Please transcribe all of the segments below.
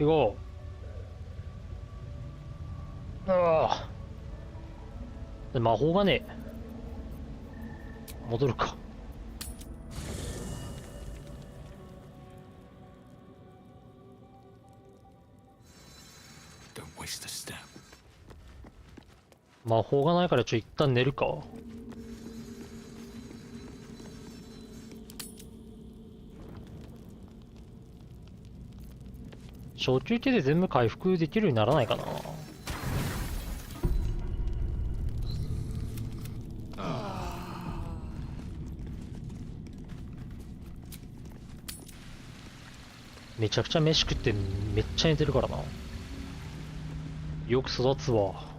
行こう。ああ。魔法がねえ。戻るか。魔法がないから一旦寝るか。小休憩で全部回復できるようにならないかな。めちゃくちゃ飯食ってめっちゃ寝てるからな。よく育つわ。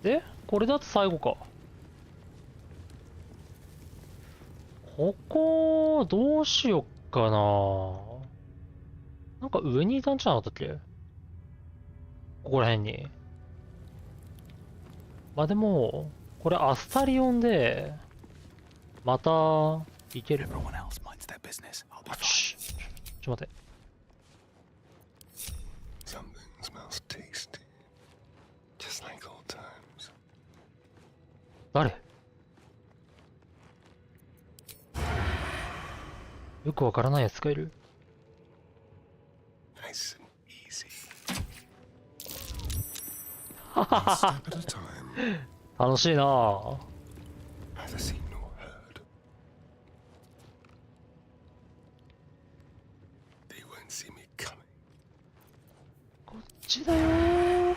で、これだと最後か。ここ、どうしよっかな。なんか上にいたんじゃなかったっけ？ここら辺に。まあでも、これアスタリオンで、また、行ける。ちょっと待って。誰？よくわからないやつがいる。ははは。楽しいなぁ。こっちだよー。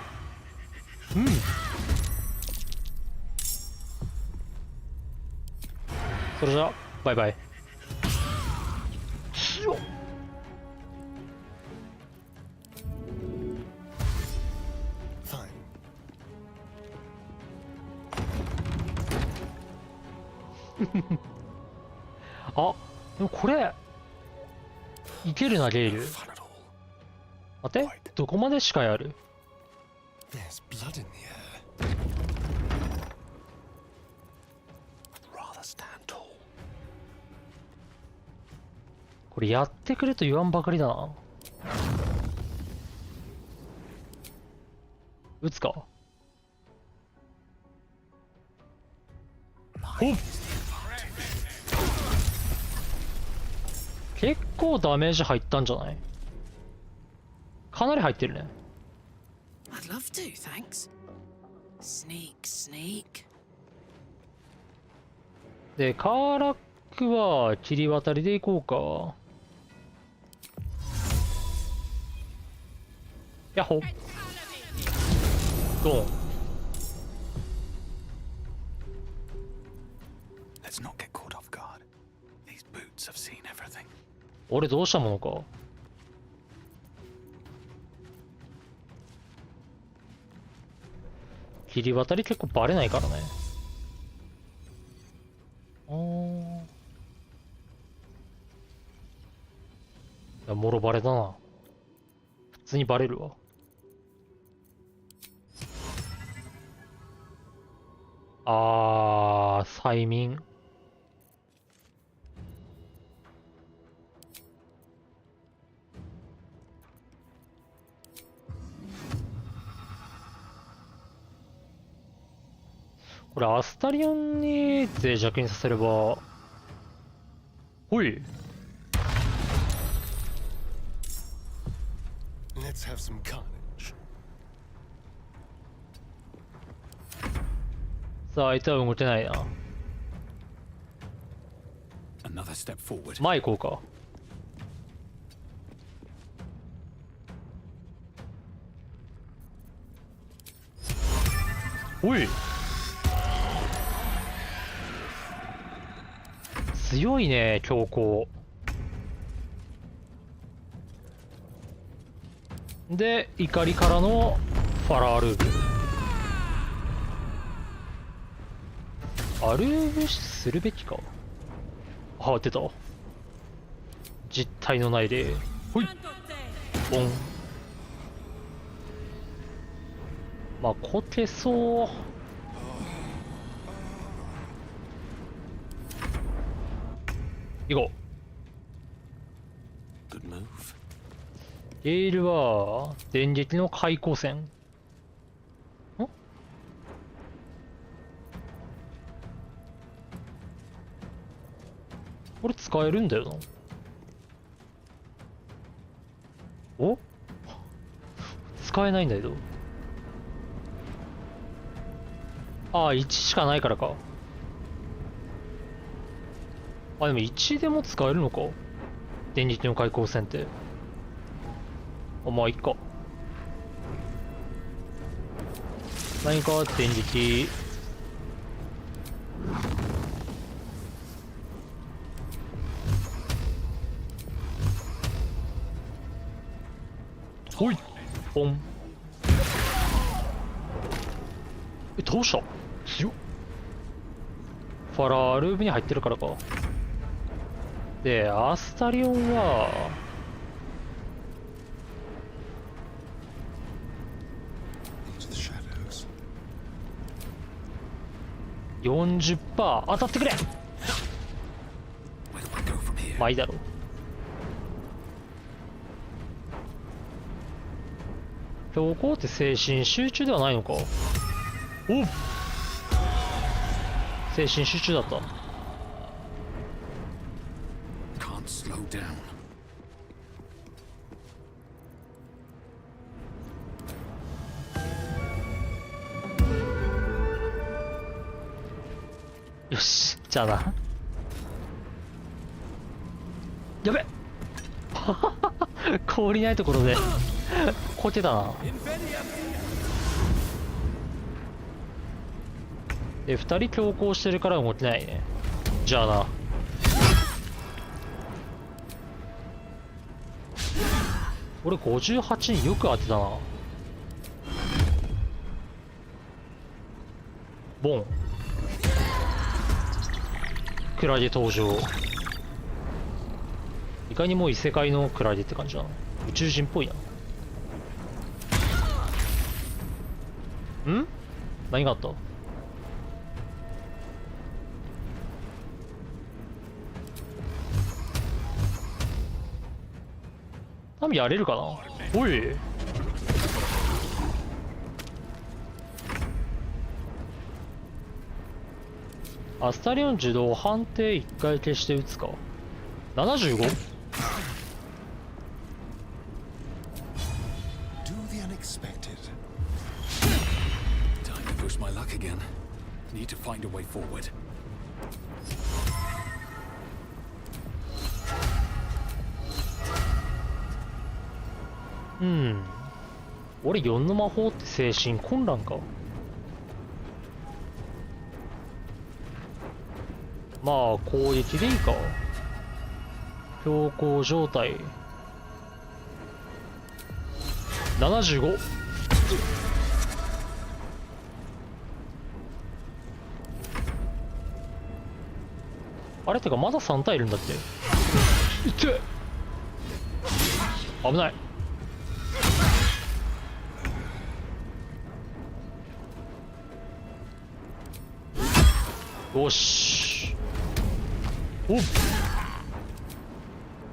うん。それじゃ、バイバイ。強っ。あ、でもこれ、いけるな、レール。待って、どこまで視界ある？これやってくれと言わんばかりだな。撃つか？おっ！結構ダメージ入ったんじゃない？かなり入ってるね。で、カーラックは切り渡りで行こうか。ヤッホー。ドン。俺どうしたものか。切り渡り結構バレないからね。いや、もろバレだな。普通にバレるわ。催眠。これアスタリオンに脆弱にさせれば、ほい。さあ、相手は動けないな。前行こうか。おい。強いね、強行。で、怒りからのファラールーブ。アルーブするべきか。あ、出た。実体のない例。ほい。ボン。まあ、こけそう。行こう。 Good move. ゲールは電撃の開口線。ん、これ使えるんだよな。お、使えないんだけど。ああ、1しかないからか。あ、でも1でも使えるのか、電撃の開口線って。あ、まあいっか。何か電撃。ほい、ポン。え、倒した。強っ。ファラールームに入ってるからか。で、アスタリオンは、Into the shadows. 40%当たってくれ。 Where do I go from here? まあいいだろう。標高って精神集中ではないのか。おっ、精神集中だった。 Can't slow down. よし、じゃあな。やべ。氷ないところでこけたな。で、2人強行してるから動けないね。じゃあな。俺58によく当てたな。ボン。クラゲ登場。いかにも異世界のクラゲって感じだな。宇宙人っぽいな。ん？何があった？多分やれるかな。おい。アスタリオン自動判定1回消して打つか。 75？ Do the unexpected. Time to push my luck again. Need to find a way forward. うん。俺4の魔法って精神混乱か。まあ攻撃でいいか。強行状態。75。あれってかまだ3体いるんだって。いって危ない。よし。おっ、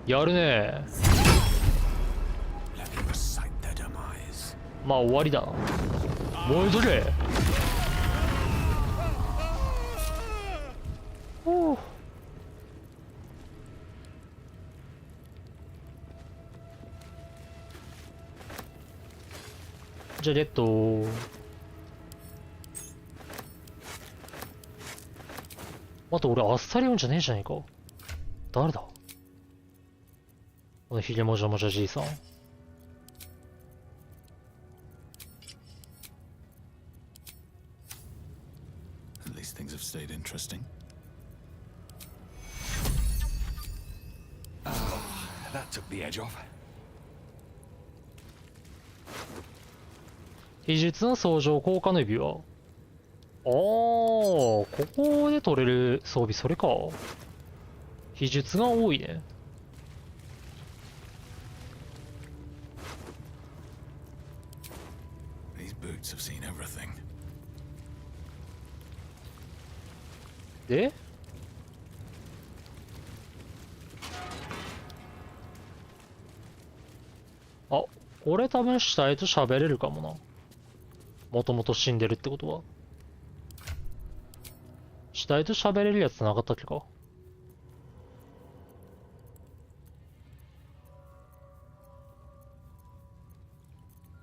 やるね。まあ終わりだな。燃えとれ。おお。じゃあゲット。待って、俺あっさりオンじゃねえじゃねえか。誰だこのひげもじゃもじゃじいさん。At least things have stayed interesting. That took the edge off. 秘術の相乗効果の指輪。ああ、ここで取れる装備、それか。秘術が多いね。These boots have seen everything. で俺多分死体と喋れるかもな。もともと死んでるってことは。死体と喋れるやつなかったっけか。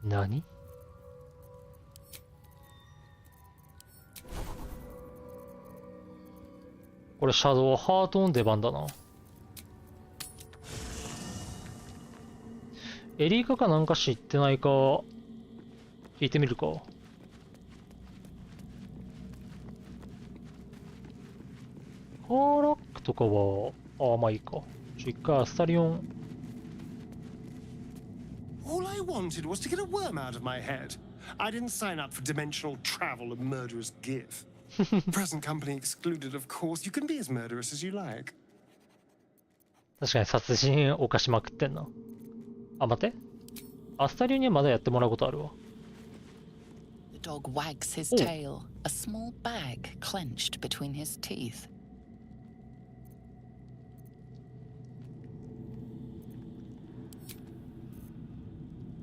何？これシャドウハートの出番だな。エリーカかなんか知ってないか聞いてみるか。カーラックとかは、まあいいか。一回アスタリオン。All I wanted was to get a worm out of my head. I didn't sign up for dimensional travel and murderous gift. Present company excluded, of course. You can be as murderous as you like. 確かに殺人犯しまくってんな。あ、待って。アスタリオンにはまだやってもらうことあるわ。The dog wags his tail, a small bag clenched between his teeth.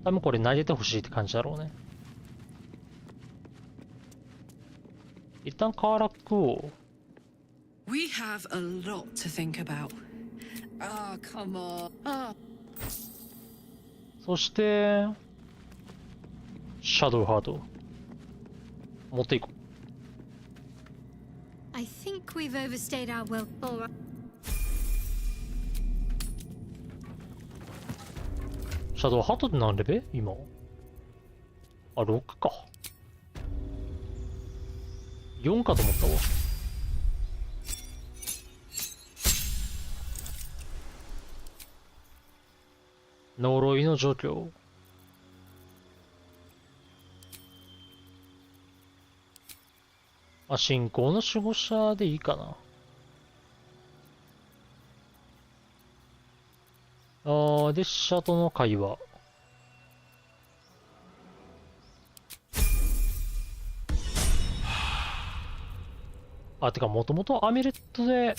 多分これ投げてほしいって感じだろうね。一旦カーラックを。We have a lot to think about. Ah, come on. Ah. そして、シャドウハート。持っていこう。I think we've overstayed our welcome. シャドウハートって何レベ今。あ、6か。4かと思ったわ。呪いの除去。信仰の守護者でいいかな。で、シャトの会話。てか、もともとアミュレットで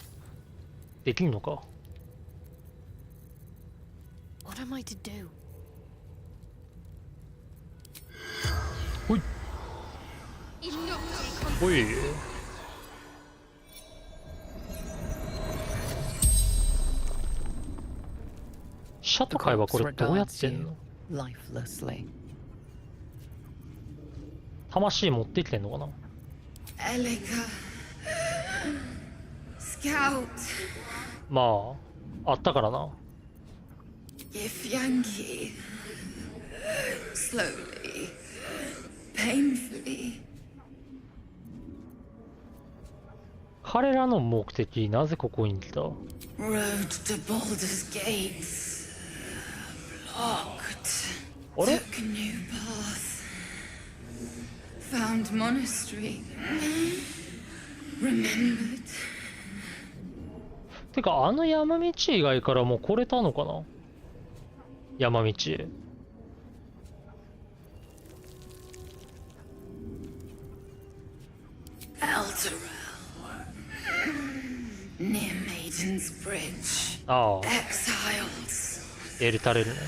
できんのか。What am I to do? ほい。ほい。シャト会はこれどうやってんの？ Lifelessly. 魂持ってきてんのかな。 Elika. Scout. まあ、あったからな。If Yankee. Slowly. Painfully. 彼らの目的、なぜここに来た？ Road to Baldur's Gates. Blocked. あれ？ Took a new path. Found monastery. Remembered. てか、あの山道以外からもう来れたのかな？山道へ。Elturel. Near Maiden's Bridge. ああ、 Exiles. エルタレルね。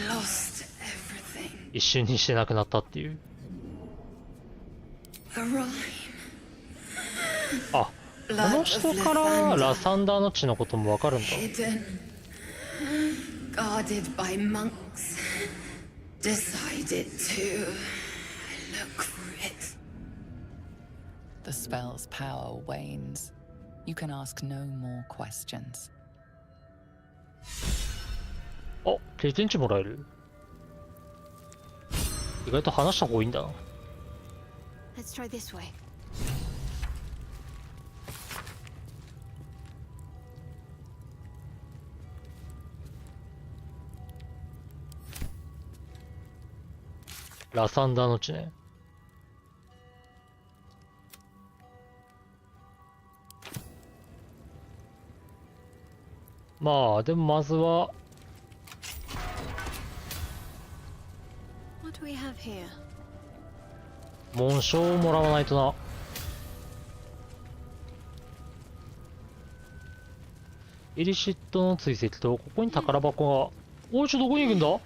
Lost everything. 一瞬にしてなくなったっていう。A rhyme. あ、この人からラサンダーの地のこともわかるんだ。 Hidden. Guarded by monks. Decided to look for it. The spell's power wanes. You can ask no more questions. あ、経験値もらえる。意外と話した方がいいんだな。 Let's try this way. ラサンダーの地ね。まあ、でもまずは、 What do we have here? 紋章をもらわないとな。イリシットの追跡と、ここに宝箱が。おい、どこに行くんだ？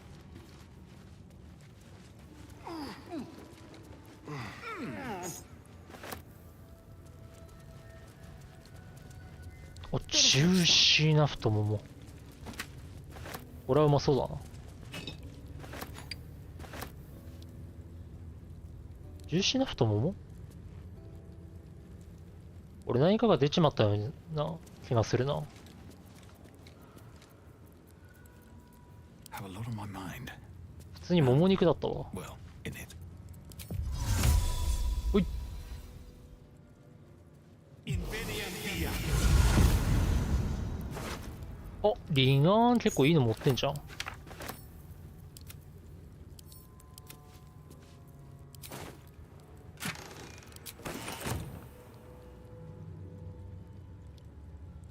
お、ジューシーな太もも。これはうまそうだな。ジューシーな太もも。俺何かが出ちまったような気がするな。Have a lot on my mind. 普通にもも肉だったわ。 Well, in it. ほい。あ、リガーン結構いいの持ってんじゃん。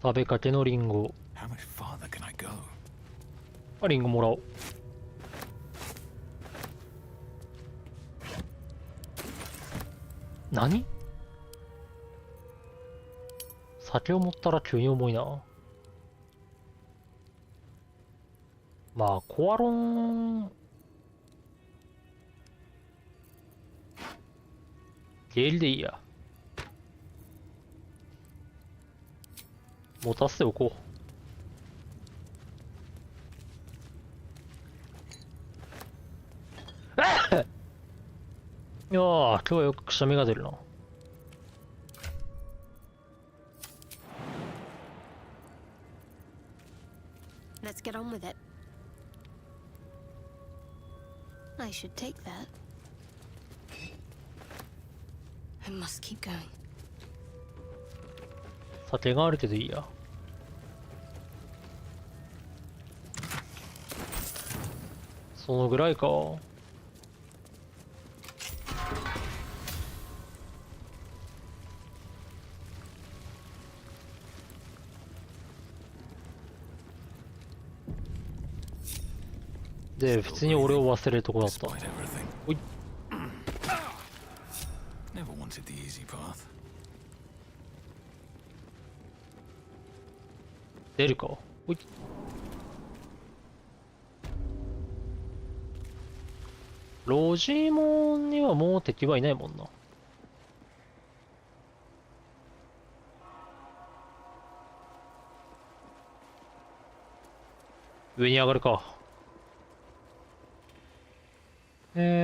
食べかけのリンゴ。 How much farther can I go? あ、リンゴもらおう。何？酒を持ったら急に重いな。まあ、コアロン。ゲールでいいや。持たせておこう。いやー、今日はよくくしゃみが出るな。Let's get on with it. I should take that. I must keep going. 酒があるけどいいや。そのぐらいか。で、普通に俺を忘れるとこだった。 Despite everything. ほい。 Never wanted the easy path. 出るか。ほい。ロジモンにはもう敵はいないもんな。上に上がるか。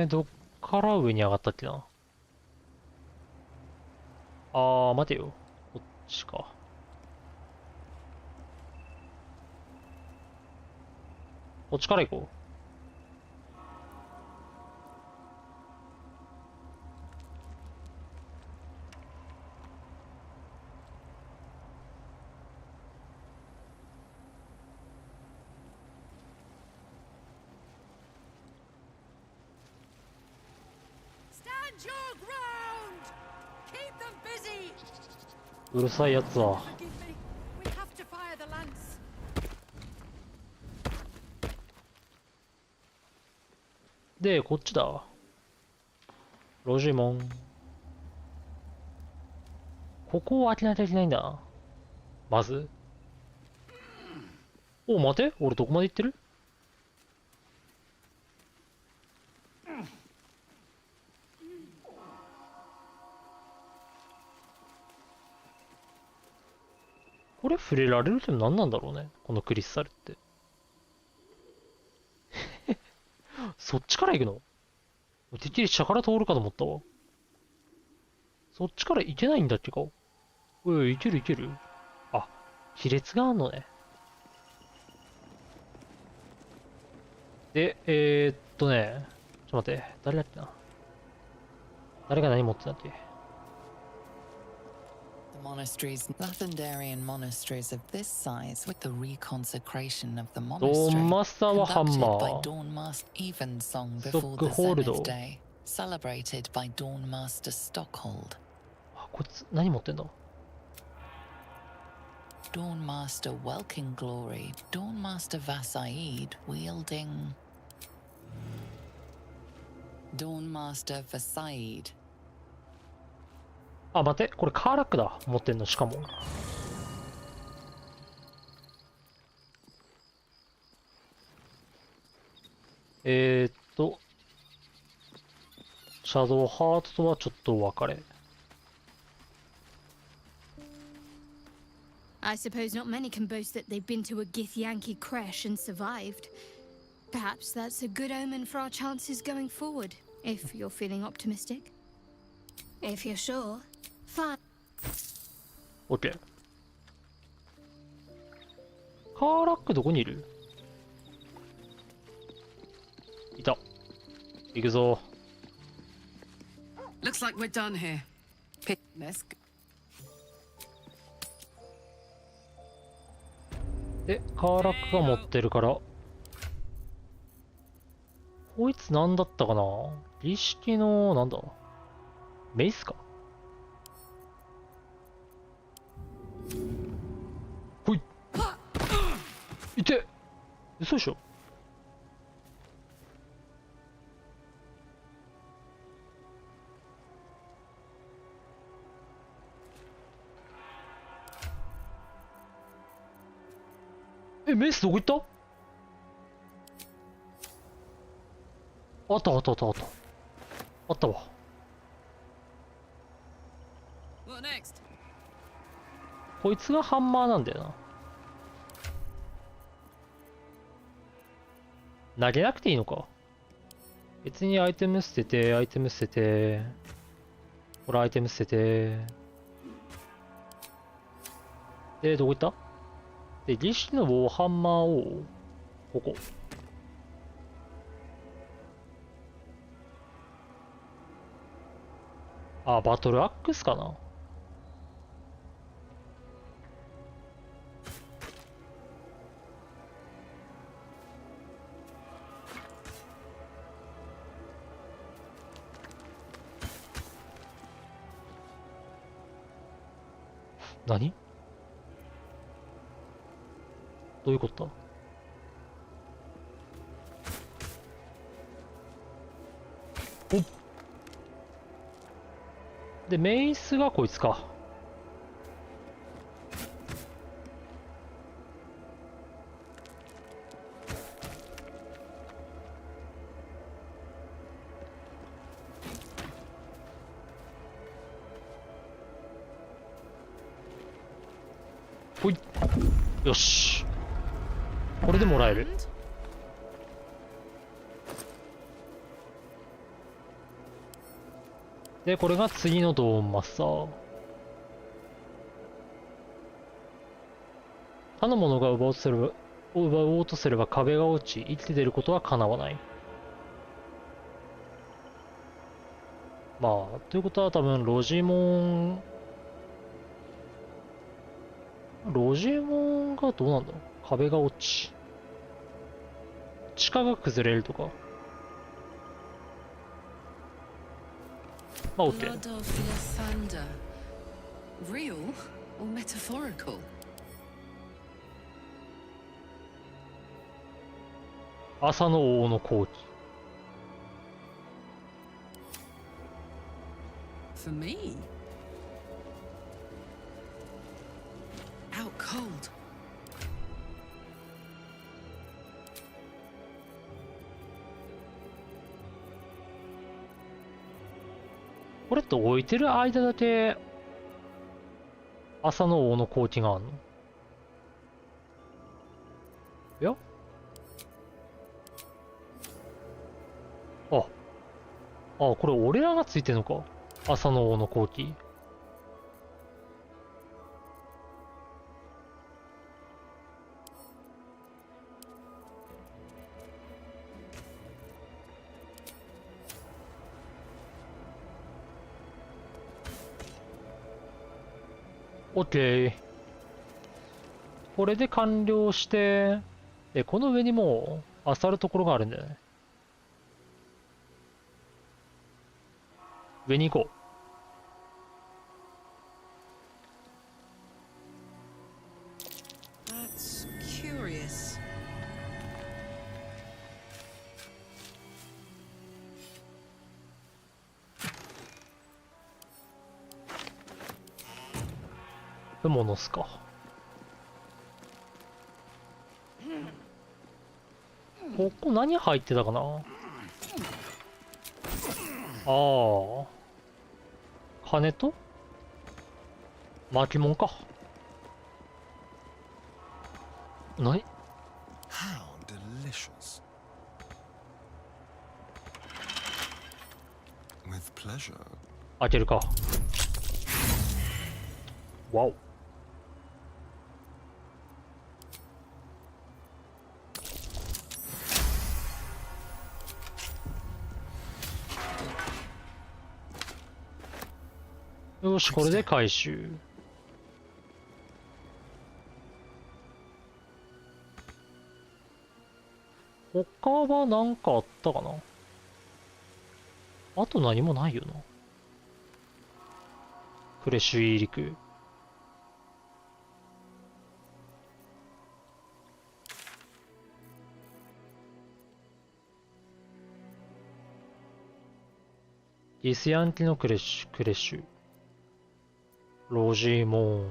どっから上に上がったっけな。待てよ。こっちか。こっちから行こう。Stand your ground! Keep them busy! うるさいやつは。 Forgive me. We have to fire the lance. で、こっちだ。ロジモン。ここを開けなきゃいけないんだ。まず。お、待て。俺どこまで行ってる？これ触れられるって何なんだろうね。このクリスタルって。そっちから行くの？てっきり下から通るかと思ったわ。そっちから行けないんだっけか。おい、行ける行ける。あ、亀裂があんのね。で、ちょっと待って、誰だっけな。誰が何持ってたっけ。 The monasteries, Lathendarian monasteries of this size, with the reconsecration of the ド monastery, ンマスターはハン conducted マ by ー。 Dawnmaster Evensong スト before ック the ホールド。 Zenith Day, celebrated by Dawnmaster Stockhold. あ、こいつ何持ってんだ。 Dawnmaster Welkin Glory, Dawnmaster Vasaid wielding Dawnmaster Vasaid. あ、待って、これカーラックだ。持ってんの、しかも。シャドウハートとはちょっとお別れ。I suppose not many can boast that they've been to a Githyanki crash and survived. Perhaps that's a good omen for our chances going forward, if you're feeling optimistic. If you're sure, fine. OK。カーラックどこにいる？いた。行くぞ。Looks like we're done here. Let's go. で、カーラックが持ってるから。こいつ何だったかな？儀式の、なんだ？メイスか？ほい。いて！嘘でしょ？メイスどこ行った？あったあったあったあった。あったわ。What next? こいつがハンマーなんだよな。投げなくていいのか。別にアイテム捨てて、アイテム捨てて。ほら、アイテム捨てて。で、どこ行った？で、儀式のウォーハンマーを、ここ。あ、バトルアックスかな。何？どういうことだ？おっ。で、メイスがこいつか。ほい。よし。これでもらえる。で、これが次のドーンマスター。他の者が奪おうとすれば壁が落ち、生きて出ることは叶わない。まあ、ということは多分、ロジモンがどうなんだろう。壁が落ち。地下が崩れるとか。まあ、OK。Blood of Lathander. Real or metaphorical? 朝の王の好機。For me? Out cold. これって置いてる間だけ朝の王の好機があるの？いや、これ俺らがついてんのか。朝の王の好機。オッケー。これで完了して、で、この上にもう、漁るところがあるんだよね。上に行こう。That's curious. クモの巣か。ここ何入ってたかな。金と巻物か。何？ How delicious. With pleasure. 開けるか。わお。よし、これで回収。他は何かあったかな。あと何もないよな。フレッシュ入り肉。ギスヤンキのクレッシュ。ロジーモーン。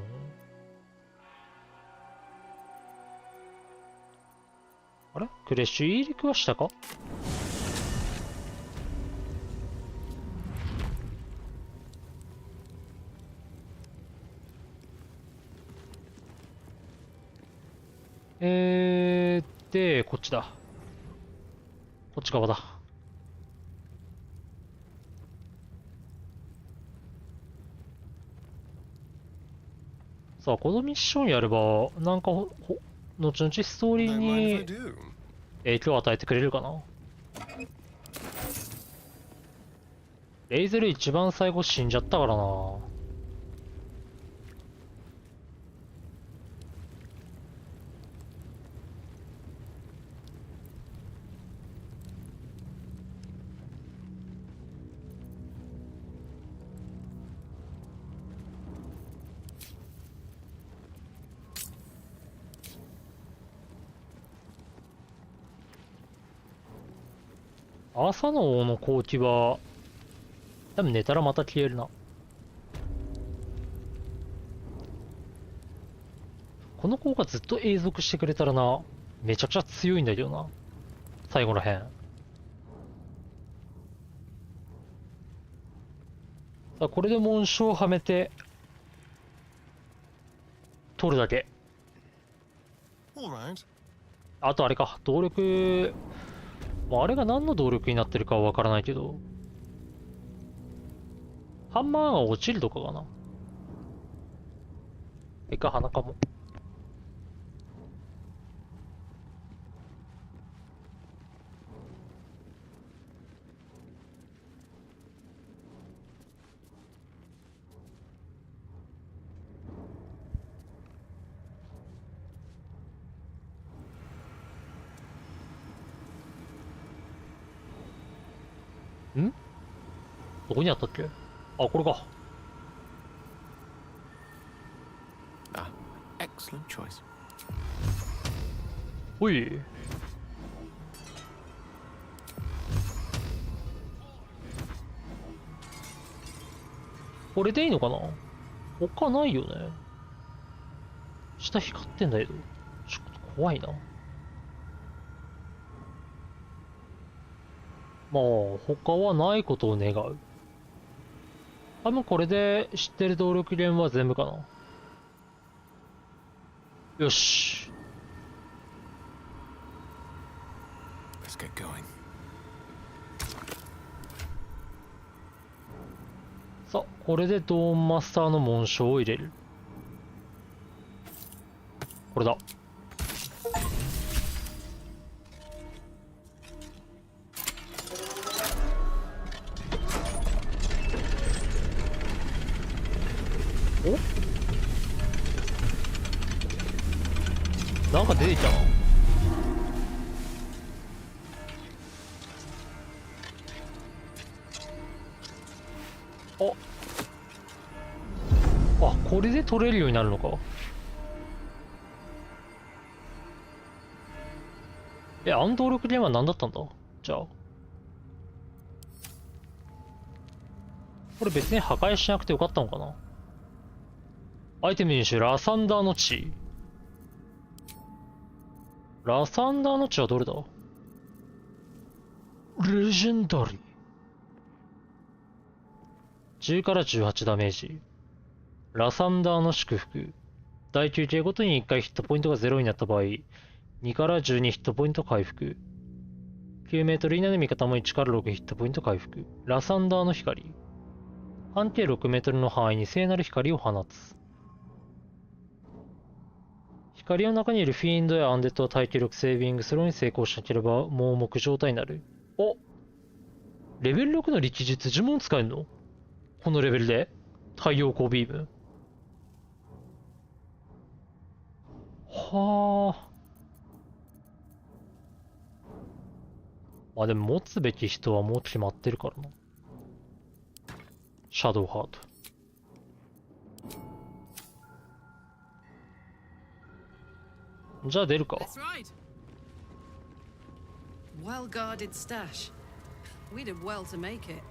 あれクレッシュ入り肉は下か？で、こっちだ。こっち側だ。さあ、このミッションやれば、なんか後々ストーリー Don't mind if I に do. 影響を与えてくれるかな。レイゼル一番最後死んじゃったからな。朝の王の後期は、多分寝たらまた消えるな。この子がずっと永続してくれたらな、めちゃくちゃ強いんだけどな。最後らへん。さあ、これで紋章をはめて、取るだけ。All right. あとあれか、動力、まあ、あれが何の動力になってるかはわからないけど、ハンマーが落ちるとかかな。鼻かも。ん？どこにあったっけ？あ、これか。Ah, excellent choice. ほい。これでいいのかな？他ないよね。下光ってんだけど。ちょっと怖いな。まあ、他はないことを願う。多分これで知ってる動力源は全部かな。よし。Let's get going. さあ、これでドーンマスターの紋章を入れる。これだ。お？なんか出てきたな。あ、これで取れるようになるのか。あの動力源は何だったんだ？じゃあ。これ別に破壊しなくてよかったのかな。アイテムにしてラサンダーの血。ラサンダーの血はどれだ？レジェンダリー。10から18ダメージ。ラサンダーの祝福。大休憩ごとに1回ヒットポイントが0になった場合、2から12ヒットポイント回復。9メートル以内の味方も1から6ヒットポイント回復。ラサンダーの光。半径6メートルの範囲に聖なる光を放つ。光の中にいるフィーンドやアンデッドは耐久力セービングスローに成功しなければ盲目状態になる。お、レベル6の力術呪文使えるの？このレベルで太陽光ビーム。はあ。まあでも持つべき人はもう決まってるからな。シャドウハート。じゃあ出るか。 That's right. Well guarded stash. We did well to make it.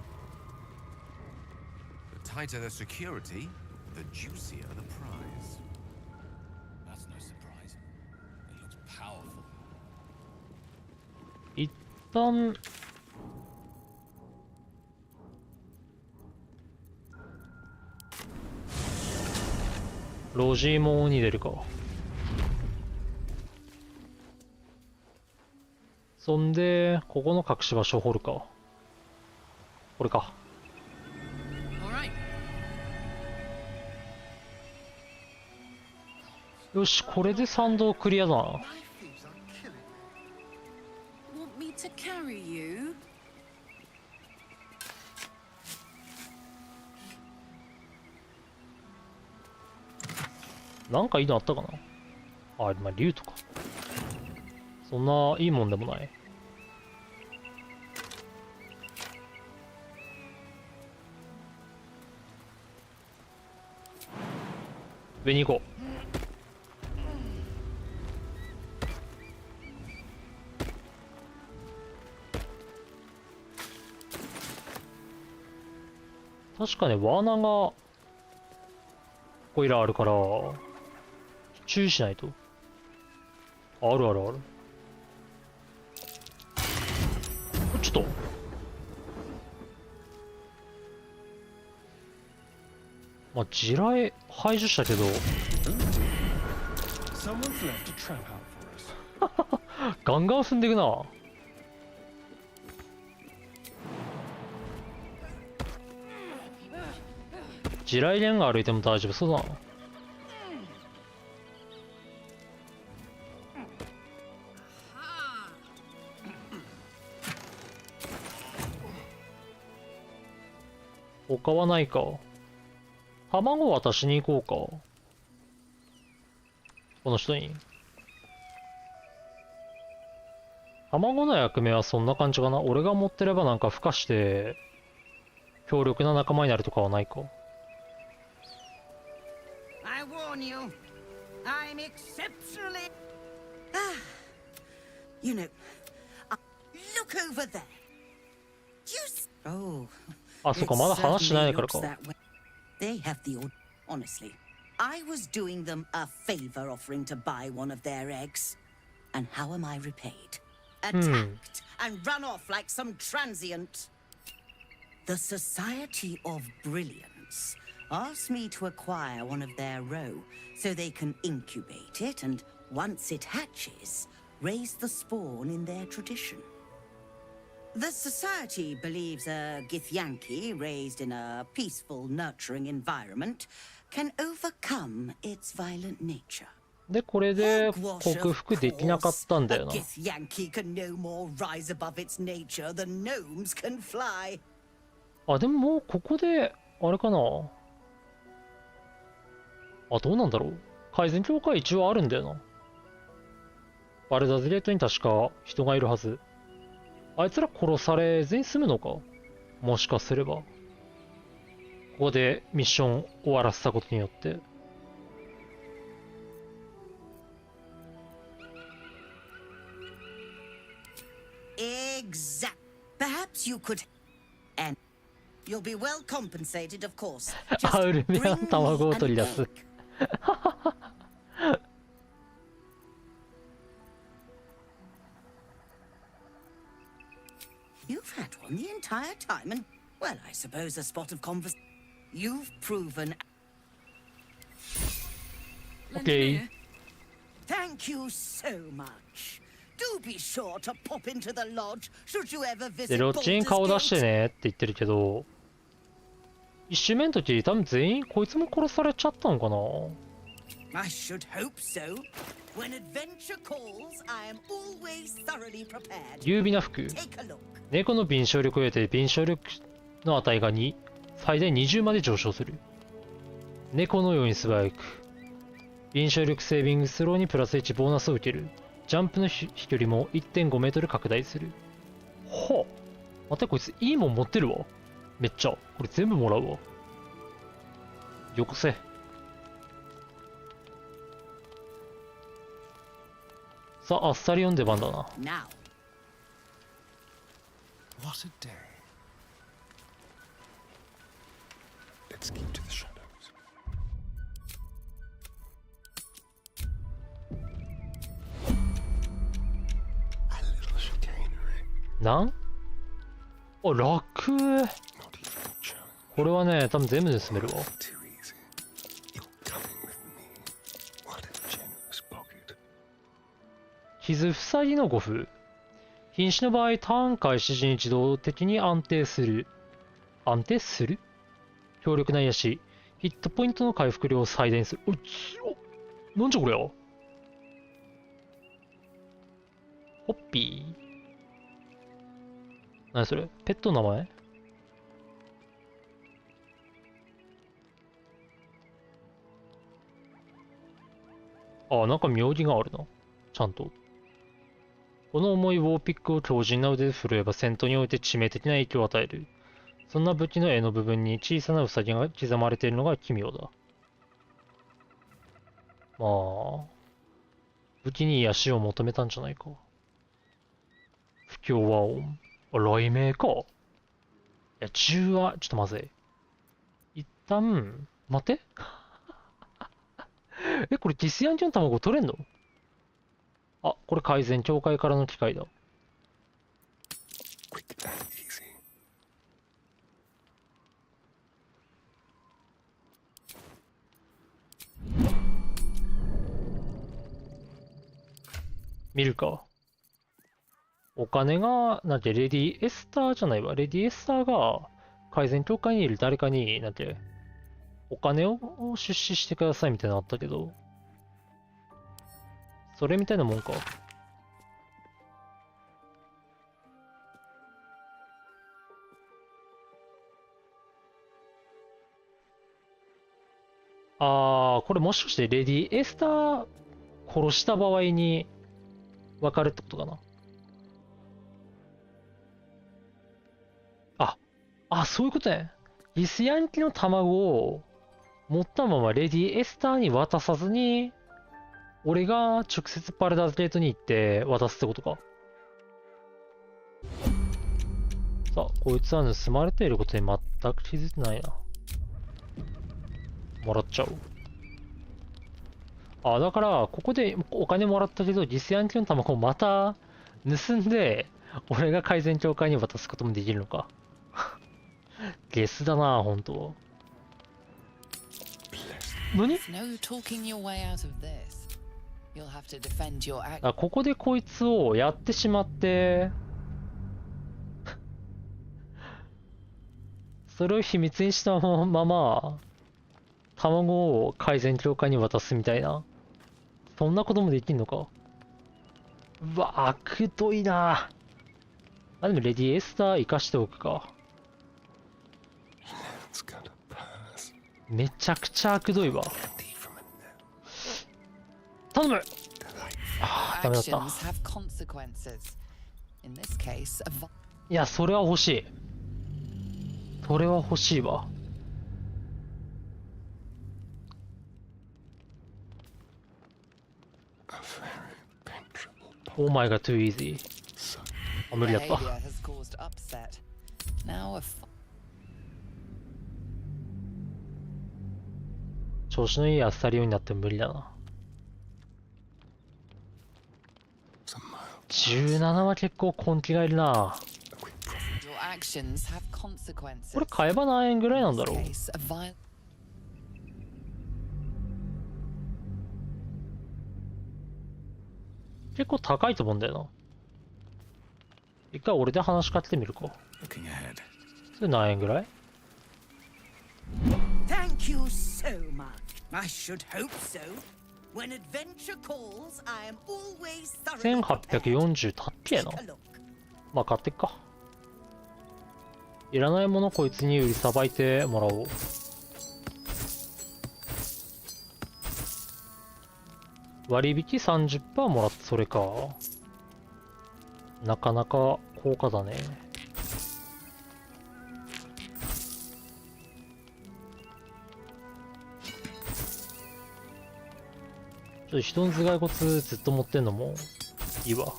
The tighter the security, the juicier the prize. That's no surprise. It looks powerful. 一旦ロジーモンに出るか。そんでここの隠し場所を掘るか。これか。 All right. よし、これで参道クリアだな。 My thieves are killing me. Want me to carry you? なんかいいのあったかな。あ、まあ竜とか。そんないいもんでもない。上に行こう。確かね、罠がここいらあるから注意しないと。あるあるある。ちょっとまあ地雷排除したけど Someone's left a trap out for us. ガンガン踏んでいくな。地雷連が歩いても大丈夫そうだな。他はないか。卵を渡しに行こうか。この人に。卵の役目はそんな感じかな。俺が持ってればなんか孵化して強力な仲間になるとかはないか。 I warn you, I'm exceptionally. You know, look over there. Oh, あ、そっか、まだ話しないからか。 They have the honestly. I was doing them a favor offering to buy one of their eggs. And how am I repaid? Attacked and run off like some transient. The Society of Brilliance asked me to acquire one of their roe so they can incubate it and once it hatches, raise the spawn in their tradition. The Society believes a Githyanki raised in a peaceful, nurturing environment can overcome its violent nature. で、これで克服できなかったんだよな。 A Githyanki can no more rise above its nature than gnomes can fly. あ、でももうここで、あれかな。あ、どうなんだろう。改善協会一応あるんだよな。バルダーズゲートに確か人がいるはず。あいつら殺されずに済むのか。もしかすれば。ここでミッション終わらせたことによって。Exact. Perhaps you could. And you'll be well compensated, of course. アウルメアン卵を取り出す。You've had one the entire time, and, well, I suppose a spot of conversation. You've proven. Lend Okay. an ear. Thank you so much. Do be sure to pop into the lodge should you ever で、 visit ロッジに Baldur's 顔出して Gate. ねって言ってるけど、一周目の時多分全員こいつも殺されちゃったのかな。 I should hope so. When adventure calls, I am always thoroughly prepared. 優美な服。 Take a look. 猫の敏捷力を得て敏捷力の値が2、最大20まで上昇する。猫のように素早く。敏捷力セービングスローにプラス1ボーナスを受ける。ジャンプの飛距離も 1.5 メートル拡大する。はあ。待って、こいついいもん持ってるわ。めっちゃ。これ全部もらうわ。よこせ。さあ、あっさり読んで番だな。Now, What a day. Let's keep to the shadows. A little chicanery, なんあ、楽。 not even a challenge. これはね、多分全部盗めるわ。 Too easy. You're coming with me. What a generous pocket. 傷塞ぎの5歩。瀕死の場合、ターン開始時に自動的に安定する。安定する強力な癒し。ヒットポイントの回復量を最大にする。おい、強っ。なんじゃこりゃ。ホッピー。何それペットの名前？あ、なんか名義があるな。ちゃんと。この重いウォーピックを強靭な腕で振るえば戦闘において致命的な影響を与える。そんな武器の柄の部分に小さなウサギが刻まれているのが奇妙だ。まあ、武器に癒しを求めたんじゃないか。不協和音。あ、雷鳴か。いや、銃は、ちょっとまずい。一旦、待てえ、これディスヤンキの卵取れんの？あ、これ改善、教会からの機械だ。Quick and easy. 見るか。お金が、なんて、レディエスターじゃないわ。レディエスターが、改善協会にいる誰かに、なんて、お金を出資してくださいみたいなのあったけど、それみたいなもんか。あー、これもしかしてレディエスター殺した場合に分かるってことかな。そういうことね。ギスヤンキの卵を持ったままレディエスターに渡さずに、俺が直接バルダーズゲートに行って渡すってことか。さあ、こいつは盗まれていることに全く気づいてないな。もらっちゃおう。だから、ここでお金もらったけど、ギスヤンキの卵をまた盗んで、俺が改善協会に渡すこともできるのか。ゲスだな、ほんと。何？ No talking your way out of this. You'll have to defend your act. ここでこいつをやってしまって、それを秘密にしたまま、卵を改善協会に渡すみたいな。そんなこともできんのか。うわ、悪どいな。でもレディエスター生かしておくか。It's got a purse. めちゃくちゃ悪どいわ。 Candy from a note. 頼む。 Delightful. ダメだった。 Actions have consequences. In this case, a いや、それは欲しい。それは欲しいわ。A very penetrable Oh my god, too easy. son. 無理だった。 behavior has caused upset. Now a 調子のいいあっさりようになっても無理だな。 It's a mild 17は結構根気がいるな。 a quick profit. your actions have consequences. これ買えば何円ぐらいなんだろう。 In this case, a violent ちょっと待って。 Actions have consequences. いや、それは欲しい。それは欲しいわ。 In this case, a violent いや、それは欲しいわ。 Actions have consequences. In this case, a violent ちょっと待って。結構高いと思うんだよな。一回俺で話しかけてみるか。Looking ahead. それ何円ぐらい？ Thank you so much. I should hope so. When adventure calls, I am always thoroughly prepared. 1840たっけえな。 Take a look. まあ買ってっか。いらないものこいつに売りさばいてもらおう。割引 30% もらってそれか。なかなか高価だね。ちょっと人の頭蓋骨ずっと持ってんのもいいわ。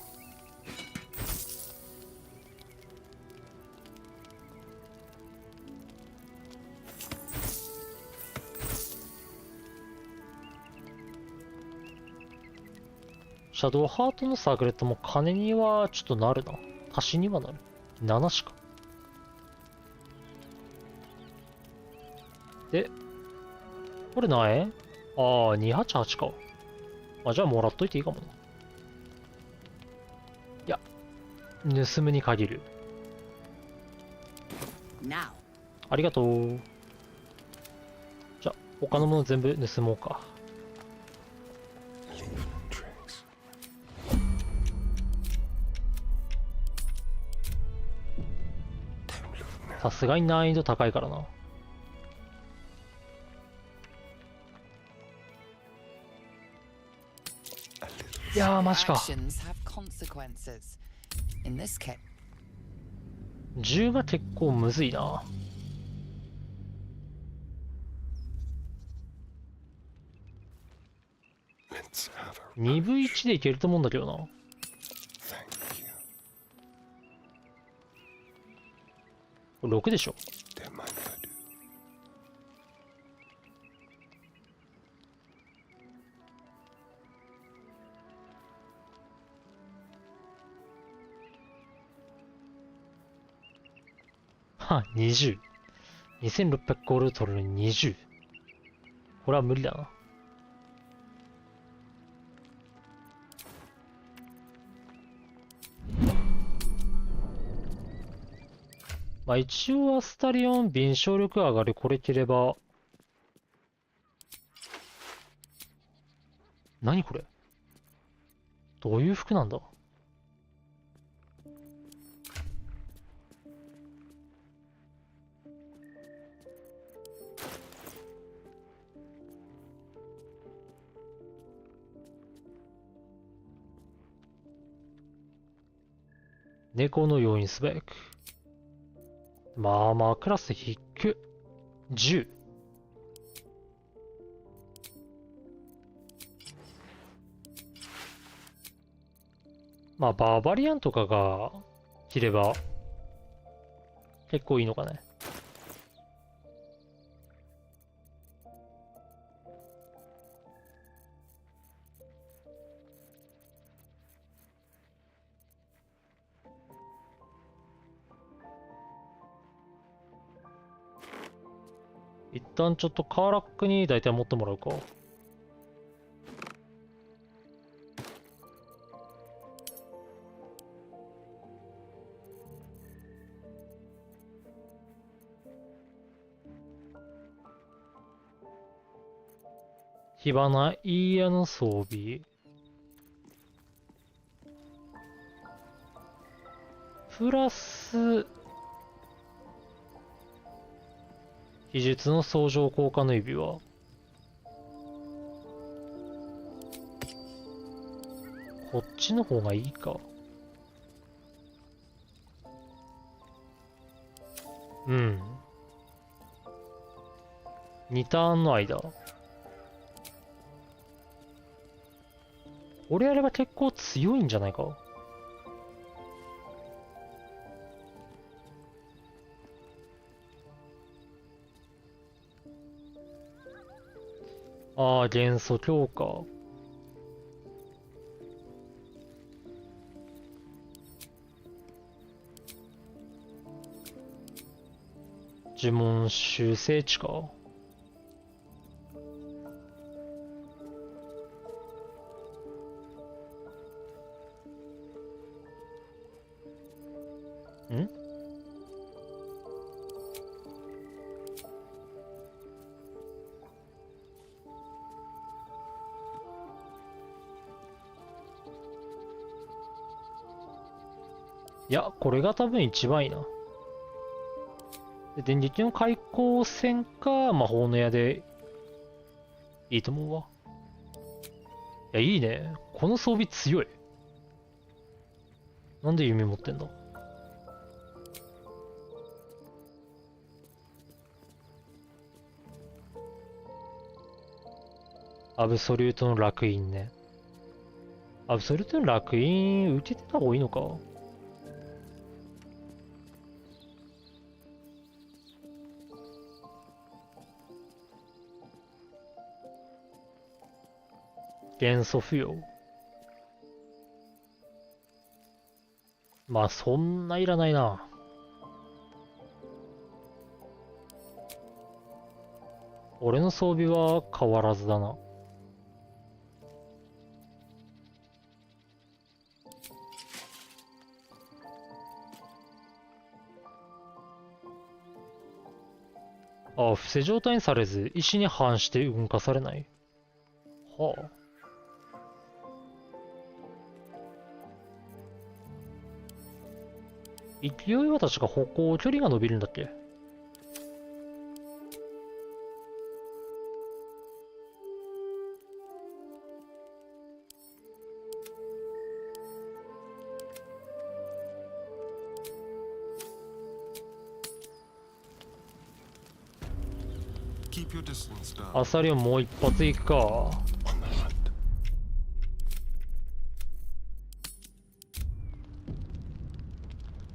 シャドウハートのサークレットも金にはちょっとなるな。足しにはなる。7しか。で、これ何円？ああ、288か。あ、じゃあもらっといていいかもな。いや、盗むに限る。Now. ありがとう。じゃあ、他のもの全部盗もうか。さすがに難易度高いからな。いやー、マジか。Actions have consequences. In this case, 10が結構むずいな。2分1でいけると思うんだけどな。これ6でしょ。は、20。2600ゴールド取るのに20。これは無理だな。まあ一応アスタリオン敏捷力上がりこれ着れば。何これ？どういう服なんだ？猫のように素早く。まあまあクラス低く。10。まあバーバリアンとかが着れば結構いいのかね。一旦ちょっとカーラックに大体持ってもらうか。火花イーヤの装備。プラス、技術の相乗効果の指輪。こっちの方がいいか。うん。2ターンの間。俺やれば結構強いんじゃないか。ああ、元素強化。呪文修正値か。いや、これが多分一番いいな。で、電撃の開口戦か、魔法の矢で、いいと思うわ。いや、いいね。この装備強い。なんで弓持ってんだ？アブソリュートの烙印ね。アブソリュートの烙印受けてた方がいいのか？元素付与。まあそんないらないな。俺の装備は変わらずだな。ああ、伏せ状態にされず、石に反して動かされない。はあ。勢いは確か歩行距離が伸びるんだっけ？アサリをもう一発いくか。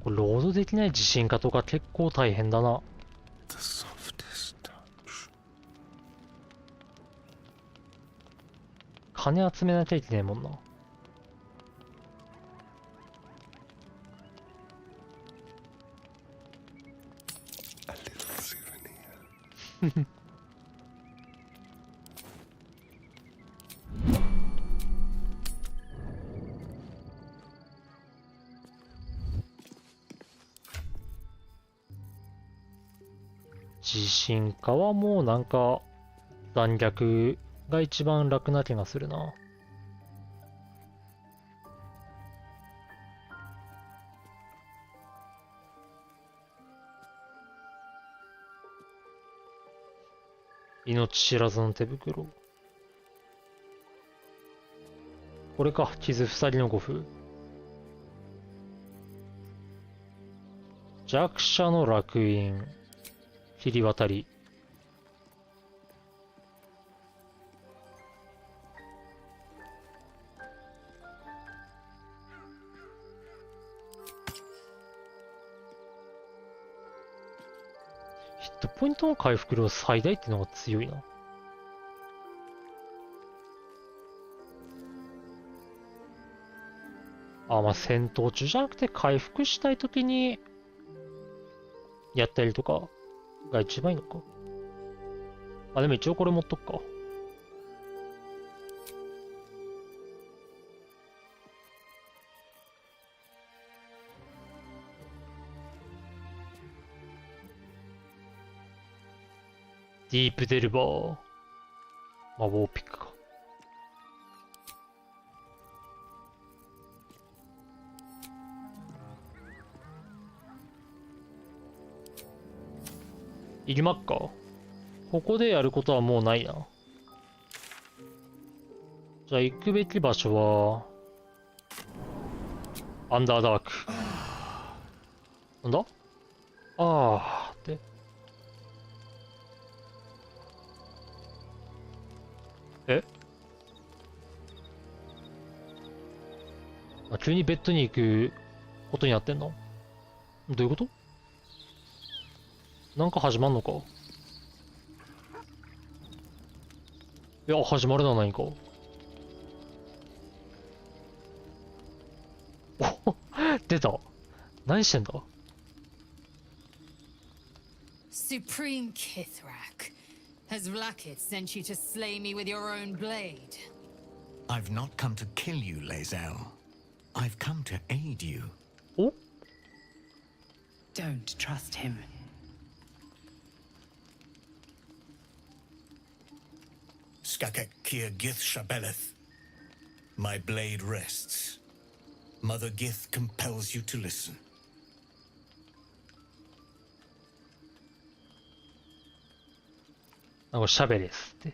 これロードできない地震化とか結構大変だな。金集めなきゃいけないもんな。地震化はもうなんか残虐が一番楽な気がするな。命知らずの手袋。これか、傷塞ぎの護符。弱者の烙印。切り渡り。ヒットポイントの回復量最大っていうのが強いな。あ、まあ戦闘中じゃなくて回復したいときにやったりとかが一番いいのか。あ、でも一応これ持っとくか。ディープデルバー。魔法ピックか。いりまっか。ここでやることはもうないな。じゃあ行くべき場所は、アンダーダーク。なんだ？あーって。え？あ、急にベッドに行くことになってんの？どういうこと？なんか始まんのか？いや、始まるな、何か。お出た。何してんだ？ Supreme Kithrak, has Vlakith sent you to slay me with your own blade? I've not come to kill you, Lae'zel. I've come to aid you. Oh? Don't trust him. Skakek Kier Gith Shabeleth. My blade rests. Mother Gith compels you to listen. なんか喋れっすって。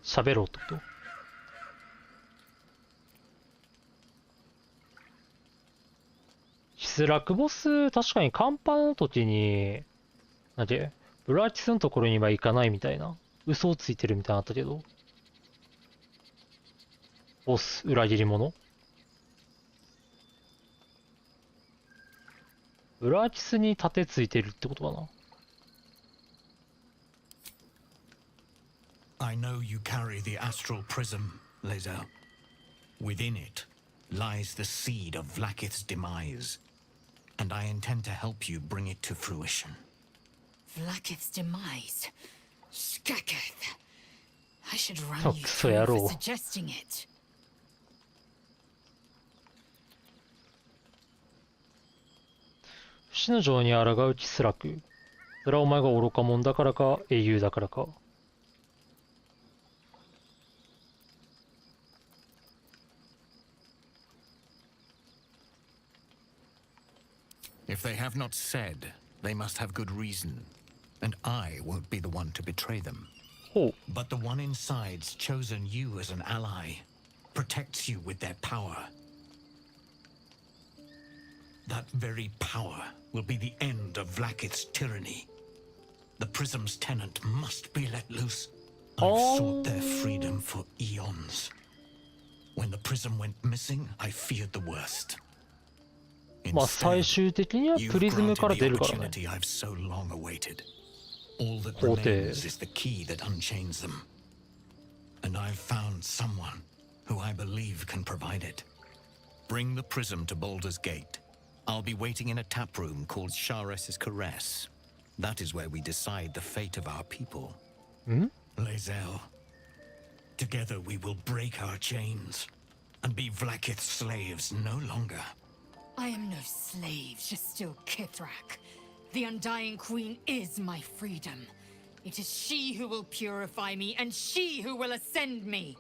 喋ろうってこと。失落ボス、確かにカンパの時に、なんで、ブラーキスのところには行かないみたいな。嘘をついてるみたいなのあったけど。ボス、裏切り者。ブラーキスに盾ついてるってことかな。I know you carry the astral prism, Lae'zel. Within it lies the seed of Vlaakith's demise, and I intend to help you bring it to fruition. Vlaakith's demise. Skaketh. I should run Oh, you so through for yarrow. suggesting it. 不死の城に抗うキスラク。それはお前が愚か者だからか、英雄だからか。If they have not said, they must have good reason, and I won't be the one to betray them. ほう。 But the one inside's chosen you as an ally, protects you with their power. That very power will be the end of Vlaakith's tyranny. The prism's tenant must be let loose. I've sought their freedom for eons. When the prism went missing, I feared the worst. まあ最 Instead, 終的には you've プリズム granted から the 出るからね。 opportunity I've so long awaited. All that 法廷。 remains is the key that unchains them. And I've found someone who I believe can provide it. Bring the prism to Baldur's Gate. I'll be waiting in a tap room called Shares's Caress. That is where we decide the fate of our people. Lae'zel, together we will break our chains and be Vlaakith's slaves no longer. I am no slave, just still Kithrak. The Undying Queen is my freedom. It is she who will purify me, and she who will ascend me.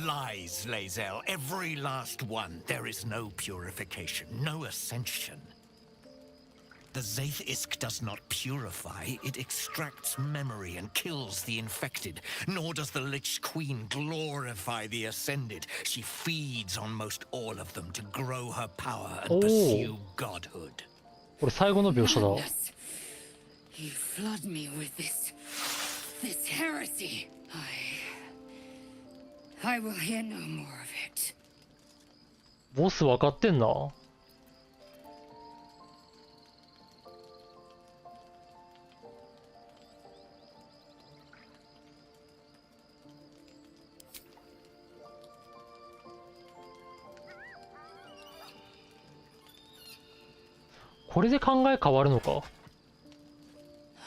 Lies, Lae'zel, every last one. There is no purification, no ascension. The Zaith Isk does not purify, it extracts memory and kills the infected. Nor does the Lich Queen glorify the ascended. She feeds on most all of them to grow her power and pursue godhood. これ最後の描写だ。 Madness. You flood me with this heresy. I will hear no more of it. ボス分かってんな。これで考え変わるのか。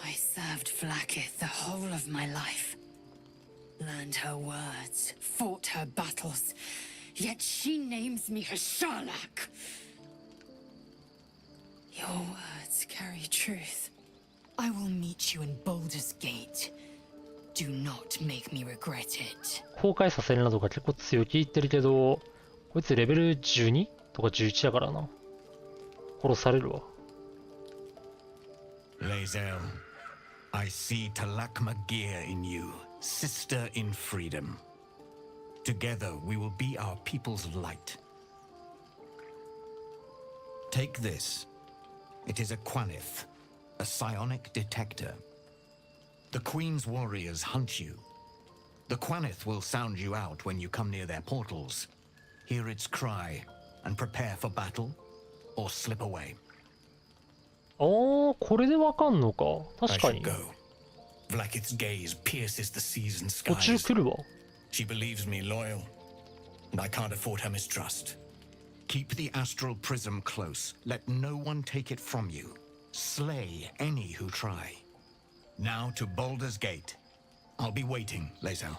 I served Vlaakith the whole of my life. Learned her words, fought her battles. Yet she names me her Sharlak. Your words carry truth. I will meet you in Baldur's Gate. Do not make me regret it. 後悔させるなとか結構強気言ってるけど、こいつレベル 12? とか11だからな。殺されるわ。 Lae'zel, I see Talakma Gear in you, sister in freedom. Together we will be our people's light. Take this. It is a Quanith, a psionic detector. The Queen's warriors hunt you. The Quanith will sound you out when you come near their portals. Hear its cry and prepare for battle or slip away. ああ、これでわかんのか。確か I に should。go. Vlaakith's gaze pierces the seas and 途中 skies. 来るわ。 She believes me loyal, and I can't afford her mistrust. Keep the astral prism close. Let no one take it from you. Slay any who try. Now to Baldur's Gate. I'll be waiting, Lae'zel.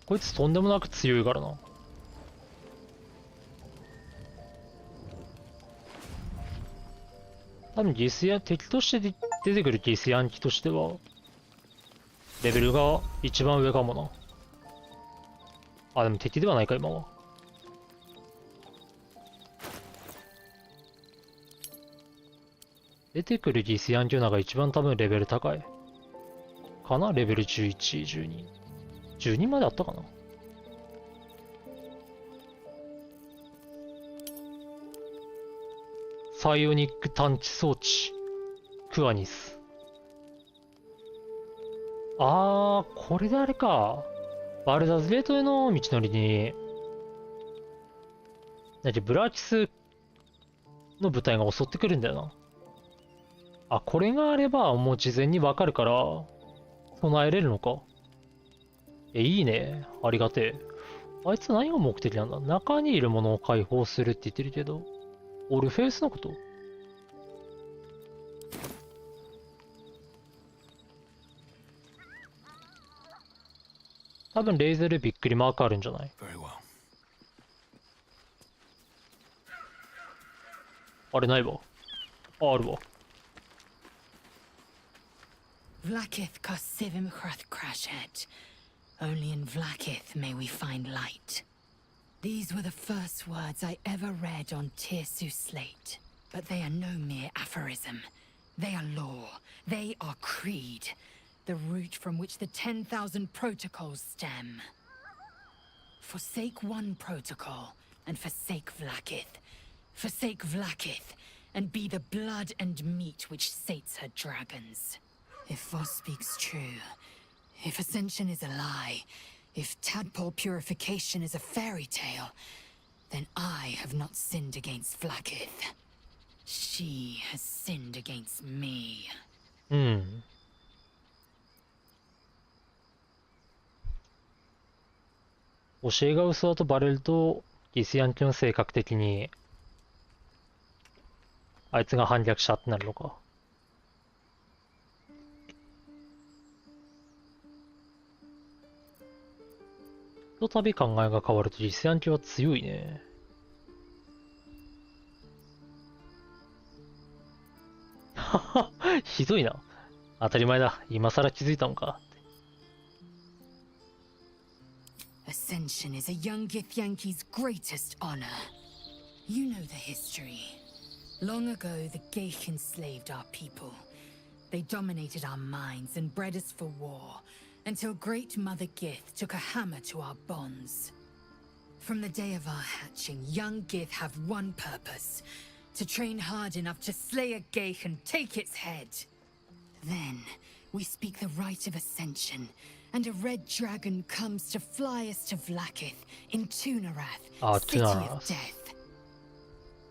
こいつとんでもなく強いからな。多分ギスヤ敵として出てくるギスヤンキとしてはレベルが一番上かもな。あ、でも敵ではないか今は。出てくるギスヤンキュナが一番多分レベル高い。かな、レベル11、12。12まであったかな。サイオニック探知装置。クアニス。これであれか。バルダーズゲートへの道のりに、ブラーキスの部隊が襲ってくるんだよな。これがあればもう事前にわかるから、備えれるのか。いいね。ありがてえ。あいつ何が目的なんだ。中にいるものを解放するって言ってるけど、オルフェウスのこと？多分レイゼルびっくりマークあるんじゃない？ Very well. あれないわ。あるわ。Vlakith Kosivim Hrath Crashet. Only in Vlakith may we find light. These were the first words I ever read on Tirsu slate. But they are no mere aphorism. They are law. They are creed. The root from which the 10,000 protocols stem. Forsake one protocol, and forsake Vlakith. Forsake Vlakith, and be the blood and meat which sates her dragons. If Voss speaks true, if Ascension is a lie, if tadpole purification is a fairy tale, then I have not sinned against Vlakith. She has sinned against me. 教えが嘘だとバレると、ギスヤンキの性格的に、あいつが反逆者ってなるのか。ひとたび考えが変わるとギスヤンキは強いね。はは、ひどいな。当たり前だ。今更気づいたのか。Ascension is a young Githyanki's greatest honor. You know the history. Long ago, the Geich enslaved our people. They dominated our minds and bred us for war, until Great Mother Gith took a hammer to our bonds. From the day of our hatching, young Gith have one purpose: to train hard enough to slay a Geich and take its head. Then, we speak the rite of Ascension, and a red dragon comes to fly us to Vlakith in Tunarath, city of death.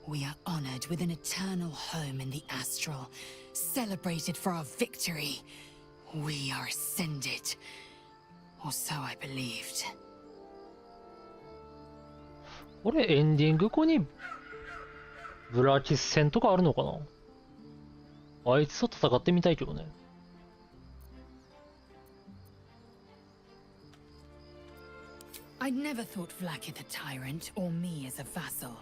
We are honored with an eternal home in the astral, celebrated for our victory. We are ascended, or so I believed. これエンディング後にブラキス戦とかあるのかな。あいつと戦ってみたいけどね。I'd never thought Vlakith a tyrant, or me as a vassal.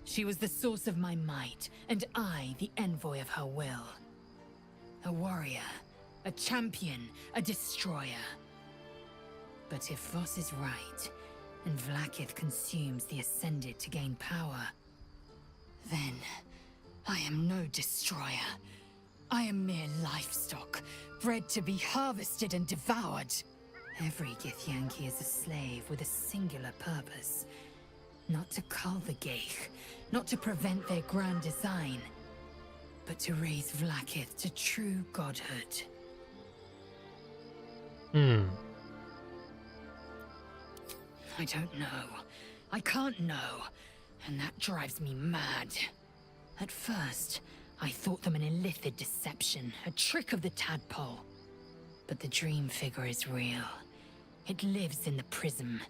She was the source of my might, and I the envoy of her will. A warrior, a champion, a destroyer. But if Voss is right, and Vlakith consumes the Ascended to gain power, then I am no destroyer. I am mere livestock, bred to be harvested and devoured. Every Githyanki is a slave with a singular purpose. Not to cull the Geich, not to prevent their grand design, but to raise Vlakith to true godhood. I don't know. I can't know. And that drives me mad. At first, I thought them an illithid deception, a trick of the tadpole. But the dream figure is real. It lives in the prism.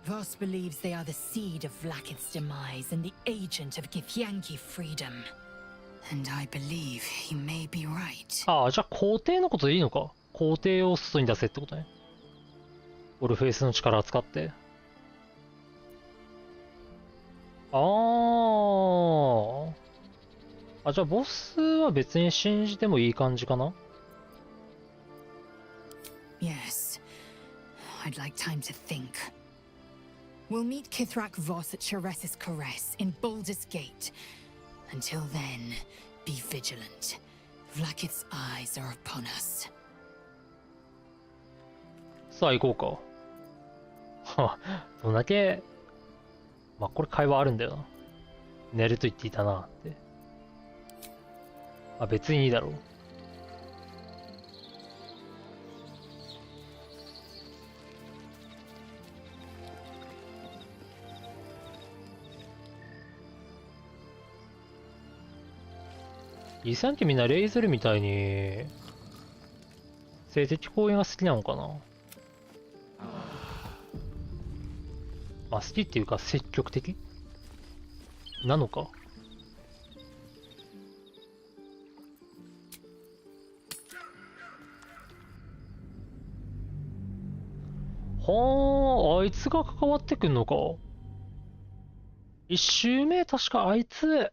Voss believes they are the seed of Vlakith's demise and the agent of Githyanki freedom. And I believe he may be right. ああ、じゃあ皇帝のことでいいのか。皇帝を外に出せってことね。オルフェイスの力を使って。じゃあボスは別に信じてもいい感じかな。 Yes. I'd like time to think. We'll meet Kithrak Voss at Chares's Caress in Baldur's Gate. Until then, Be vigilant. Vlaakith's eyes are upon us. さあ行こうか。はあ、どんだけ、まあこれ会話あるんだよな。寝ると言っていたなって。あ、別にいいだろう。イサンってみんなレイズルみたいに性的行為が好きなのかな。まあ好きっていうか積極的なのか。はあ、あいつが関わってくんのか。一周目確かあいつ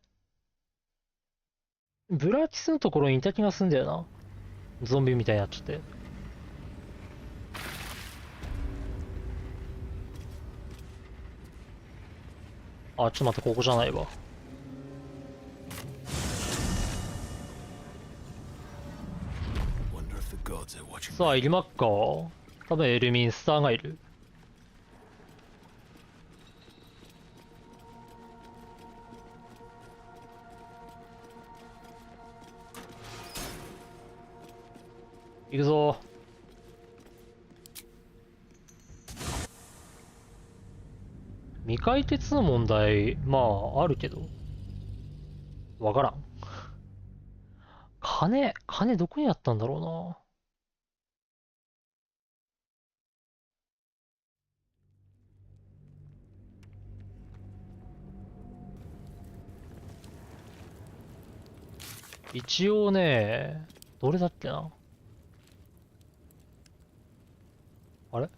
ブラーティスのところにいた気がすんだよな。ゾンビみたいになっちゃって。あ、ちょっと待って、ここじゃないわ。さあ、いりまっか。多分エルミンスターがいる。行くぞ。未解決の問題、まあ、あるけど。わからん。金どこにあったんだろうな。一応ね、どれだっけな。あれ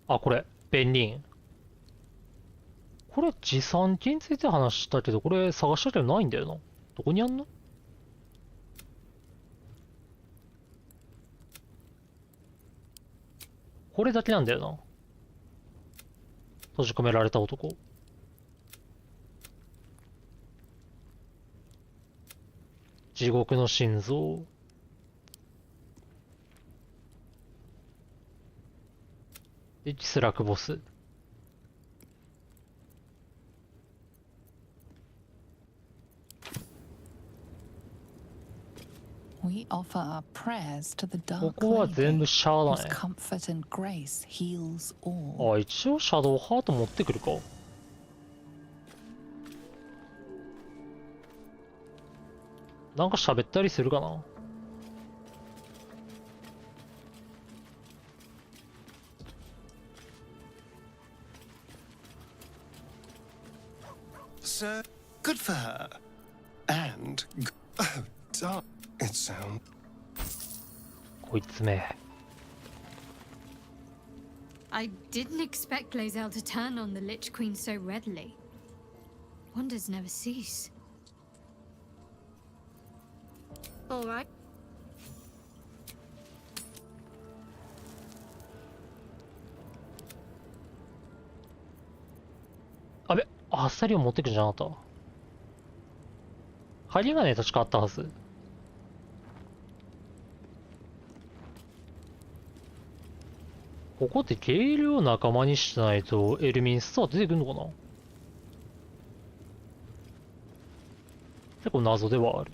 あ、これ、ベンリン。これ、持参金について話したけど、これ探したけどないんだよな。どこにあんの？これだけなんだよな。閉じ込められた男。地獄の心臓。で、スラクボス。We offer our prayers to the こ dark こは全部 lady シャー whose だね。 comfort and grace heals all. あ、一応シャドウハート持ってくるか。なんか喋ったりするかな。So, good for her. And, oh, darn, it sounds. こいつめ。I didn't expect Lae'zel to turn on the Lich Queen so readily. Wonders never cease. All right. あべ、あっさりを持ってくんじゃなかった。針がね、確かあったはず。ここってゲイルを仲間にしてないとエルミンスター出てくるのかな。結構謎ではある。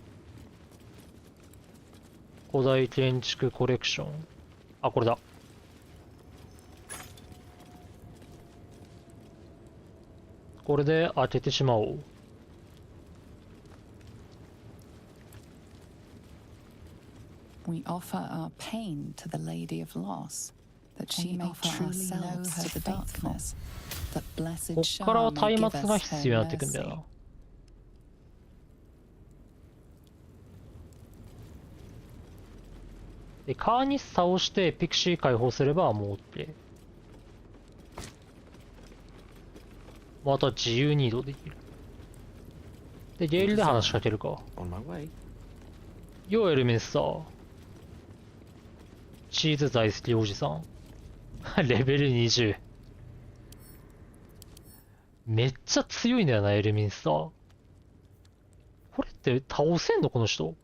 古代建築コレクション。あ、これだ。これで開けてしまおう。We offer our pain to the Lady of Loss, that she may truly know her darkness, that blessed こっからは Shah may 松 give 明が us 必要に her なってくんだよ mercy. な。で、カーニス倒してピクシー解放すればもう OK。また自由に移動できる。で、ゲイルで話しかけるか。ようエルミンスター。チーズ大好きおじさん。レベル20。めっちゃ強いんだよな、エルミンスター。これって倒せんのこの人。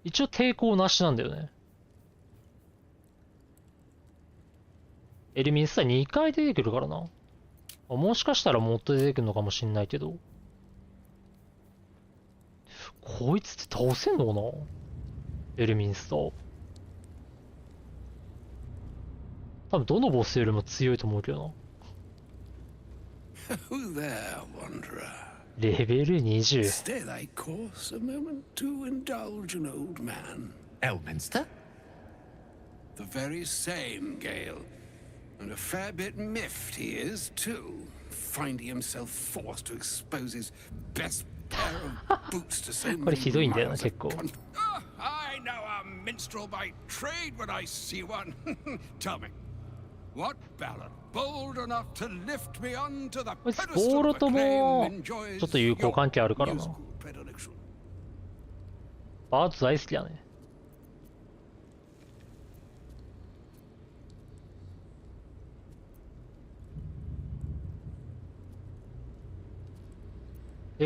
一応抵抗なしなんだよね。エルミンスター2回出てくるからな。もしかしたらもっと出てくるのかもしんないけど。こいつって倒せんのかな、エルミンスター。多分どのボスよりも強いと思うけどな。Who there, wanderer? レベル20。 Stay thy course a moment to indulge an old man. Elminster? The very same, Gale. And a fair bit miffed he is, too, finding himself forced to expose his best pair of boots to so これひどい many んだよな、 miles 結構。 Oh, I know a minstrel by trade when I see one. Tell me, what ballad bold enough to lift me onto the こいつ pedestal ボー of ルと acclaim も enjoys ちょっと友好 your 関係あるからな。 musical predilection? バード大好きだね。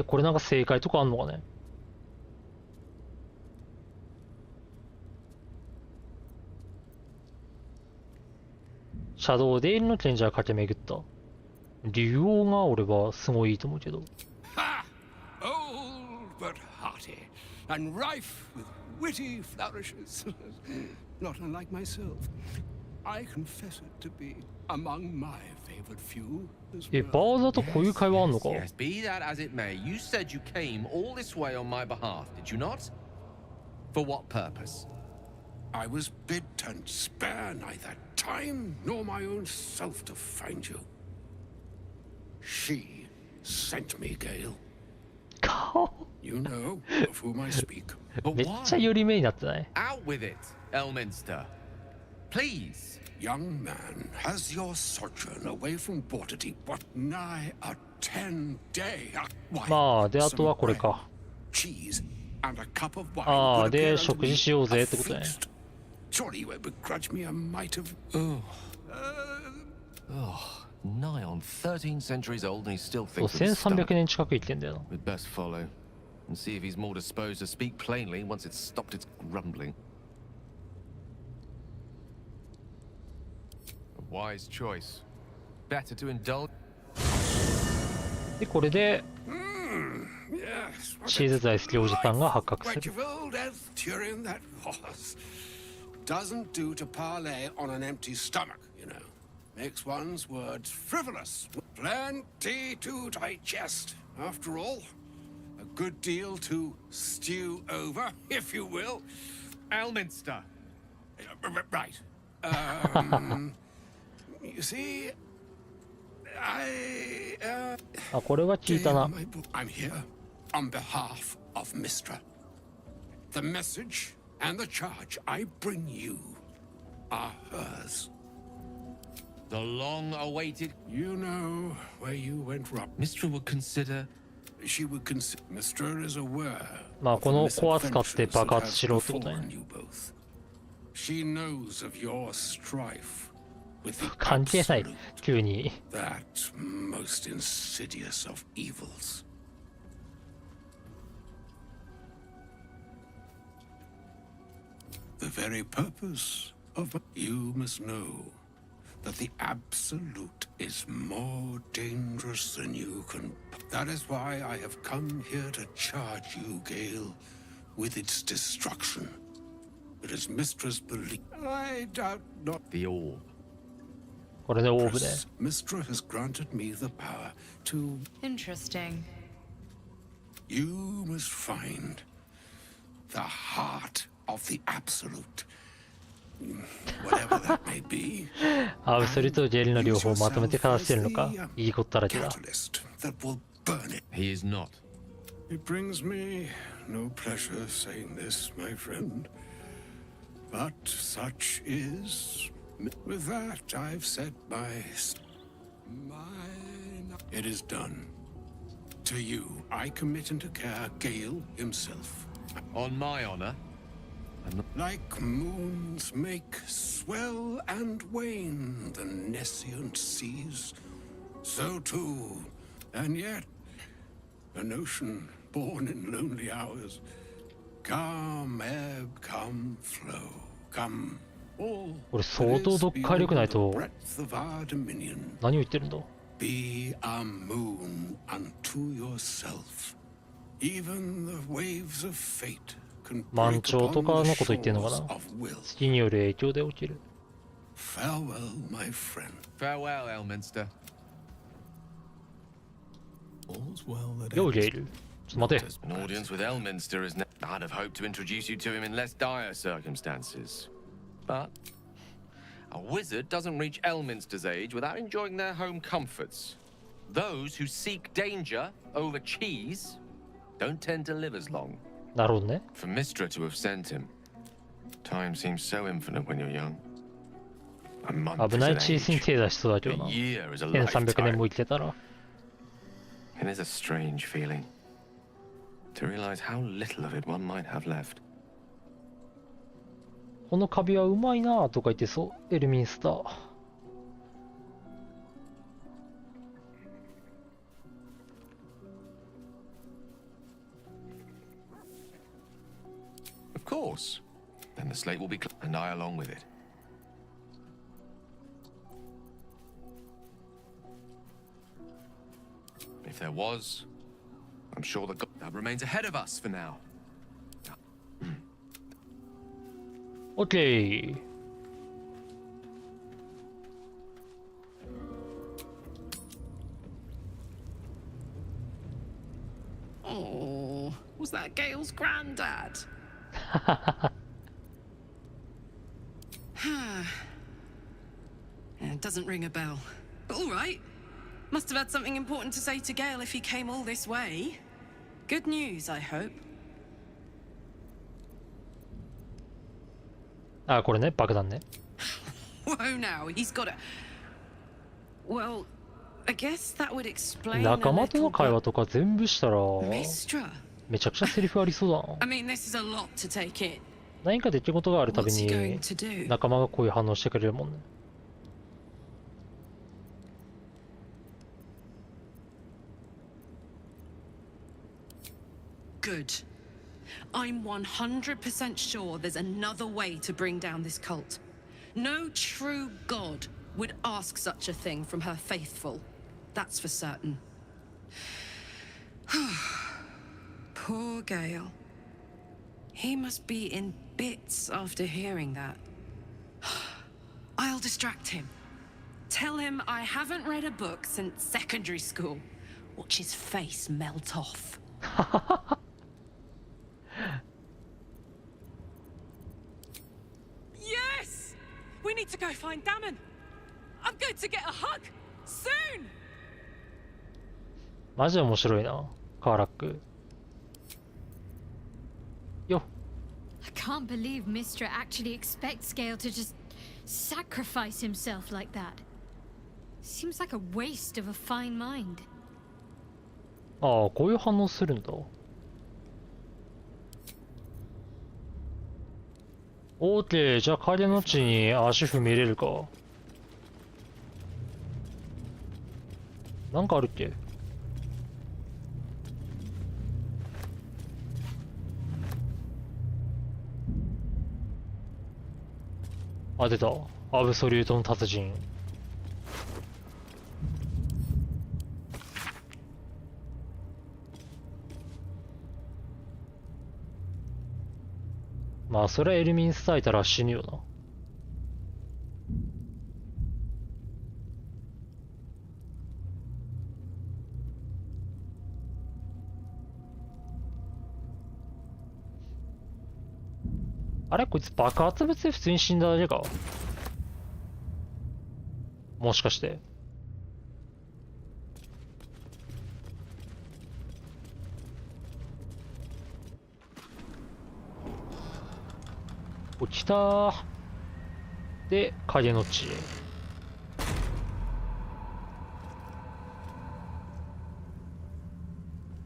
これなんか正解とかあんのかね。シャドウデールの賢者が駆け巡った。竜王が俺はすごいいいと思うけど。Ha! Old but hearty, and rife with witty flourishes. Not unlike myself. I confess it to be among my favored few as バ well. ーザとこういう会話あんのか。 Yes, be that as it may, you said you came all this way on my behalf, did you not? For what purpose? I was bid to spare neither time nor my own self to find you. She sent me, Gale. 顔 You know of whom I speak. But めっちゃ why? 寄り目になってない。 Out with it, Elminster. Please. Young man, has your sojourn away from Bordedeep what nigh a 10-day? Why, まあ、で、あとは some これ bread, か。 cheese, and a cup of wine ああ、 would で、 appear unto 食 me 事しようぜ a ってことね。 feast. Surely you won't begrudge me a mite of... Oh, nigh on 13 centuries old and he still そう、 thinks with his stomach. 1300年近く生きてんだよな。 We'd best follow and see if he's more disposed to speak plainly once it's stopped its grumbling. A wise choice. Better to indulge. で、これで、 Yes, what チーズ大好きおじさんが発覚す Wedge る。 of old Elf Turin that was. Doesn't do to parley on an empty stomach, you know. Makes one's words frivolous. Plenty to digest, after all. A good deal to stew over, if you will. Elminster. Right. You see, I, あ、これは聞いた Dear な。 my book, I'm here on behalf of Mistra. The message and the charge I bring you are hers. The long-awaited You know where you went wrong. Mistra would consider. She would consider Mistra is aware まあ、 of こ the のコア使って misadventures 爆 that 発 have しろってことね。 befallen you both. She knows of your strife with the 関係ない absolute,。急に。 that most insidious of evils. The very purpose of you must know that the absolute is more dangerous than you can. That is why I have come here to charge you, Gale, with its destruction. It is Mistra's belief. I doubt not. The orb. これでオーブで。 Mistra has granted me the power to. Interesting. You must find the heart of the absolute. Whatever that may be. アブソリュートとゲルの両方まとめてかざしてるのか yourself as。the, いいことだらけだ。 catalyst that will burn it. He is not. It brings me no pleasure saying this, my friend. But such is. With that, I've said mine. It is done. To you, I commit into care Gale himself. On my honor. Like moons make swell and wane the nescient seas, So too, and yet, an ocean born in lonely hours. Come ebb, come flow, come all. 俺相当読解力ないと。 Breadth of our dominion. 何を言ってるんだ。 Be a moon unto yourself. Even the waves of fate can 満 break 潮と upon か the のこと言ってんのか shores な。 of will. 月による影響で起きる。 Farewell, my friend. Farewell, Elminster. All's well that よう ends. ゲイル。ちょっと待て。 An audience with Elminster is. I'd have hoped to introduce you to him in less dire circumstances, but a wizard doesn't reach Elminster's age without enjoying their home comforts. Those who seek danger over cheese don't tend to live as long. なるほどね。 For Mistra to have sent him, time seems so infinite when you're young. A month 危 is ない an チーズに age. 手出しそうだけ A どな。 year is a 1300年 lifetime. も生きてたら。 It is a strange feeling to realize how little of it one might have left. このカビはうまいなとか言ってそう、エルミンスター。Of course. Then the slate will be and I along with it. If there was, I'm sure that remains ahead of us for now. オッケー。 Oh, was that Gale's granddad? It doesn't ring a bell. But all right. Must have had something important to say to Gale if he came all this way. Good news, I hope. あ、これね、爆弾ね。 Whoa now, he's got a... Well, I guess that would explain 仲間と a の little, 会話 but とか全部したら、 Mistra? めちゃくちゃセリフありそうだ I な。 mean, this is a lot to take in. 何か出来事があるたび What's he に going to do? 仲間がこういう反応してくれるもんね。 Good. I'm 100% sure there's another way to bring down this cult. No true god would ask such a thing from her faithful. That's for certain. Poor Gale. He must be in bits after hearing that. I'll distract him. Tell him I haven't read a book since secondary school. Watch his face melt off. Yes! We need to go find Damon. I'm going to get a hug soon. マジで面白いな、カーラック。よっ。 I can't believe Mistra actually expects Gale to just sacrifice himself like that. Seems like a waste of a fine mind. ああ、こういう反応するんだ。オーケー、じゃあ影の地に足踏み入れるか。なんかあるっけ？あ、出た。アブソリュートの達人。まあそれはエルミンスターいたら死ぬよな。あれこいつ爆発物で普通に死んだだけか？もしかして。来たー。で、影の地へ。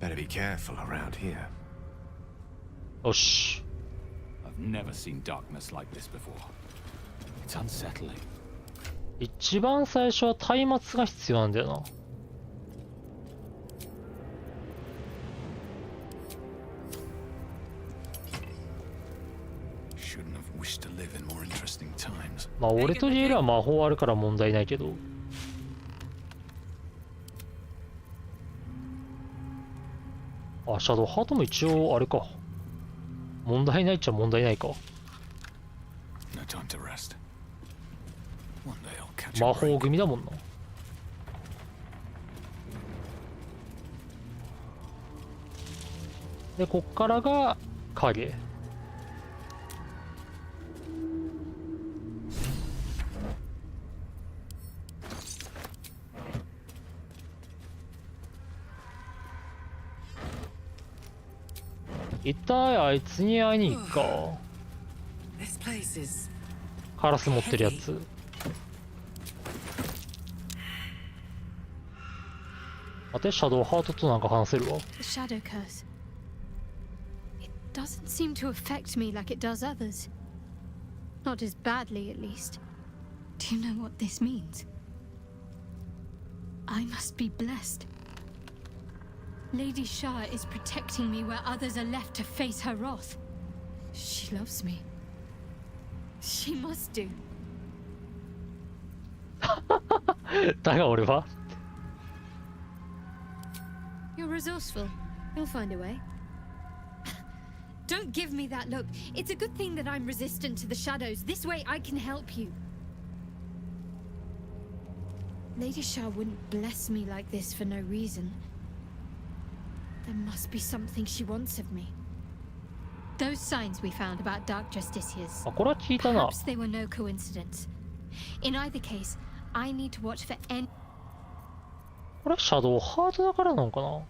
Better be careful around here. よし。I've never seen darkness like this before. It's unsettling. 一番最初は松明が必要なんだよな。まあ俺とリエルは魔法あるから問題ないけど。あ、シャドウハートも一応あれか。問題ないっちゃ問題ないか。No time to rest. One day I'll catch a 魔法 break. 組だもんな。で、こっからが影。一体あいつに会いに行くか。 This place is カラス持ってるやつ。待て、シャドウハートとなんか話せるわ。 The shadow curse. It doesn't seem to affect me like it does others. Not as badly, at least. Do you know what this means? I must be blessed. Lady Shah is protecting me where others are left to face her wrath. She loves me. She must do. だが俺は You're resourceful. You'll find a way. Don't give me that look. It's a good thing that I'm resistant to the shadows. This way I can help you. Lady Shah wouldn't bless me like this for no reason. There must be something she wants of me. Those signs we found about dark justiciars. あ、これは聞いたな。 Perhaps they were no coincidence. In either case, I need to watch for any. これシャドウハートだからなのかな。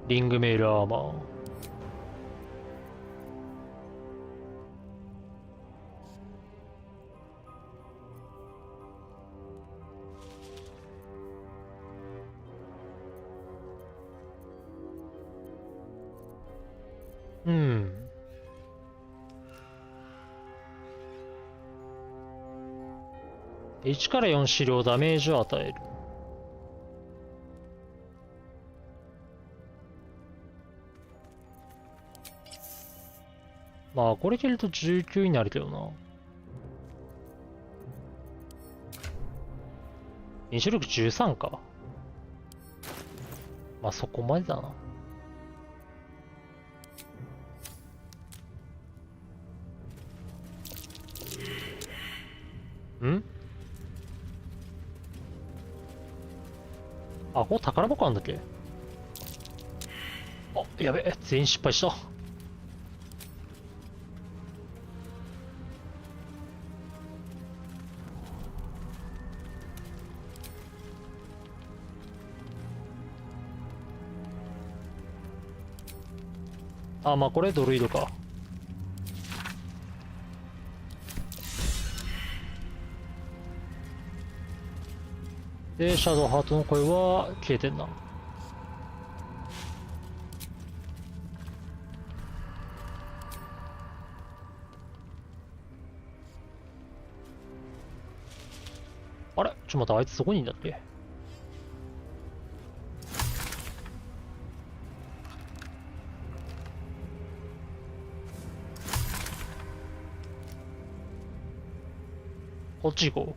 リングメールアーマー。うん。1から4資料ダメージを与える。まあこれ切ると19になるけどな。認証力13か。まあそこまでだな。ん？あ、ここ宝箱あんだっけ？あ、やべえ、全員失敗した。あ、まあこれドルイドか。で、シャドウハートの声は消えてんな。あれ？ちょっと待って、あいつどこにいんだっけ？こっち行こう。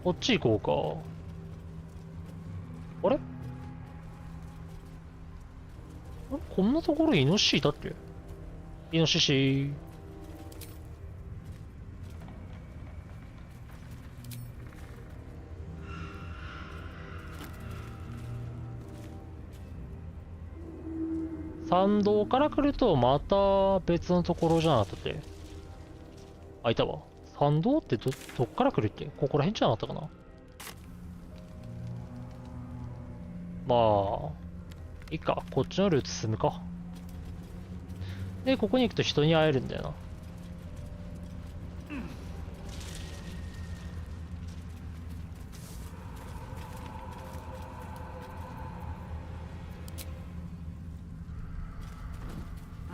こっち行こうか。あれ？こんなところイノシシいたっけ？イノシシ。参道から来るとまた別のところじゃなかったっけ？あ、いたわ。参道ってどっから来るっけ？ここら辺じゃなかったかな。まあいいか、こっちのルート進むか。で、ここに行くと人に会えるんだよな。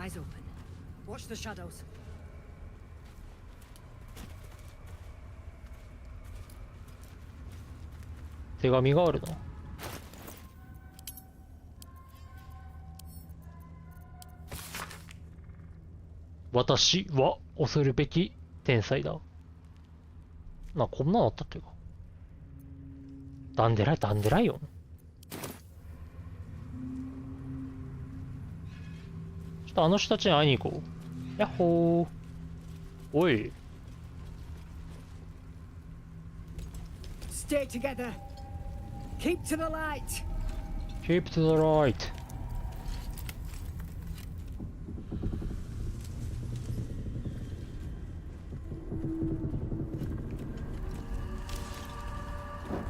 Eyes open. Watch the shadows. 手紙があるな。私は恐るべき天才だ。こんなのあったっけか。ダンデライオン。ちょっとあの人たちに会いに行こう。やっほー。おい。Stay together. Keep to the light. Keep to the right.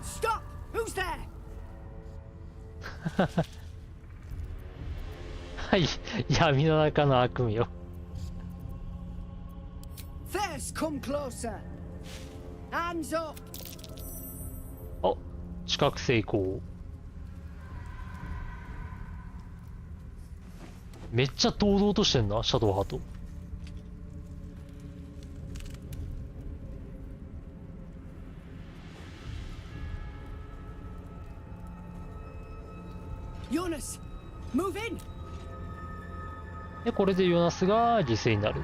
Stop! Who's there? はい、闇の中の悪夢よ。First, come closer. Hands up. あ、近く成功。めっちゃ堂々としてんな、シャドウハート。Jonas, move in. で、これでヨナスが犠牲になる。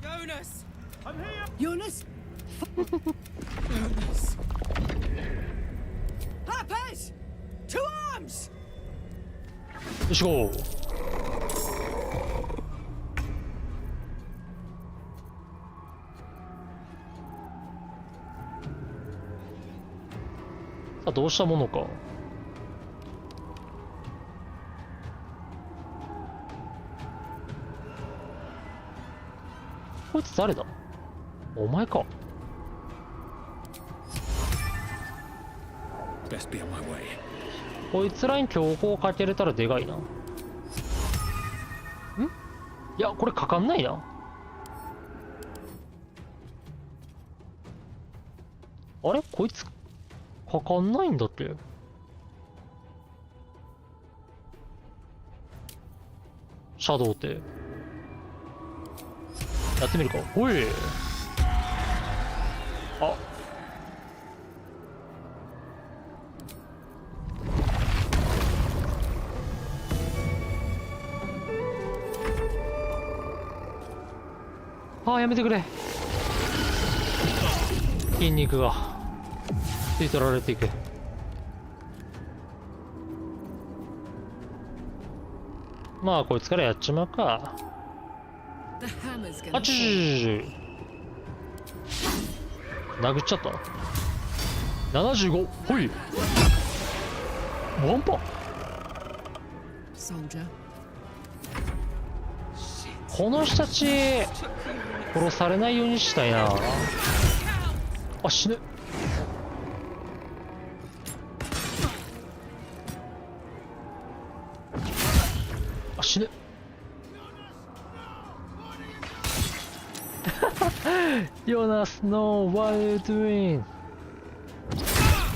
Jonas, I'm here. Jonas. Jonas. Harpers, to arms. よしごー。さあ、どうしたものか。こいつ誰だ？お前か。Best be on my way. こいつらに強行かけれたらでかいな。いや、これかかんないな。あれこいつ、かかんないんだって。シャドウって。やってみるか。おい。あ。ああ、やめてくれ。筋肉が吸い取られていく。まあこいつからやっちまうか。あちち殴っちゃった。75。ほい。ワンパン。この人たち殺されないようにしたいな。あ、死ぬ。あ、死ぬ。ヨナスのワイルドウィン。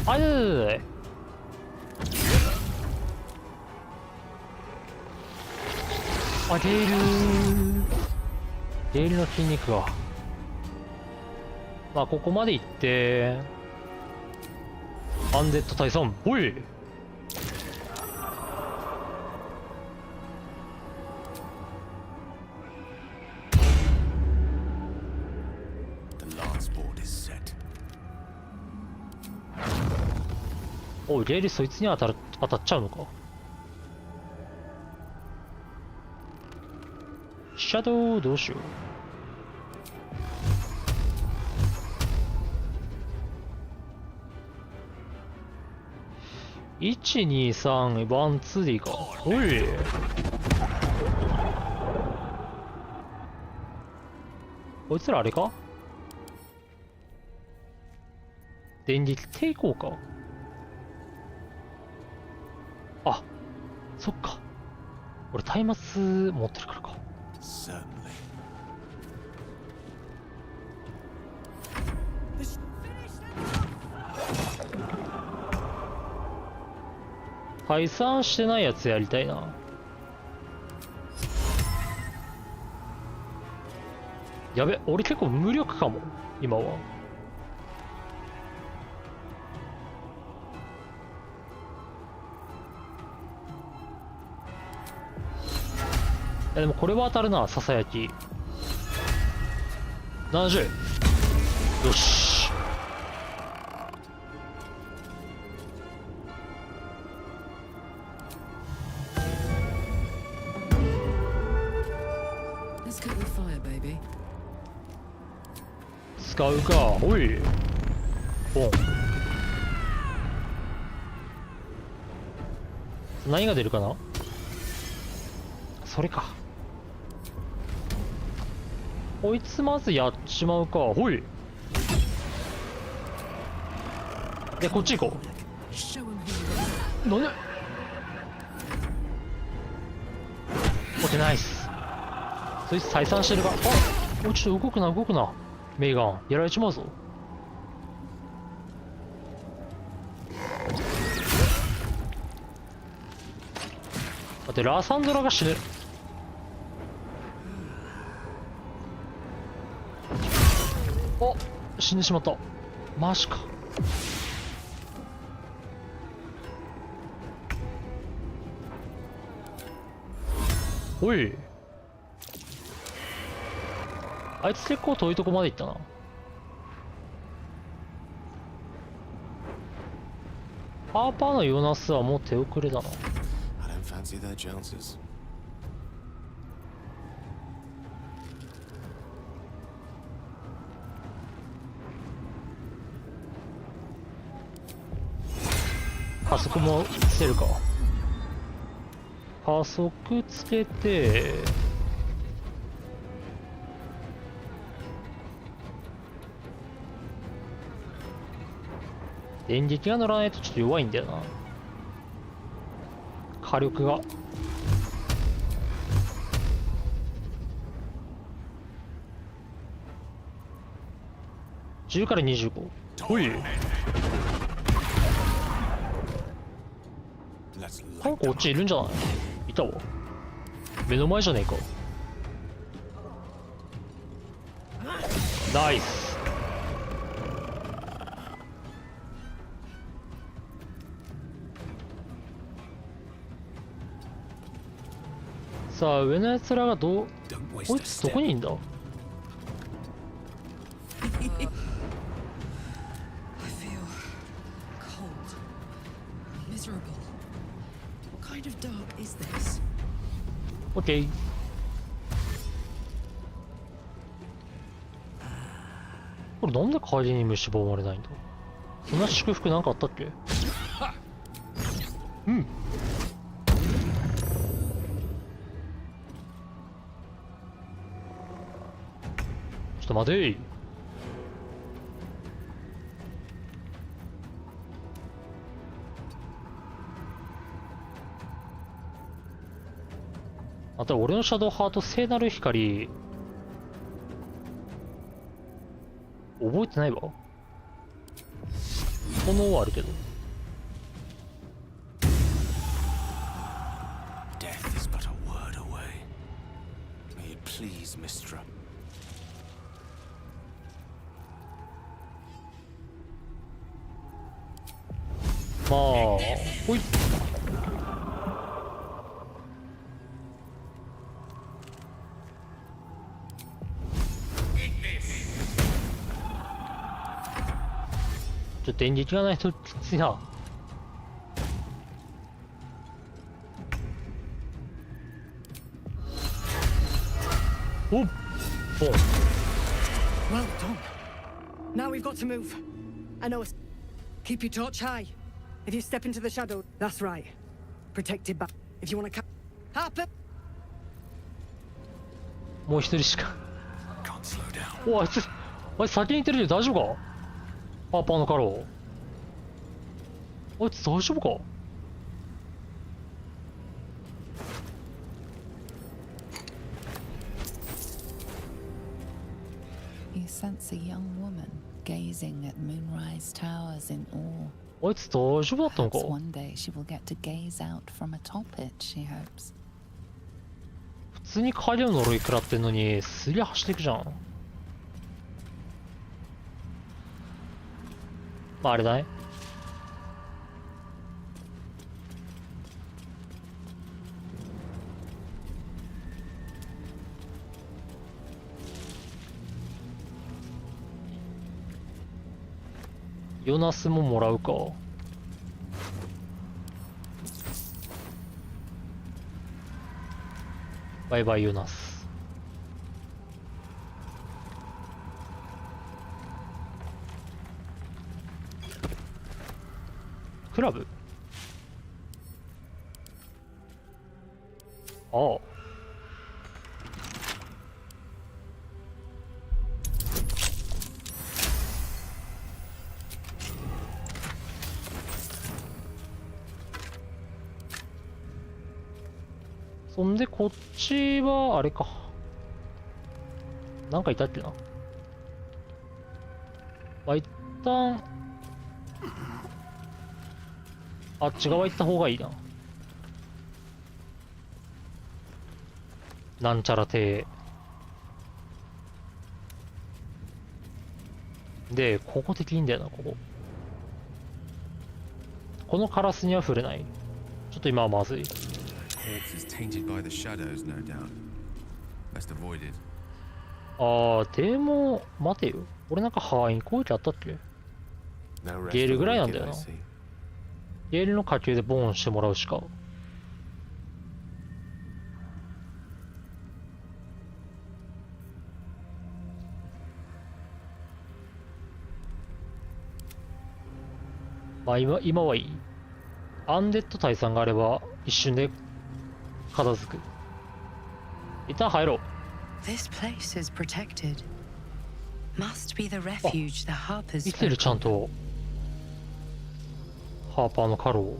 あいだあ、レールの筋肉が。まあここまで行ってアンデッド退散。おい。おい、レールそいつに当たっちゃうのか。シャドウどうしよう。1、2、3、ワン、ツーでいいか。おい。こいつらあれか？電撃抵抗か。そっか。俺松明持ってるからか。Certainly. 解散してないやつやりたいな。やべ、俺結構無力かも今は。いやでもこれは当たるな、ささやき。70。よし。Let's cook with fire, baby. 使うか。おい。ボン。何が出るかな。それか。こいつまずやっちまうか。ほい。で、こっち行こう。なんで。オッケー、ナイス。そいつ再三してるか。あ、おい、ちょっと動くな、動くな。メイガン、やられちまうぞ。待って、ラサンドラが死ぬ。お、死んでしまった。マジか。おい。あいつ結構遠いとこまで行ったな。ハーパーのヨナスはもう手遅れだな。I don't fancy their chances. 加速もつけるか。加速つけて、電撃が乗らないとちょっと弱いんだよな、火力が。10から25。ほい。なんかこっちいるんじゃない？いたわ。目の前じゃねえか。ナイス。さあ、上のやつらがこいつどこにいんだ？ I feel cold, miserable. What kind of dog is this? オッケー。これなんで帰りに虫歯生まれないんだ？そんな祝福なんかあったっけ？うん。ちょっと待てー。あと俺のシャドウハート聖なる光覚えてないわ。炎はあるけど。Death is but a word away. May it please, Mistra. まあ、ほい。ちょっと電撃がないときついな。おっ、ボン。Well done. Now we've got to move. I know. Keep your torch high. If you step into the shadow, that's right. Protected by. If you want to Harper. もう一人しか。お、あいつ先に行ってるで大丈夫か？ハーパーのカロー。あいつ大丈夫か？ sense a young woman gazing at Moonrise Towers in awe. あいつ大丈夫だったのか？ Perhaps one day she will get to gaze out from atop it, she hopes. 普通に影の呪い食らってんのにすりゃ走っていくじゃん。まああれだね。ヨナスももらうか。バイバイヨナス。クラブ？ああ。そんでこっちはあれか。なんかいたっけな。まあ、一旦あっち側行った方がいいな。なんちゃら亭で、ここ的にいいんだよな。このカラスには触れない。ちょっと今はまずい。Corpse is tainted by the shadows, no doubt. Best avoided. ああ、でも、待てよ。俺なんか範囲攻撃あったっけ？ No rest ゲールぐらいなんだ for よ the な wicked, I。see. ゲールの火球でボーンしてもらうしか。まあ今はいい。アンデッド退散があれば一瞬で片付く。一旦入ろう。This place is protected. Must be the refuge the Harpers 生きてる spoke ちゃんと。ハーパーのカロー。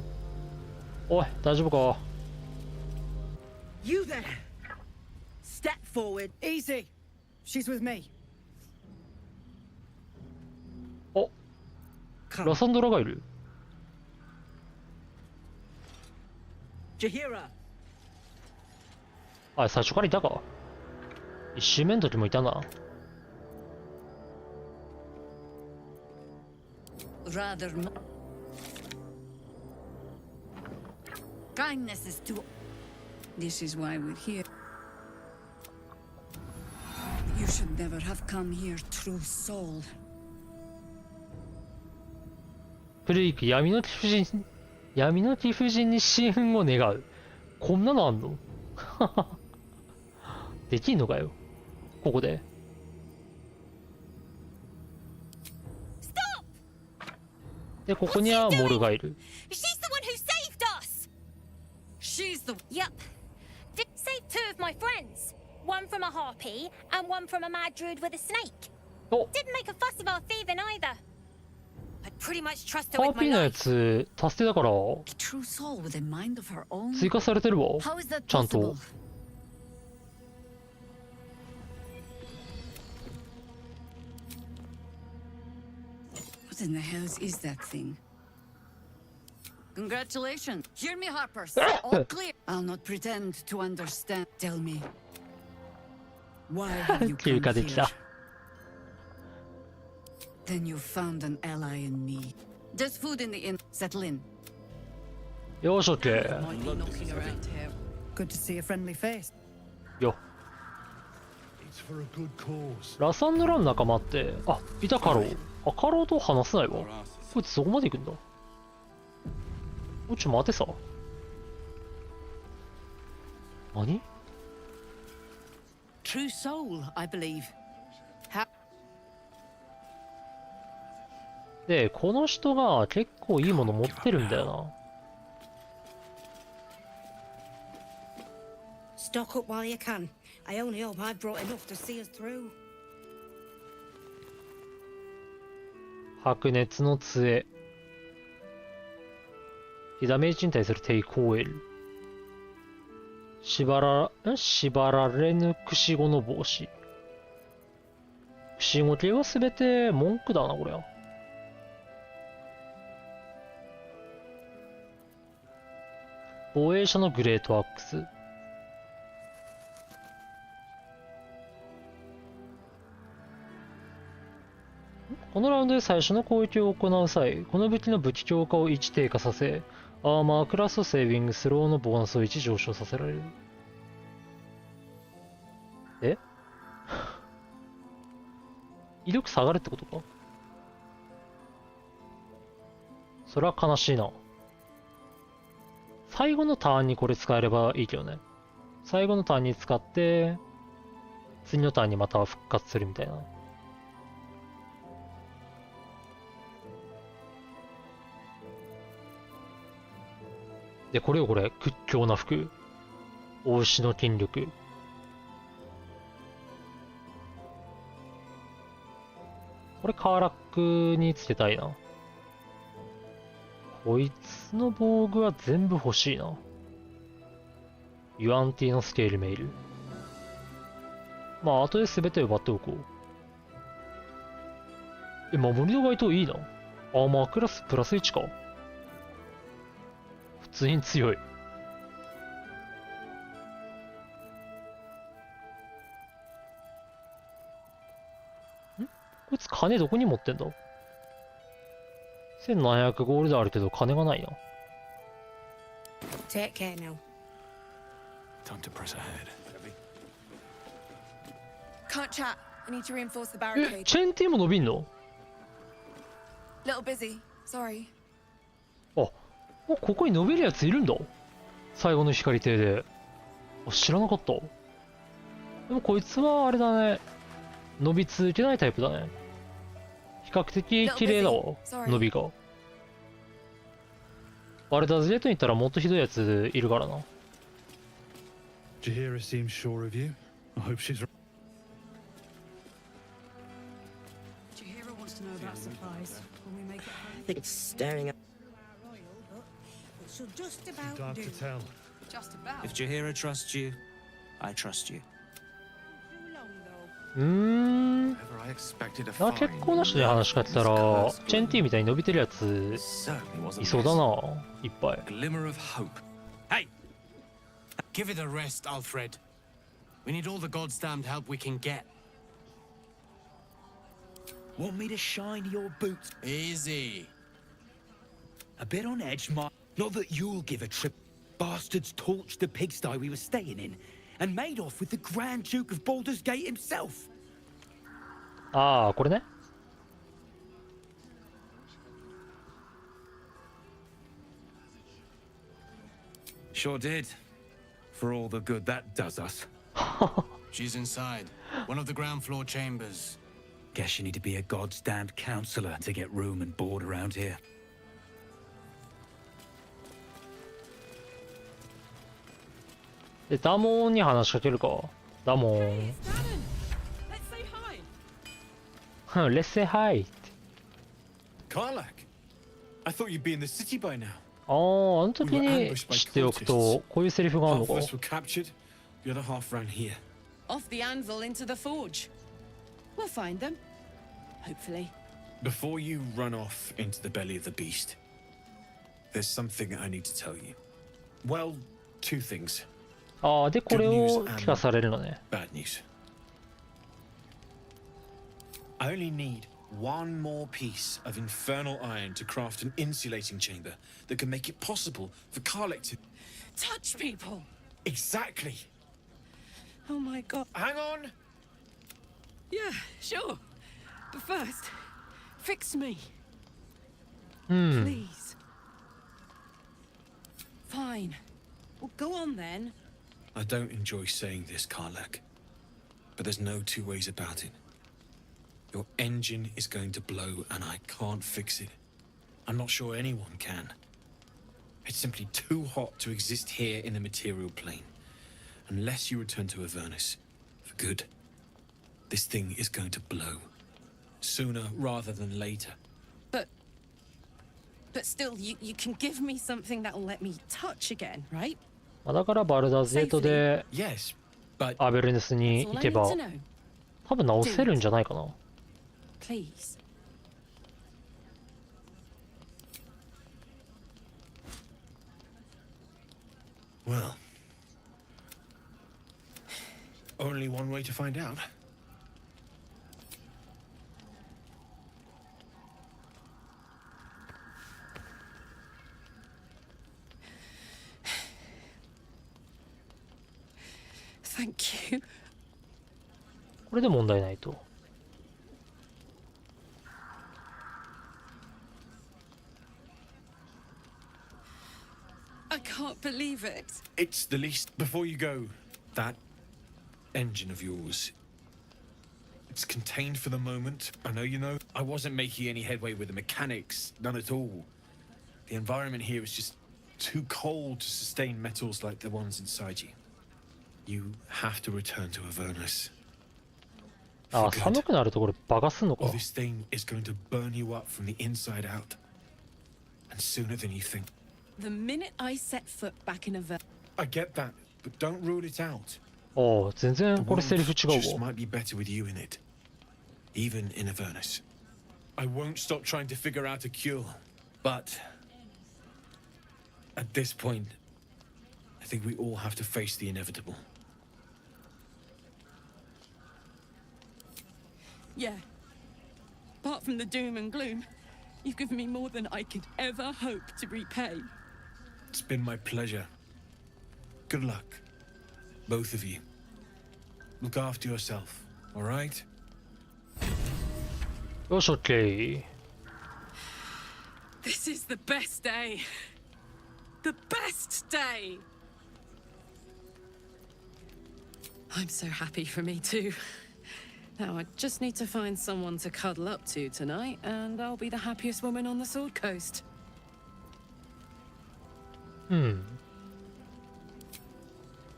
おい、大丈夫か？ You there! Step forward. Easy. She's with me. お、ラサンドラがいる。Jahira. あ、最初からいたか。一周目の時もいたな。Rather. Kindness is too. This is why we're here. You should never have come here, true soul. フレイク、闇の貴婦人に幸運を願う。こんなのあんの？できんのかよ、ここで。で、ここにはモルがいる。She's the one who saved us! She's the. Yup. Did save two of my friends. One from a harpy and one from a mad druid with a snake. Oh. Didn't make a fuss about thieving either. I'd pretty much trust her ハ with ーピ my ーのや life. つ、助けだから、 True soul with a mind of her own. 追加されてるわ。 How is that ちゃん possible? と。What in the hells is that thing? Congratulations. Hear me, Harpers. All clear. I'll not pretend to understand. Tell me. Why have you 休 come 暇でき here? た。 Then you found an ally in me. There's food in the inn. Settle in. よーし、オッケ Might be knocking around here. Good to see a friendly face. ー。よ。 It's for a good cause. ラサンドラの仲間って、あ、いたカロー。あ、カローと話せないわ。こいつそこまで行くんだ。おい、ちょ、待てさ。何？ True soul, I believe. で、この人が結構いいもの持ってるんだよ Stock up while you can. I only hope I've brought enough to see us through. な。白熱の杖。被ダメージに対する抵抗を得る。縛られぬくしごの帽子。死語系はすべて文句だな、これは。防衛者のグレートアックス。このラウンドで最初の攻撃を行う際、この武器の武器強化を1低下させ、アーマークラスとセービングスローのボーナスを1上昇させられる。え威力下がるってことか。それは悲しいな。最後のターンにこれ使えればいいけどね。最後のターンに使って、次のターンにまた復活するみたいな。で、これよこれ。屈強な服。大牛の筋力。これカーラックにつけたいな。こいつの防具は全部欲しいな。ユアンティのスケールメイル。まあ、後で全て奪っておこう。守りの該当いいな。アーマークラスプラス1か。普通に強い。こいつ金どこに持ってんだ ?1700 ゴールドあるけど金がないな。Take care now. Time to press ahead. Can't chat. I need to reinforce the え、 barricade. チェーンティーも伸びんの Little busy. Sorry. あ、ここに伸びるやついるんだ。最後の光亭で。あ、知らなかった。でもこいつはあれだね。伸び続けないタイプだね。比較的綺麗だわ。伸びが。バルダーズゲートに行ったらもっとひどいやついるからな。Jahira seems sure of you. I hope she's right. Jahira wants to know about supplies when we make it home. It's staring at. She'll just Too about dark do. to tell. Just about. If Jahira trusts you, I trust you. なんか結構な人に話しかけたら、チェンティーみたいに伸びてるやつ、いそうだな、いっぱい。 Glimmer of hope. Hey! Give it a rest, Alfred. We need all the goddamned help we can get. Want me to shine your boots? Easy. A bit on edge, Mark. Not that you'll give a trip. Bastards torched the pigsty we were staying in and made off with the Grand Duke of Baldur's Gate himself. ああ、これね。Sure did. For all the good that does us. She's inside. One of the ground floor chambers. Guess you need to be a god's damned counselor to get room and board around here. で、ダモンに話しかけるか。ダモン。Let's say hi. うん、Let's say hi. Karlak, I thought you'd be in the city by now. ああ、あの時に知っておくと、こういうセリフがあるの Half か。 of us were captured, the other half ran here. Off the anvil into the forge. We'll find them. Hopefully. Before you run off into the belly of the beast, there's something I need to tell you. Well, two things. ああ、で、これを聞かされるのね。Bad news. I only need one more piece of infernal iron to craft an insulating chamber that can make it possible for Karlak to touch people. Exactly. Oh my god. Hang on. Yeah, sure. But first, fix me. Please. Fine. Well, go on then. I don't enjoy saying this, Karlak, but there's no two ways about it. Your engine is going to blow and I can't fix it. I'm not sure anyone can. It's simply too hot to exist here in the material plane. Unless you return to Avernus for good, this thing is going to blow. Sooner rather than later. But still, you can give me something that'll let me touch again, right? だからバルダーズゲートでアベルネスに行けば多分直せるんじゃないかな。Please. Well, only one way to find out. Thank you. これで問題ないと。I can't believe it. It's the least. Before you go, that engine of yours. It's contained for the moment. I know you know. I wasn't making any headway with the mechanics, none at all. The environment here is just too cold to sustain metals like the ones inside you. You have to return to Avernus. あ、寒くなるとこれ爆発すんのか。 Or this thing is going to burn you up from the inside out. And sooner than you think. The minute I set foot back in Avernus. I get that, but don't rule it out. ああ、全然これセリフ違 Just うわ。 might be better with you in it. Even in Avernus. I won't stop trying to figure out a cure. But at this point, I think we all have to face the inevitable. Yeah. Apart from the doom and gloom, you've given me more than I could ever hope to repay. It's been my pleasure. Good luck, both of you. Look after yourself, all right? よし、オッケー。 This is the best day. The best day. I'm so happy for me too. Now I just need to find someone to cuddle up to tonight, and I'll be the happiest woman on the Sword Coast.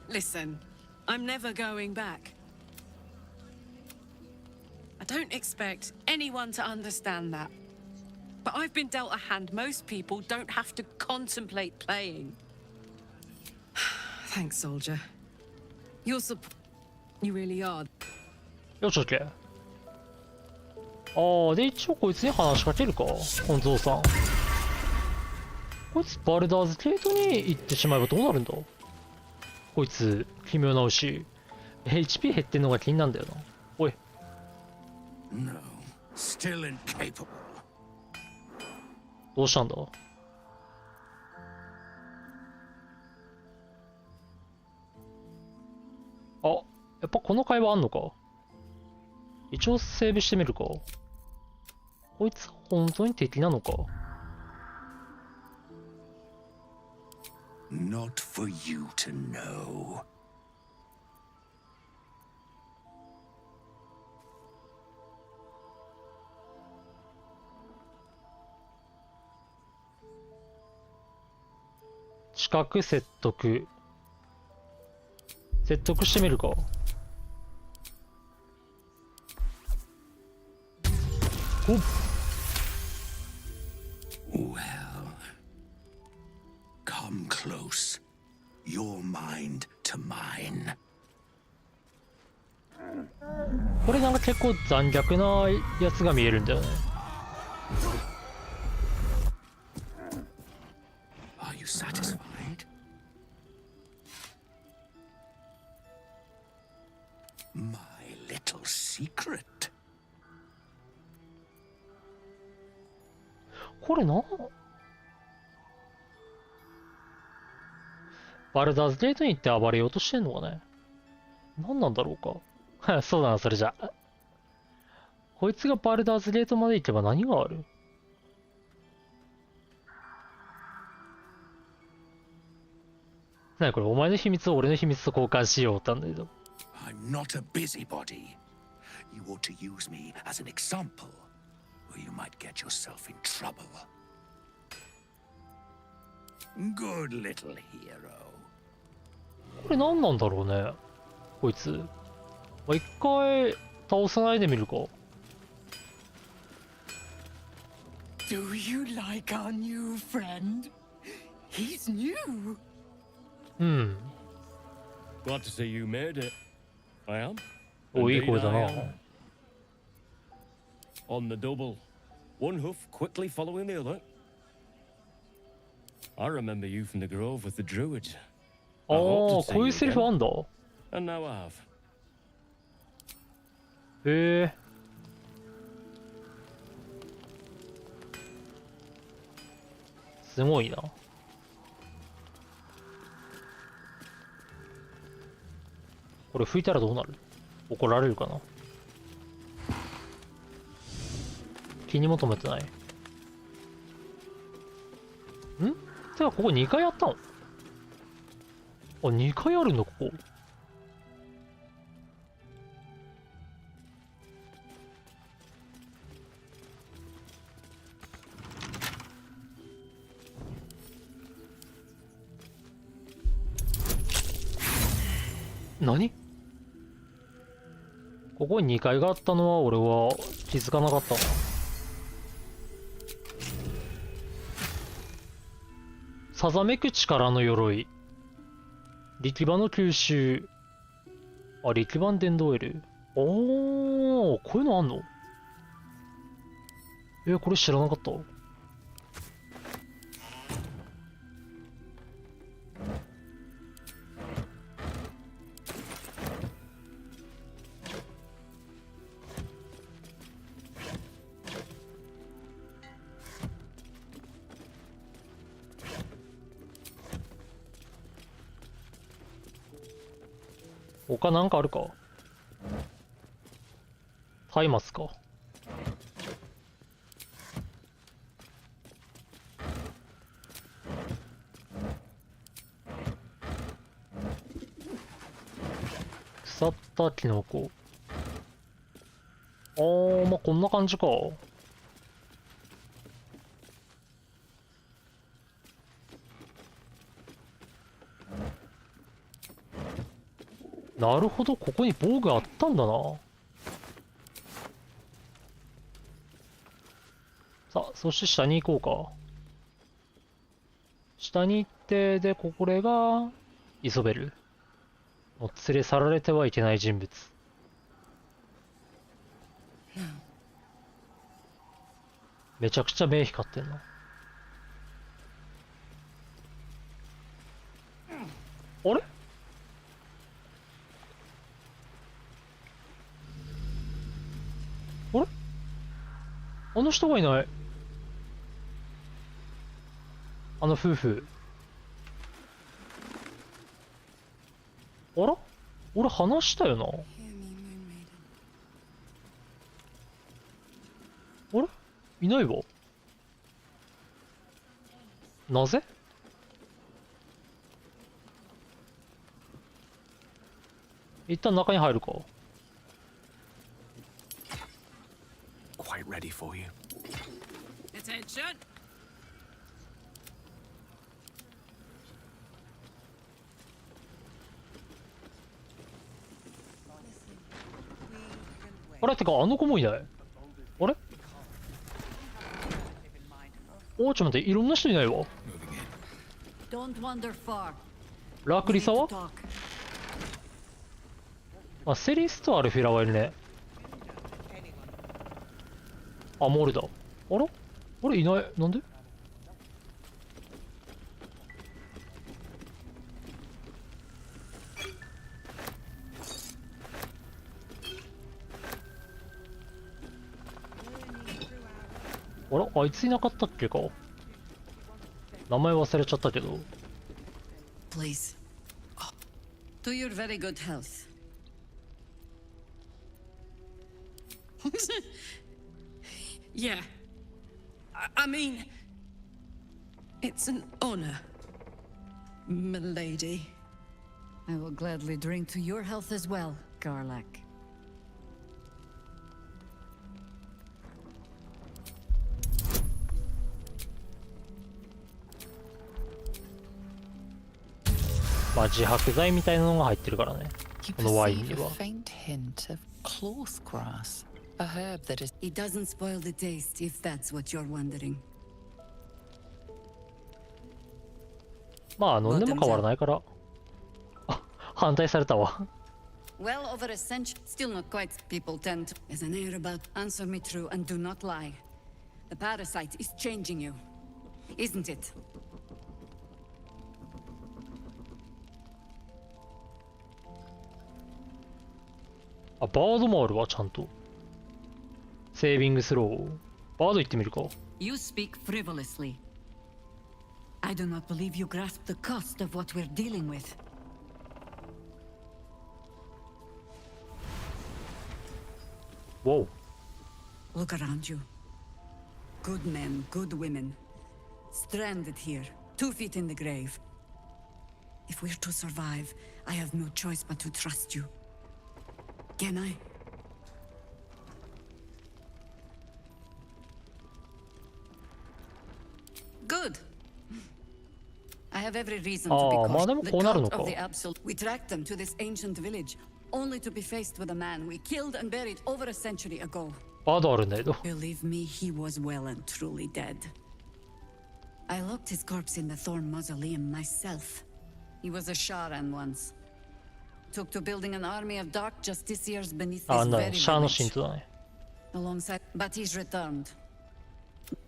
Listen, I'm never going back. I don't expect anyone to understand that. But I've been dealt a hand most people don't have to contemplate playing. Thanks, soldier. Your support. You really are. よし、オッケー。ああ、で、一応こいつに話しかけるか。本蔵さん。こいつバルダーズゲートに行ってしまえばどうなるんだ。こいつ、奇妙な牛。HP 減ってんのが気になるんだよな。おい。No, still incapable. どうしたんだ。あ、やっぱこの会話あんのか。一応セーブしてみるか。こいつ本当に敵なのか。Not for you to know. 近く説得。説得してみるか。おっ。Well, come close. Your mind to mine. これなんか結構残虐なやつが見えるんだよね。Are you satisfied? My little secret. これな、バルダーズゲートに行って暴れようとしてんのかね。何なんだろうか。そうだな、それじゃ。こいつがバルダーズゲートまで行けば何がある。なにこれ、お前の秘密を俺の秘密と交換しようってんだけど。I'm not a busybody. You ought to use me as an example, or you might get yourself in trouble. Good little hero. これ何なんだろうね。こいつ。まあ、一回倒さないでみるか。Do you like our new friend? He's new. Glad to see you made it. I am. お、いい声だな。On the double. One hoof quickly following the other. I remember you from the grove with the druids. ああ、こういうセリフあんだ。And now I have. へえ。すごいな。これ拭いたらどうなる？怒られるかな？気にも留めてない。ん？てかここ2回やったの？あ、2回あるんだ、ここ。何？ここに2階があったのは俺は気づかなかったな。さざめく力の鎧。力場の吸収。あ、力場電動 L。おー、こういうのあんの？これ知らなかった。他なんかあるか？松明か。腐ったキノコ。まあこんな感じか。なるほど、ここに防具あったんだな。さあ、そして下に行こうか。下に行って、で、これが、イソベル。もう連れ去られてはいけない人物。めちゃくちゃ目光ってんな。あれ？あれ？あの人がいない。あの夫婦。あら？俺話したよな。あれ？いないわ。なぜ？一旦中に入るか。Quite ready for you. Attention. あれ？てかあの子もいない。あれ？おー、ちょっと待って、いろんな人いないわ。ラクリサは？あ、セリスとアルフィラはいるね。あ、モールだ。あら？あれいない。なんで？あら？あいついなかったっけか？名前忘れちゃったけど。Please. To your very good health. Yeah. I mean, it's an honor, milady. I will gladly drink to your health as well, Garlac. まあ自白剤みたいなのが入ってるからね。このワインに perceive は。 a faint hint of cloth grass, a herb that is. It doesn't spoil the taste, if that's what you're wondering. まあ飲んでも変わらないから。あ、反対されたわ。Well over a century. Still not quite. People tend to. There's an air about. Answer me true and do not lie. The parasite is changing you. Isn't it? あ、バードもあるわ、ちゃんと。セービングスロー。バード行ってみるか。You speak frivolously. I do not believe you grasp the cost of what we're dealing with. Whoa. Look around you. Good men, good women. Stranded here, 2 feet in the grave. If we're to survive, I have no choice but to trust you. Can I? Good. I have every reason to be cautious. The cult of the absolute. We tracked them to this ancient village, only to be faced with a man we killed and buried over a century ago. Believe me, he was well and truly dead. I locked his corpse in the Thorn Mausoleum myself. He was a Sharan once. Took to building an army of dark justiciars beneath this very village. Alongside, but he's returned.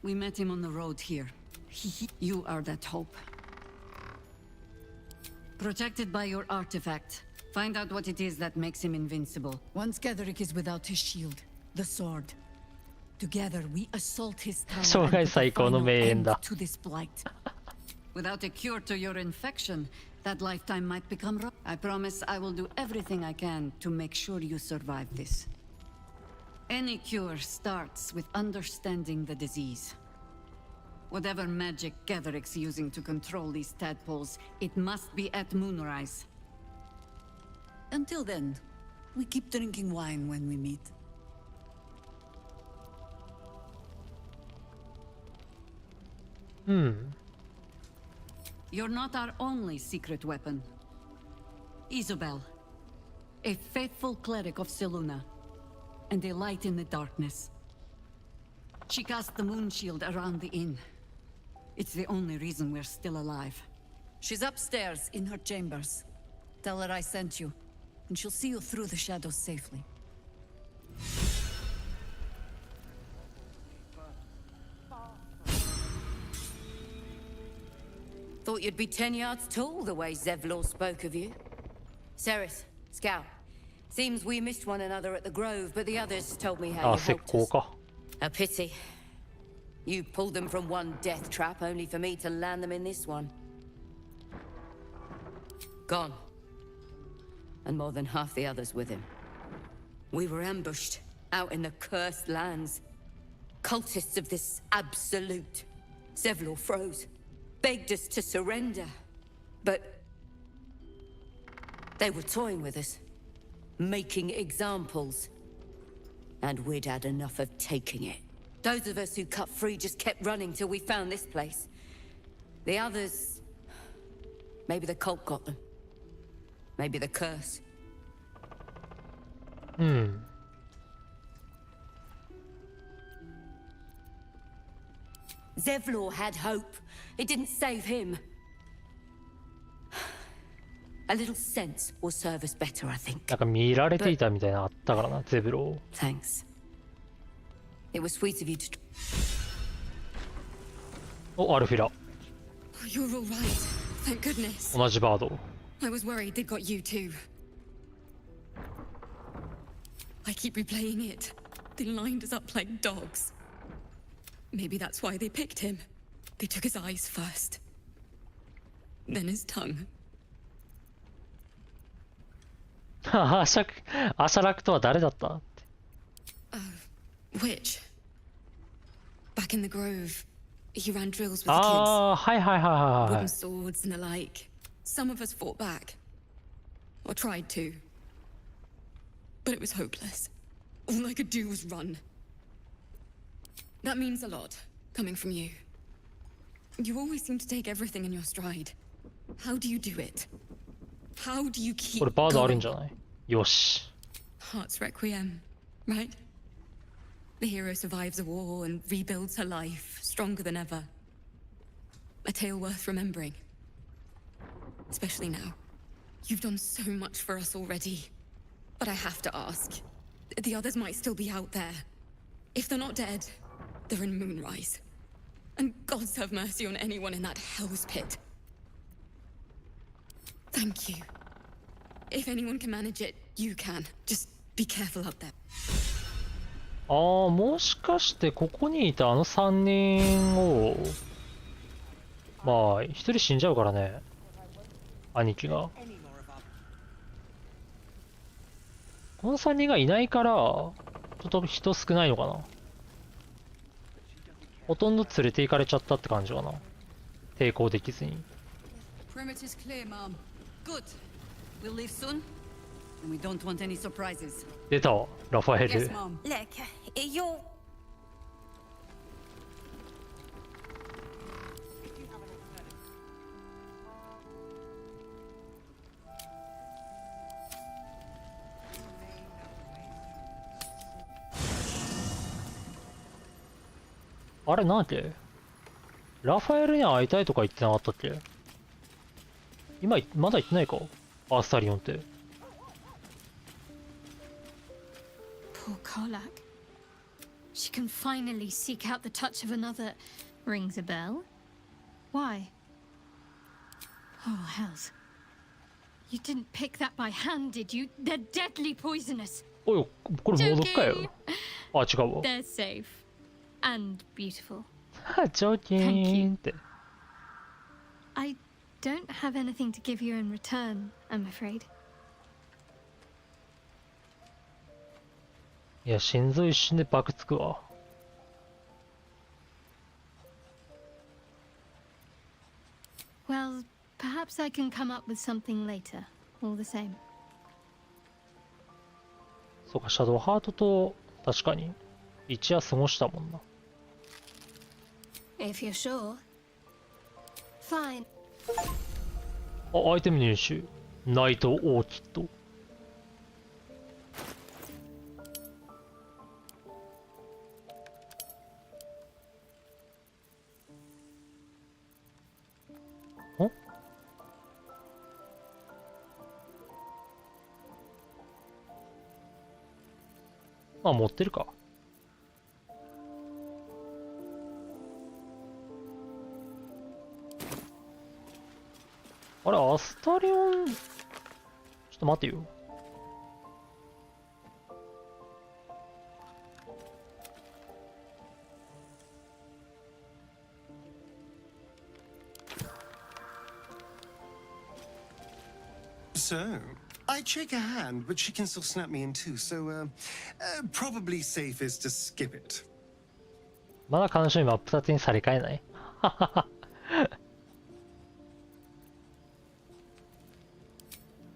We met him on the road here. You are that hope. Protected by your artifact. Find out what it is that makes him invincible. Once Ketherick is without his shield, the sword. Together we assault his tower and put a final end to this blight. Without a cure to your infection, that lifetime might become rough. I promise I will do everything I can to make sure you survive this. Any cure starts with understanding the disease. Whatever magic Ketherick's using to control these tadpoles, it must be at moonrise. Until then, we keep drinking wine when we meet. You're not our only secret weapon. Isobel, a faithful cleric of Selûne, and a light in the darkness. She cast the moon shield around the inn. It's the only reason we're still alive. She's upstairs in her chambers. Tell her I sent you, and she'll see you through the shadows safely. Thought you'd be 10 yards tall the way Zevlor spoke of you. Sereth, Scout. Seems we missed one another at the Grove, but the others told me how you helped us. A pity. You pulled them from one death trap, only for me to land them in this one. Gone. And more than half the others with him. We were ambushed, out in the cursed lands. Cultists of this absolute. Zevlor froze. Begged us to surrender. But they were toying with us. Making examples. And we'd had enough of taking it. Those of us who cut free just kept running till we found this place. The others... Maybe the cult got them. Maybe the curse. Zevlor had hope. It didn't save him. A little sense will serve us better, I think. なんか見られていたみたいなのあったからな、ゼブロ。Thanks. It was sweet of you to. お、アルフィラ。You're all right. Thank goodness. 同じバード。I was worried they'd got you too. I keep replaying it. They lined us up like dogs. Maybe that's why they picked him. They took his eyes first. Then his tongue. アシャラクとは誰だった？ Which? Back in the Grove, he ran drills with the kids. ああ、はいはいはいはい。 Wooden swords and the like. Some of us fought back. Or tried to. But it was hopeless. All I could do was run. That means a lot, coming from you. You always seem to take everything in your stride. How do you do it? How do you keep これバードあるんじゃない？よし。Heart's Requiem, right? The hero survives a war and rebuilds her life, stronger than ever. A tale worth remembering. Especially now. You've done so much for us already. But I have to ask. The others might still be out there. If they're not dead, they're in Moonrise. And gods have mercy on anyone in that hell's pit. Thank you. If anyone can manage it, you can. Just be careful out there. ああ、もしかしてここにいたあの3人を、まあ、1人死んじゃうからね。兄貴が。この3人がいないから、ちょっと人少ないのかな。ほとんど連れて行かれちゃったって感じかな。抵抗できずに。Perimeter's clear, Mom. Good. We'll leave soon, and we don't want any surprises. 出たわ、ラファエル。Yes, Mom. Look, you're... あれ、なんでラファエルに会いたいとか言ってなかったっけ？今、まだ言ってないか？アースタリオンって。Poor Karlak. She can finally seek out the touch of another. Rings a bell? Why? Oh, hells. You didn't pick that by hand, did you? They're deadly poisonous. おい、これ猛毒かよ。あ、違うわ。They're safe. And beautiful. ジョーキーンって。I don't have anything to give you in return, I'm afraid. いや、心臓一瞬で爆つくわ。Well, perhaps I can come up with something later, all the same. そうか、シャドウハートと確かに一夜過ごしたもんな。If you're sure. Fine. あ、アイテム入手。ナイトオーキッド。ん？まあ持ってるか。あれ、アスタリオン、ちょっと待てよ。So, I'd shake her hand, but she can still snap me in two, so, probably safest to skip it. まだ彼女に真っ二つにされかえない。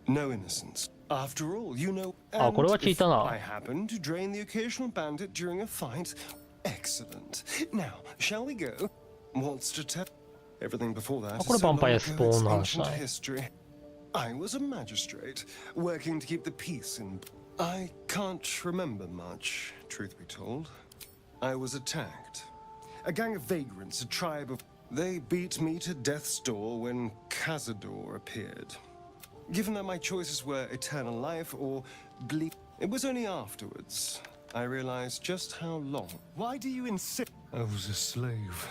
No innocence. After all, you know. あ、これは聞いたな。 I happen to drain the occasional bandit during a fight. Excellent. Now, shall we go? What's to tell? Everything before that これ is ヴァ so ンパイア long ス ago, ポーン it's の話 ancient だね。 history. I was a magistrate, working to keep the peace in. I can't remember much, truth be told. I was attacked. A gang of vagrants, a tribe of. They beat me to death's door when Cazador appeared. Given that my choices were eternal life or bleak, it was only afterwards I realized just how long. Why do you insist? I was a slave.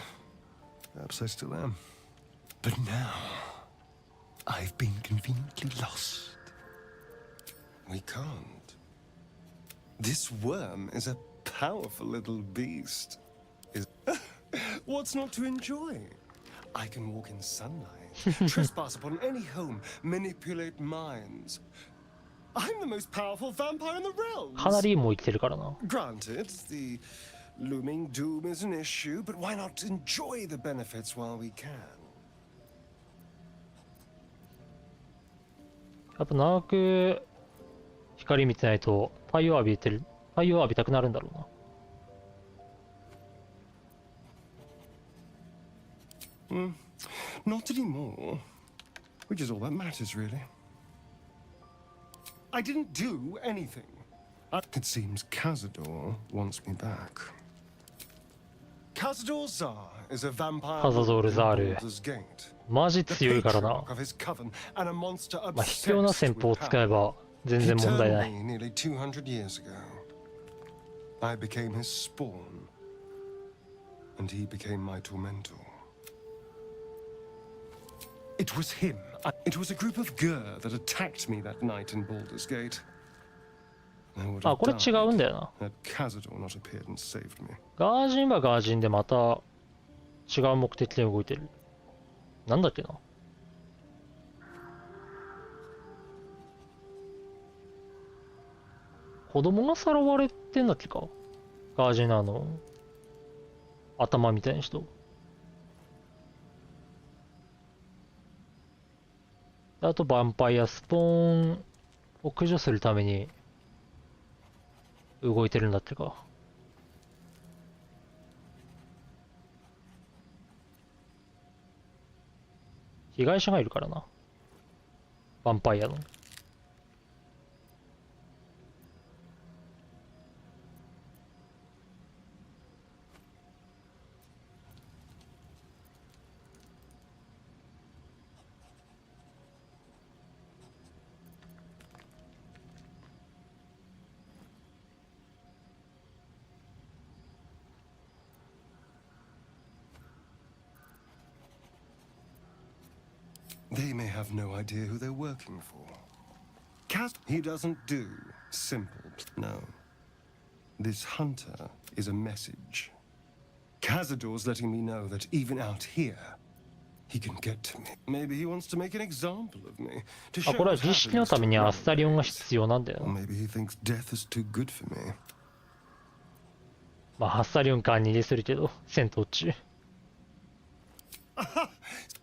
Perhaps I still am. But now, I've been conveniently lost. We can't. This worm is a powerful little beast. What's not to enjoy? I can walk in sunlight, trespass upon any home, manipulate minds. I'm the most powerful vampire in the realms. かなりもう生きてるからな。 Granted, the looming doom is an issue, but why not enjoy the benefits while we can? やっぱ長く光見てないと太陽浴びたくなるんだろうな。Not anymore. Which is all that matters, really. I didn't do anything. It seems Cazador wants me back. Cazador Zar is a vampire. カザドールザール Baldur's Gate. マジ強いからな。 Of his coven and a monster まあ、卑怯な戦法を使えば全 He 然問題 turned ない。 me nearly 200 years ago. I became his spawn, and he became my tormentor. It was him. It was a group of Gur that attacked me that night in Baldur's Gate. I would あ、 have これ違うんだよな。 died had Cazador not appeared and saved me. ガージンはガージンでまた違う目的で動いてる。なんだっけな。子供がさらわれてんだっけか。ガージンの頭みたいな人。あとヴァンパイアスポーンを駆除するために動いてるんだってか。被害者がいるからな。ヴァンパイアの。They may have no idea who they're working for. He doesn't do simple. No. This hunter is a message. Cazador's letting me know that even out here, he can get to me. Maybe he wants to make an example of me. To あ、 show これは what 儀式のためにアスタリオンが必要なんだよ Or な。 maybe he thinks death is too good for me. まあ、アスタリオン管理でするけど、戦闘中。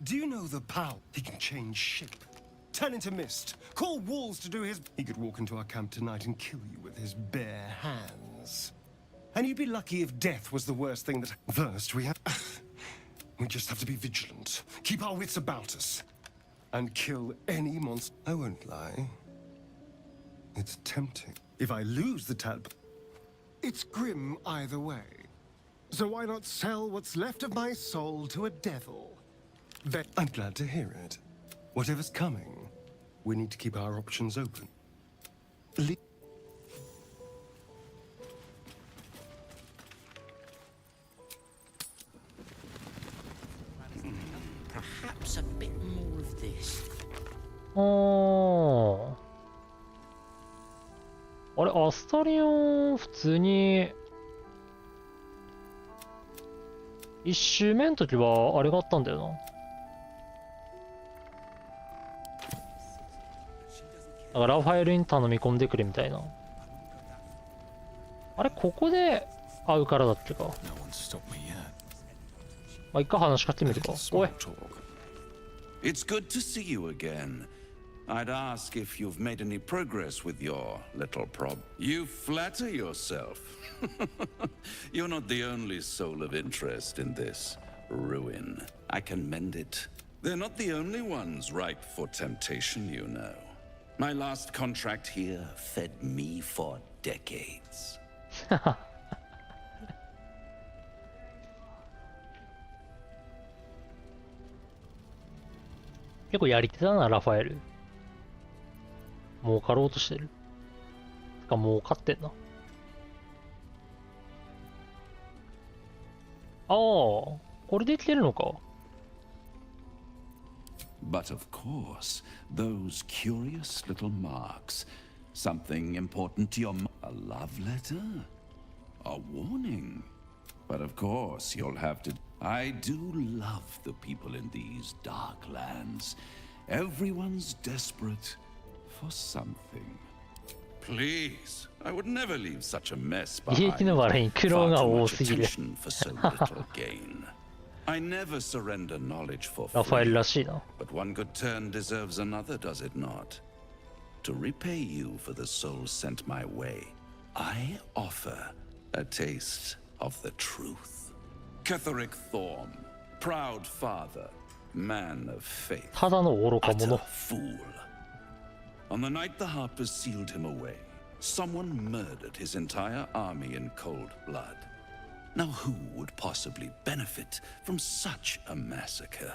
Do you know the power? He can change shape, turn into mist, call walls to do his... He could walk into our camp tonight and kill you with his bare hands. And you'd be lucky if death was the worst thing that... First, we just have to be vigilant, keep our wits about us, and kill any monster. I won't lie. It's tempting. If I lose the tadpole... It's grim either way. So why not sell what's left of my soul to a devil? I'm glad to hear it. Whatever's coming, we need to keep our options open. Perhaps a bit more of this. あれ、アスタリオン、普通に、一周目の時は、あれがあったんだよな。だからラファエルに頼み込んでくれみたいな。あれ、ここで会うからだっけか。まあ、一回話しかけてみるか。おい。It's good to see you again. I'd ask if you've made any progress with your little prob. You flatter yourself. You're not the only soul of interest in this ruin. I can mend it. They're not the only ones ripe for temptation, you know. My last contract here fed me for decades. 結構やり手だな、ラファエル。儲かろうとしてる。か、儲かってんな。ああ、これできてるのか。But of course, those curious little marks. Something important to your... A love letter? A warning? But of course, you'll have to... I do love the people in these dark lands. Everyone's desperate for something. Please, I would never leave such a mess behind. Far too much attention for so little gain. I never surrender knowledge for free. But one good turn deserves another, does it not? To repay you for the soul sent my way, I offer a taste of the truth. Ketheric Thorm, proud father, man of faith. Utter fool. On the night the Harpers sealed him away, someone murdered his entire army in cold blood. Now who would possibly benefit from such a massacre?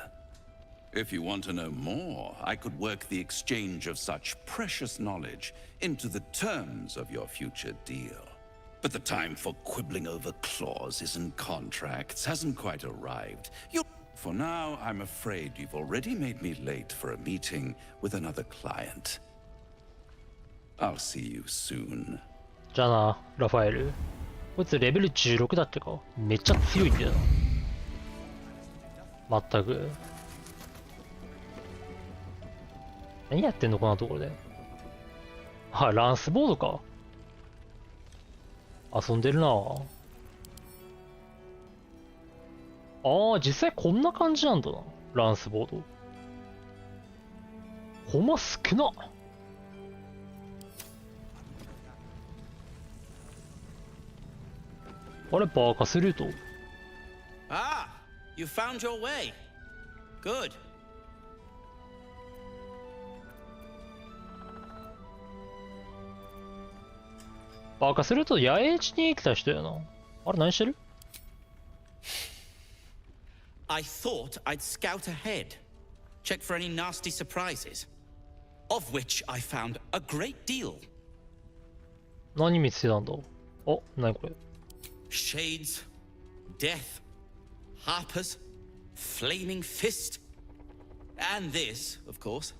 If you want to know more, I could work the exchange of such precious knowledge into the terms of your future deal. But the time for quibbling over clauses and contracts hasn't quite arrived. For now, I'm afraid you've already made me late for a meeting with another client. I'll see you soon. じゃあな、ラファエル。こいつレベル16だってか。めっちゃ強いんだよな。まったく。何やってんのこんなところで。あ、ランスボードか。遊んでるな。ああ、実際こんな感じなんだな。ランスボード。コマ少な。あれ、バーカスルート。Ah, you found your way. Good. バーカスルート野営地に来た人やな。あれ何してる？ I thought I'd scout ahead, check for any nasty surprises, of which I found a great deal. 何見つけたんだ？あ、何これ？ Shades, death, harpers, flaming fist, and this, of course,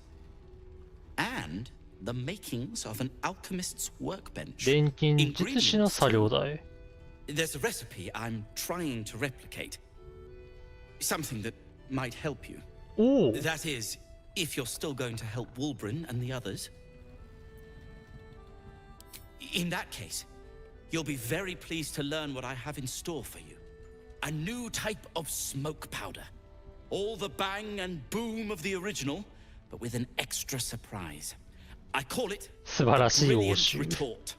and the makings of an alchemist's workbench. 錬金術師の作業台。There's a recipe I'm trying to replicate. Something that might help you. Oh. That is, if you're still going to help Wulbren and the others. In that case, you'll be very pleased to learn what I have in store for you. A new type of smoke powder. All the bang and boom of the original, but with an extra surprise. I call it the Brilliant Retort.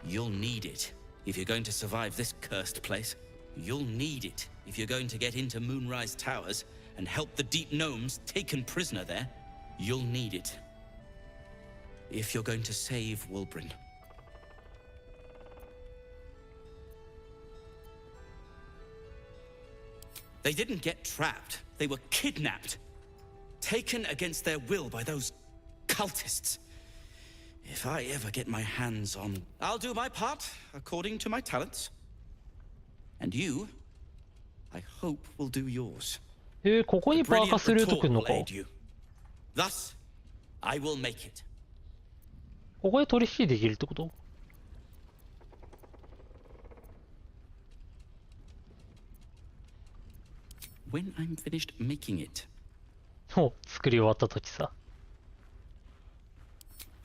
You'll need it if you're going to survive this cursed place. You'll need it if you're going to get into Moonrise Towers and help the deep gnomes taken prisoner there. You'll need it if you're going to save Wulbren. They didn't get trapped. They were kidnapped. Taken against their will by those cultists. If I ever get my hands on... I'll do my part, according to my talents. And you, I hope, will do yours. ここにバーカスルートくんのか。 Thus, I will make it. ここで取引できるってこと？ When I'm finished making it. お、作り終わった時さ。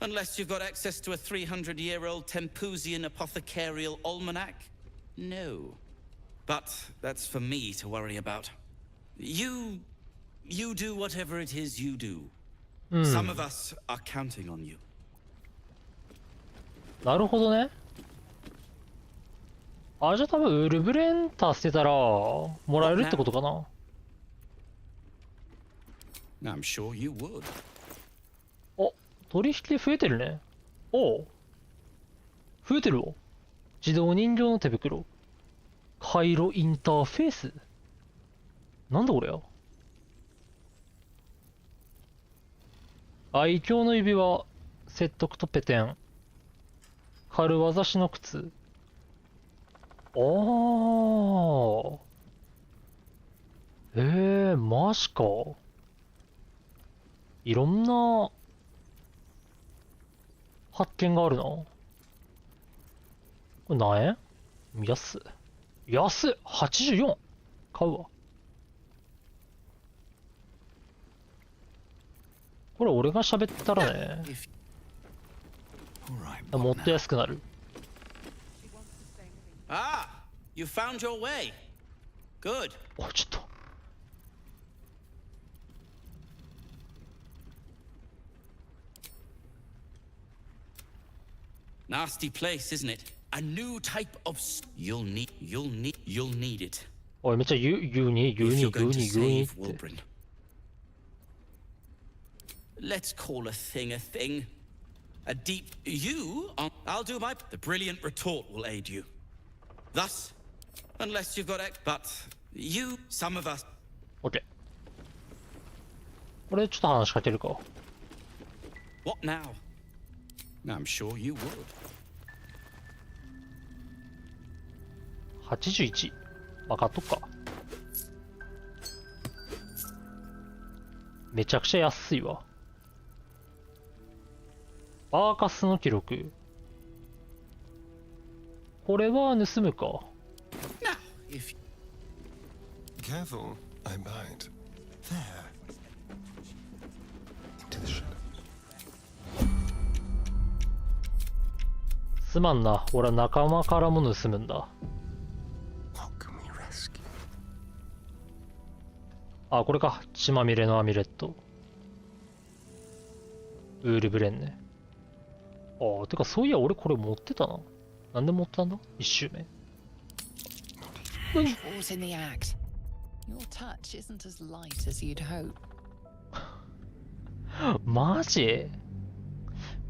Unless you've got access to a 300-year-old Tempusian apothecarial almanac? No. But that's for me to worry about. You do whatever it is you do. Some of us are counting on you. なるほどね。あ、じゃあ多分ウルブレンタ捨てたらもらえるってことかな。I'm sure you would. お、取引増えてるね。おう。増えてるわ。自動人形の手袋。回路インターフェース。なんだこれや。愛嬌の指輪、説得とペテン。軽業師の靴。ああ。マジか。いろんな発見があるな。これ何円？安っ。安っ !84! 買うわ。これ俺が喋ったらね、もっと安くなる。Ah, you found your way. Good. お、ちょっと。Nasty place, isn't it? A new type of... You'll need it. おい、めっちゃ言うにって。Let's call a thing a thing. A deep... I'll do my... The brilliant retort will aid you. Thus, unless you've got... But you, some of us... OK。これちょっと話しかけるか。 What now? I'm sure you would. 81。分かっとくか。めちゃくちゃ安いわ。バーカスの記録。これは盗むか。Now, if Careful, I bite. There. Into the shadow. すまんな。俺は仲間からも盗むんだ。あ、これか。血まみれのアミュレット。ウールブレンね。ああ、てかそういや俺これ持ってたな。なんで持ったんだ ?1 周目。Caught in the act. Your touch isn't as light as you'd hope. マジ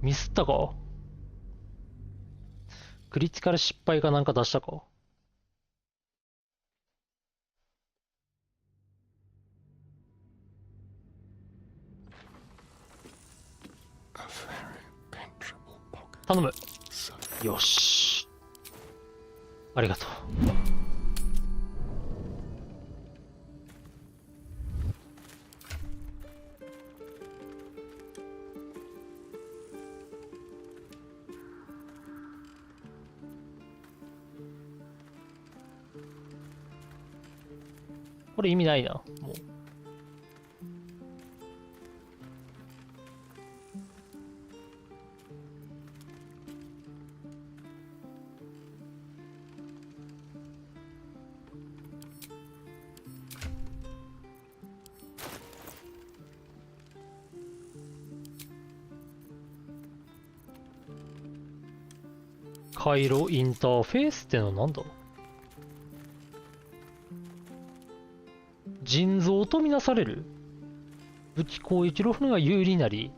ミスったか。クリティカル失敗かなんか出したか。頼む。よし。ありがとう。これ意味ないな、もう。回路インターフェースってのは何だ。腎臓とみなされる。武器攻撃ロフが有利になり、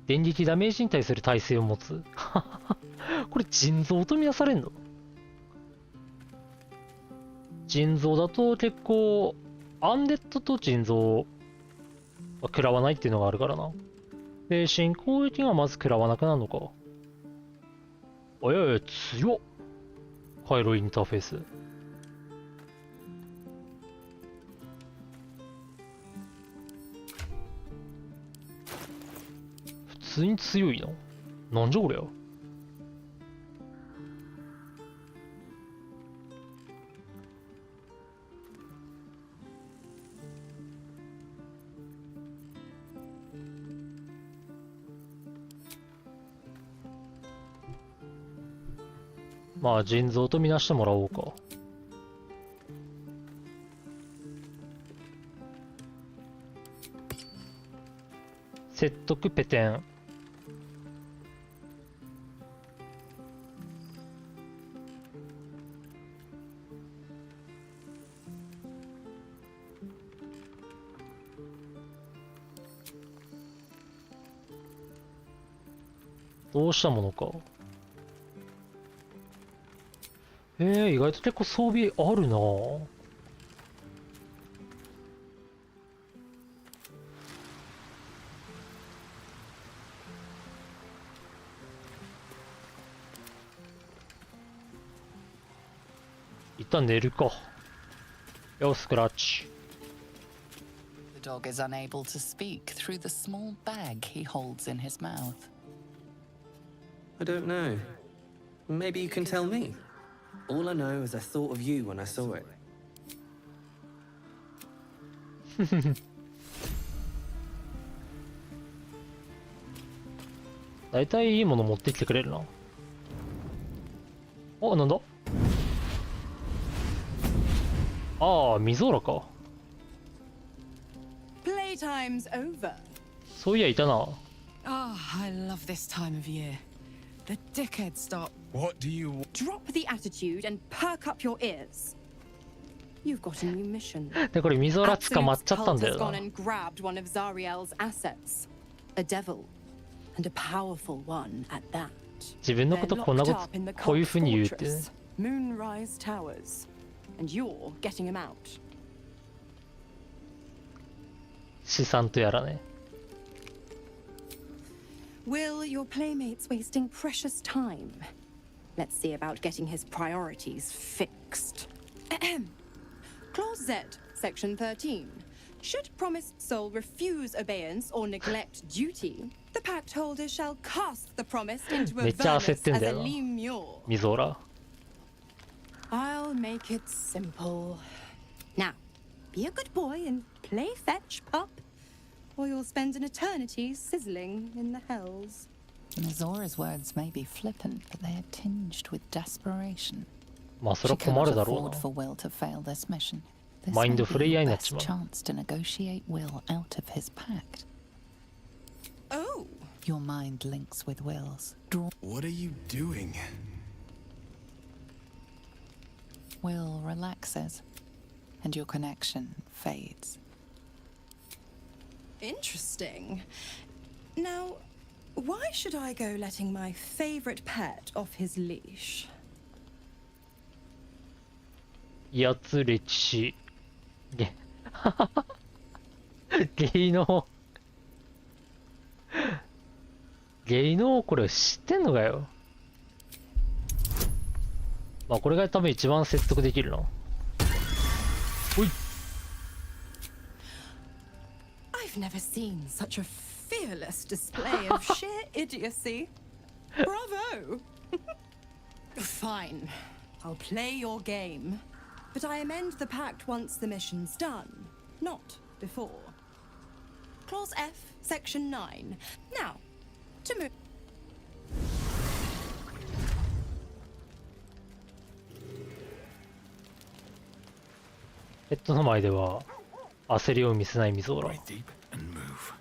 電撃ダメージに対する耐性を持つ。これ腎臓とみなされんの。腎臓だと結構、アンデッドと腎臓は食らわないっていうのがあるからな。で、新攻撃がまず食らわなくなるのか。おいおい、強っ。回路インターフェース。普通に強いな。なんじゃこりゃ。まあ腎臓とみなしてもらおうか。説得ペテン。どうしたものか。意外と結構装備あるなぁ。一旦寝るか。よ、スクラッチ。The dog is unable to speak through the small bag he holds in his mouth. I don't know. Maybe you can tell me. All I know is I thought of you when I saw it. だいたいいいもの持ってきてくれるな。あ、なんだ。ああ、水オラか。Playtime's over. そういやいたな。Oh, I love this time of year. The dickheads stop. What do you Drop the attitude and perk up your ears. You've got a new mission. で、これ水オラ捕まっちゃったん Absolute's だ cult よ has な。 gone and grabbed one of Zariel's assets. A devil. And a powerful one at that. 自分のことこんなことこういう風に言うって。Moonrise Towers. And you're getting him out. 資産とやらね。Will, your playmate's wasting precious time. Let's see about getting his priorities fixed. Clause Z, Section 13. Should promised soul refuse obeyance or neglect duty, the pact holder shall cast the promised into a めっちゃ焦っ furnace てん as だ a よな。 lemure. ミゾーラ。I'll make it simple. Now, be a good boy and play fetch, pup, or you'll spend an eternity sizzling in the hells. Mizora's words may be flippant, but they are tinged with desperation. まあそれ She は困 cannot るだろう afford な。 for Will to fail this mission. This マイ may ンド be フレイヤー your になっち best まう。 chance to negotiate Will out of his pact. Oh! Your mind links with Will's. Draw. What are you doing? Will relaxes, and your connection fades. Interesting. Now, why should I go letting my favorite pet off his leash? やつ歴史。芸能。芸能これ知ってんのかよ。まあこれが多分一番説得できるな。ほい。I've never seen such a fearless display of sheer idiocy. Bravo! Fine. I'll play your game. But I amend the pact once the mission's done, not before. Clause F, Section 9. Now, to move. ペットの前では焦りを見せないミゾーラ。 Breathe deep and move.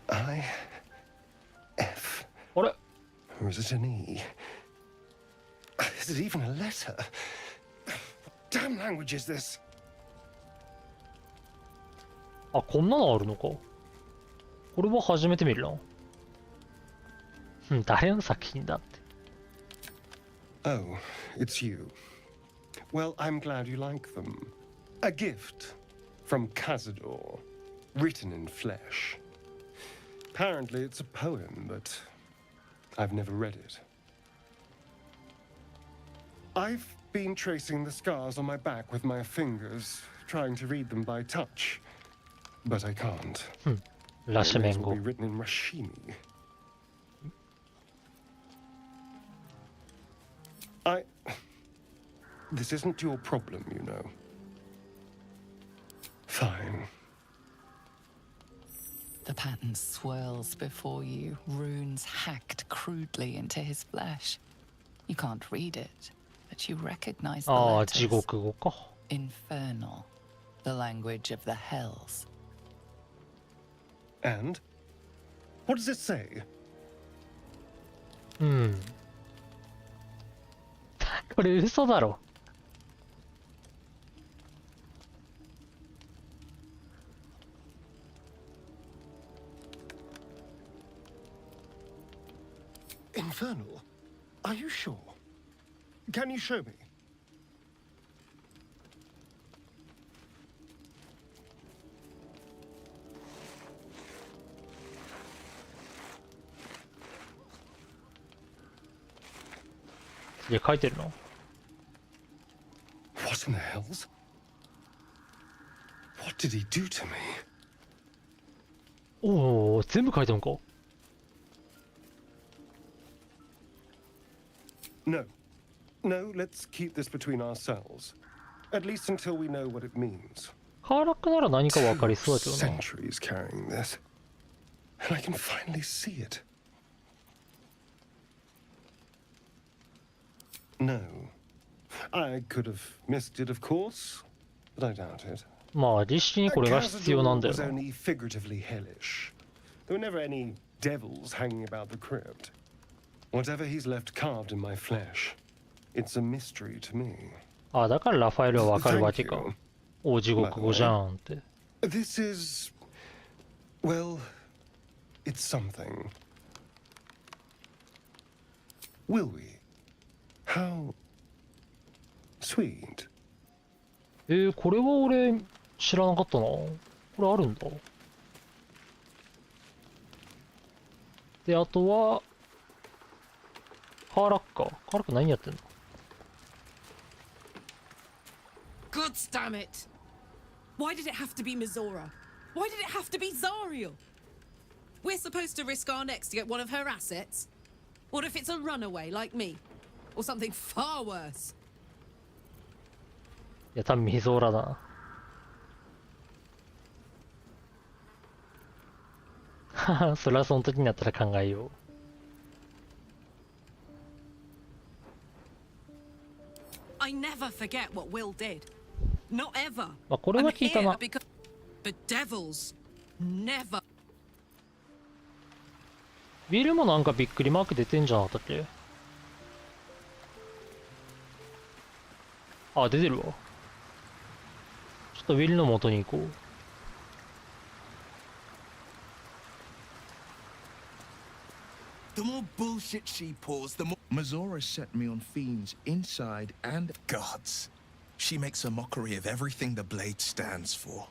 I. F. あれ Or is it an E? Is it even a letter? What damn language is this? あ、こんなのあるのか。これは初めて見るな。誰の作品だって。Oh, it's you. Well, I'm glad you like them. A gift from Cazador, written in flesh. Apparently it's a poem, but I've never read it. I've been tracing the scars on my back with my fingers, trying to read them by touch, but I can't. They may as well be written in Rashimi. This isn't your problem, you know. Fine. The pattern swirls before you, runes hacked crudely into his flesh. You can't read it, but you recognize the letters. 地獄語か。 Infernal, the language of the hells. And? What does it say? これ嘘だろ。Infernal? Are you sure? Can you show me?書いてるの What in the hells? What did he do to me? おお、全部書いてるのか No. No, let's keep this between ourselves. At least until we know what it means. カーラックなら何か分かりそうだけどな。 Centuries carrying this. And I can finally see it. No. I could have missed it, of course, but I doubt it. まあ、リシにこれが必要なんだよ was な。 only figuratively hellish. There were never any devils hanging about the crypt. Whatever he's left carved in my flesh, it's a mystery to me. あ、だからラファエルは分かるわけか。お、地獄語じゃんって。This is... well, it's something. Will we? How... sweet. これは俺知らなかったな。これあるんだ。で、あとは、カーラッカー。カーラッカー何やってんの？ Gods damn it! Why did it have to be Mizora? Why did it have to be Zariel? We're supposed to risk our necks to get one of her assets? What if it's a runaway like me? Or something far worse? いや、多分ミゾーラだな。それはその時になったら考えよう。I never forget what Will did. Not ever. まあ、これは聞いたな。Because the devils never. ウィルもなんかびっくりマーク出てんじゃなかったっけ？あ、出てるわ。ちょっとウィルの元に行こう。The more bullshit she pours, the more... Mizora set me on fiends inside and... Gods. She makes a mockery of everything the blade stands for.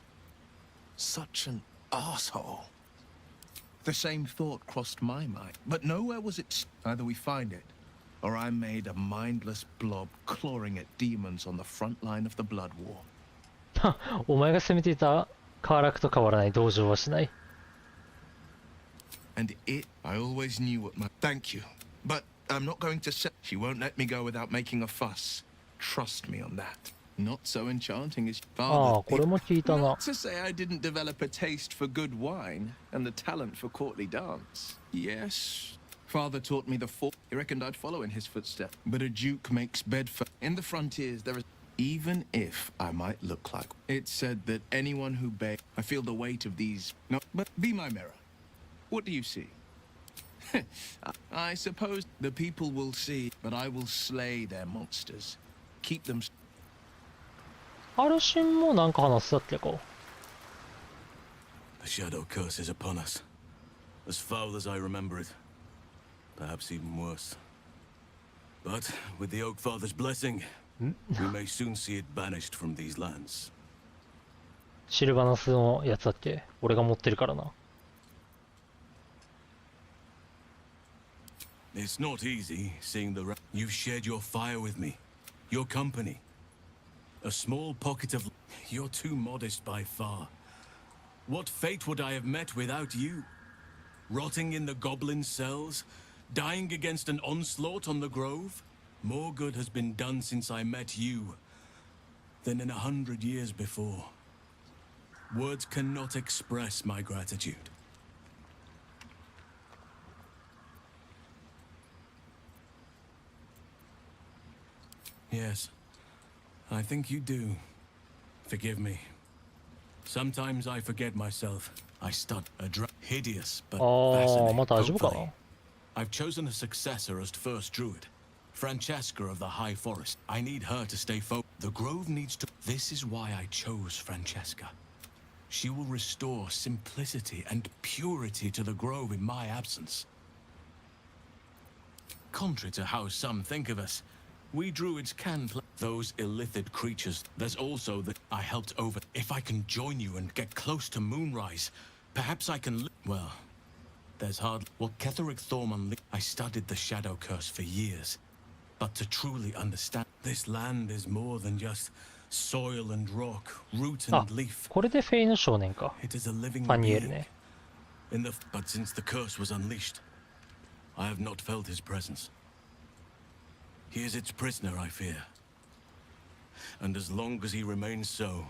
Such an asshole. The same thought crossed my mind, but nowhere was it... Either we find it, or I'm made a mindless blob clawing at demons on the front line of the blood war. お前が攻めていたカーラクと変わらない同情はしない。And I always knew what my... Thank you. But I'm not going to say... She won't let me go without making a fuss. Trust me on that. Not so enchanting as father. これも聞いたな。 Not to say I didn't develop a taste for good wine and the talent for courtly dance. Yes. Father taught me the four... He reckoned I'd follow in his footsteps. But a duke makes bed for... In the frontiers, there is... Even if I might look like... It's said that anyone who begs... I feel the weight of these... No, but be my mirror. What do you see? I suppose the people will see, but I will slay their monsters. Keep them... アルシンもなんか話したっけか？ The shadow curse is upon us. As foul as I remember it. Perhaps even worse. But with the Oak Father's blessing, we may soon see it banished from these lands. シルバナスのやつだっけ？俺が持ってるからな。It's not easy seeing the... You've shared your fire with me. Your company. A small pocket of... You're too modest by far. What fate would I have met without you? Rotting in the goblin cells? Dying against an onslaught on the grove? More good has been done since I met you than in 100 years before. Words cannot express my gratitude. Yes, I think you do. Forgive me. Sometimes I forget myself. I start hideous but fascinating. Hopefully. I've chosen a successor as first druid. Francesca of the High Forest. I need her to stay focused. The grove needs to... This is why I chose Francesca. She will restore simplicity and purity to the grove in my absence. Contrary to how some think of us, we druids can play those illithid creatures. There's also that I helped over. If I can join you and get close to Moonrise, perhaps I can... Well, there's hardly... What Ketheric Thorman... I studied the Shadow Curse for years. But to truly understand, this land is more than just soil and rock, root and leaf. これでフェイの少年か。 It is a living ファニエル being. ね。 But since the curse was unleashed, I have not felt his presence. He is its prisoner, I fear. And as long as he remains so,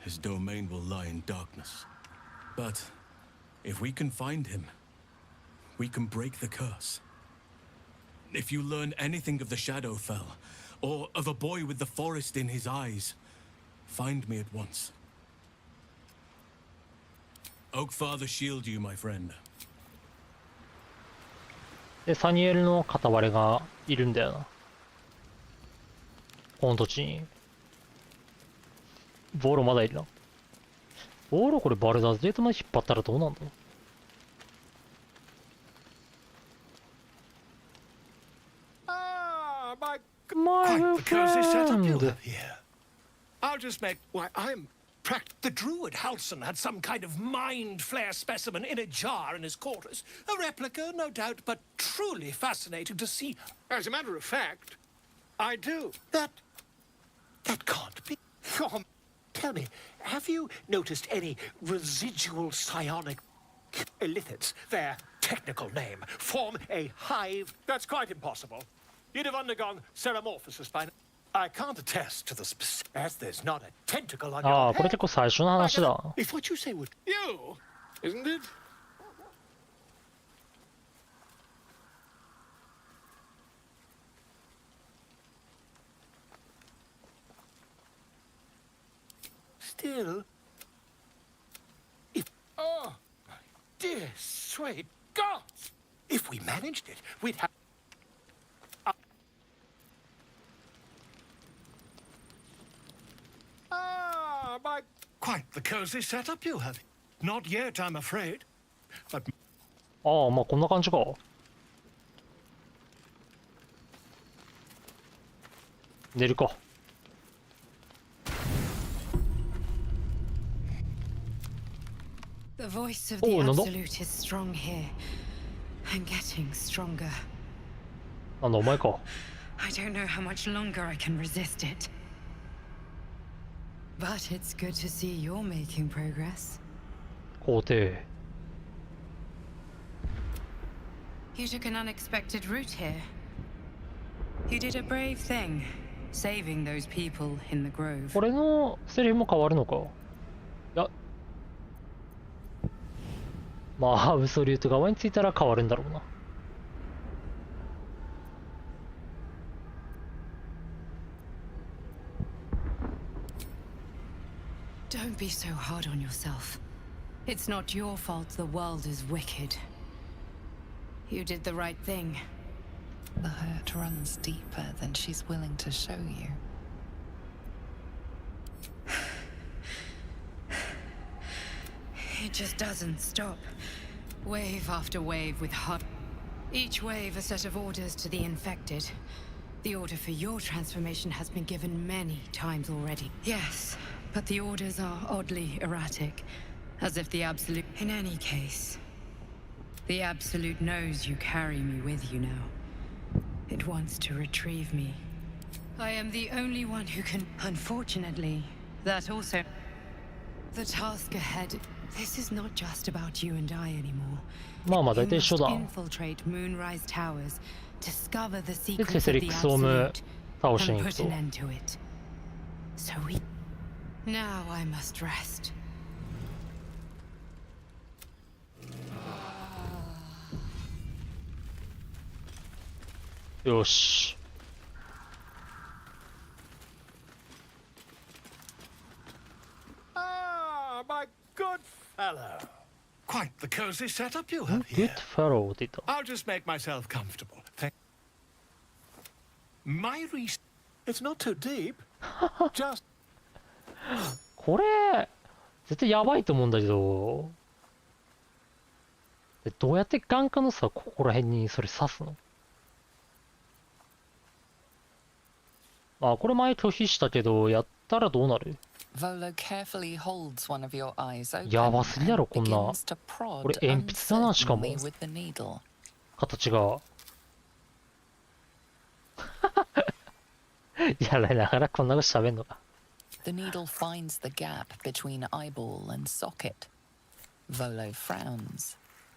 his domain will lie in darkness. But if we can find him, we can break the curse. If you learn anything of the Shadowfell, or of a boy with the forest in his eyes, find me at once. Oakfather shield you, my friend. で、サニエルの片割れがいるんだよな。この土地に。ボーロまだいるな。ボーロこれバルダーズゲートまで引っ張ったらどうなんだ？ Quite the cozy setup you have here. I'll just make... Why, I'm The druid Halson had some kind of mind flare specimen in a jar in his quarters. A replica, no doubt, but truly fascinating to see. As a matter of fact, I do. That can't be. Oh, tell me, have you noticed any residual psionic illithids? Their technical name form a hive. That's quite impossible. You'd have undergone ceramorphosis by now. I can't attest to the specific, as there's not a tentacle on your これ head. 結構最初の話だ。 If what you say would you, isn't it? Still, if oh my dear sweet gods, if we managed it, we'd have. My, quite the cozy setup you have. Not yet, I'm afraid. But ああ、まあこんな感じか。寝るか。The voice of the Absolute is strong here. I'm getting stronger. なんだお前か。 I don't know how much longer I can resist it. But it's good to see you're making progress. 皇帝。 You took an unexpected route here. You did a brave thing, saving those people in the grove. これのセリフも変わるのか。いや。まあ、アブソリュート側についたら変わるんだろうな。Don't be so hard on yourself. It's not your fault the world is wicked. You did the right thing. The hurt runs deeper than she's willing to show you. It just doesn't stop. Wave after wave with hot. Each wave a set of orders to the infected. The order for your transformation has been given many times already. Yes, but the orders are oddly erratic. As if the Absolute... In any case, the Absolute knows you carry me with you now. It wants to retrieve me. I am the only one who can... Unfortunately, that also... The task ahead... This is not just about you and I anymore. まあまあ大体一緒だ。 Infiltrate Moonrise Towers, discover the で、 secrets テセ of リ the クスオム Absolute, 倒しに and 行く put と。 an end to it. So we... Now I must rest. よし。 Ah, my good fellow. Quite the cozy setup you have here. Good fellow って言った。 I'll just make myself comfortable. My research... It's not too deep. Just... これ、絶対やばいと思うんだけど。どうやって眼科のさ、ここら辺にそれ刺すの？あ、これ前拒否したけど、やったらどうなる？ Volo carefully holds one of your eyes open やばすぎだろ、こんな。 begins to これ prod 鉛筆だな、しかも。 uncertainly with the needle. 形が。やられながらこんなこと喋んのか。 The needle finds the gap between eyeball and socket. Volo frowns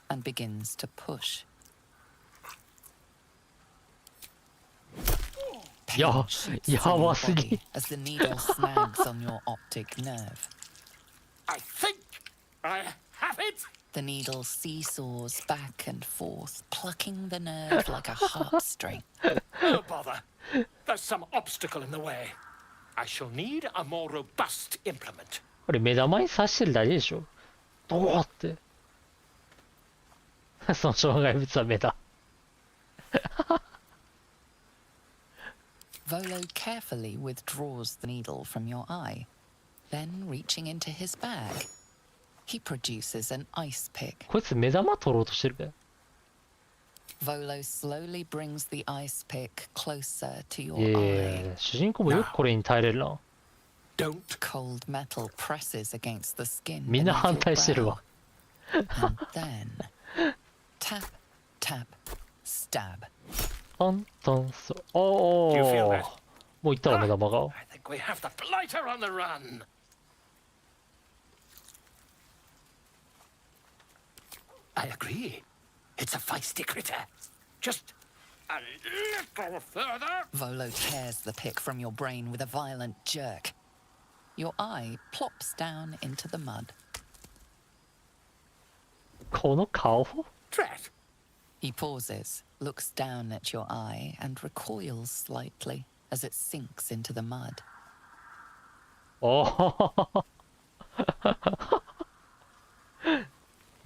and begins to push. や Pain shoots や through ば your すぎ body。as the needle snags on your optic nerve. I think I have it. The needle seesaws back and forth, plucking the nerve like a heartstring. No bother. There's some obstacle in the way. I shall need a more robust implement. これ目玉に刺してるだけでしょ。どうって。その障害物は目だ。Volo carefully withdraws the needle from your eye. Then, reaching into his bag, he produces an ice pick. こいつ目玉取ろうとしてるべ。 Volo slowly brings the ice pick closer to your いやいや eye. いや主人公もよくこれに耐えれるな。Don't. Cold metal presses against the skin. みんな反対してるわ。 And then tap, tap, stab. トントンそう。お Do you feel お that?。もういったわ目玉が。 I think we have the blighter on the run. I agree. It's a feisty critter. Just a little further. Volo tears the pick from your brain with a violent jerk. Your eye plops down into the mud. この顔 Drat. He pauses, looks down at your eye, and recoils slightly as it sinks into the mud. おお。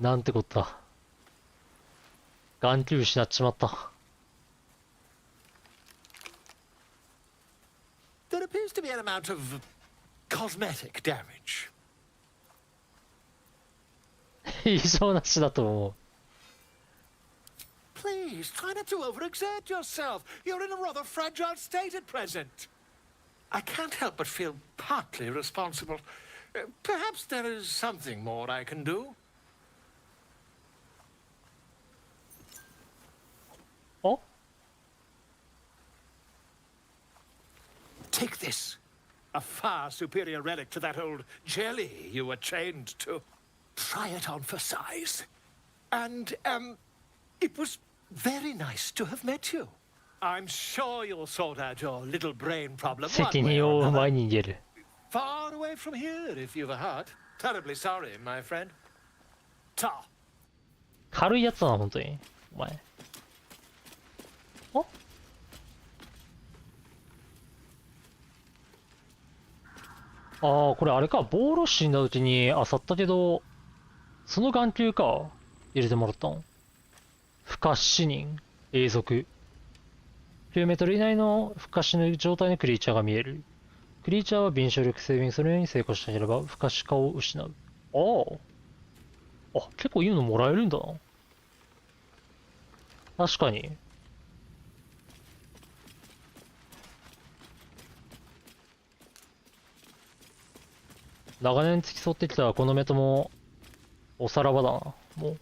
なんてこった。眼球失っちまった。There appears to be an amount of cosmetic damage. 異常なしだと思う。 Please, try not to overexert yourself. You're in a rather fragile state at present. I can't help but feel partly responsible. Perhaps there is something more I can do. Oh? Take this. A far superior relic to that old jelly you were chained to. Try it on for size. And, it was very nice to have met you. I'm sure you'll sort out your little brain problem one 責 way 任 or を負う another. 前に逃げる。 Far away from here, if you've a heart. Terribly sorry, my friend. Ta. 軽いやつだな、本当に。お前。おああ、これあれか。ボーロ死んだうちに漁ったけど、その眼球か。入れてもらったん。不可視認、永続。9メートル以内の不可視の状態のクリーチャーが見える。クリーチャーは敏捷力セービングするように成功しなければ不可視化を失う。ああ。あ、結構いいのもらえるんだな。確かに。長年付き添ってきたこの目ともおさらばだな。もう。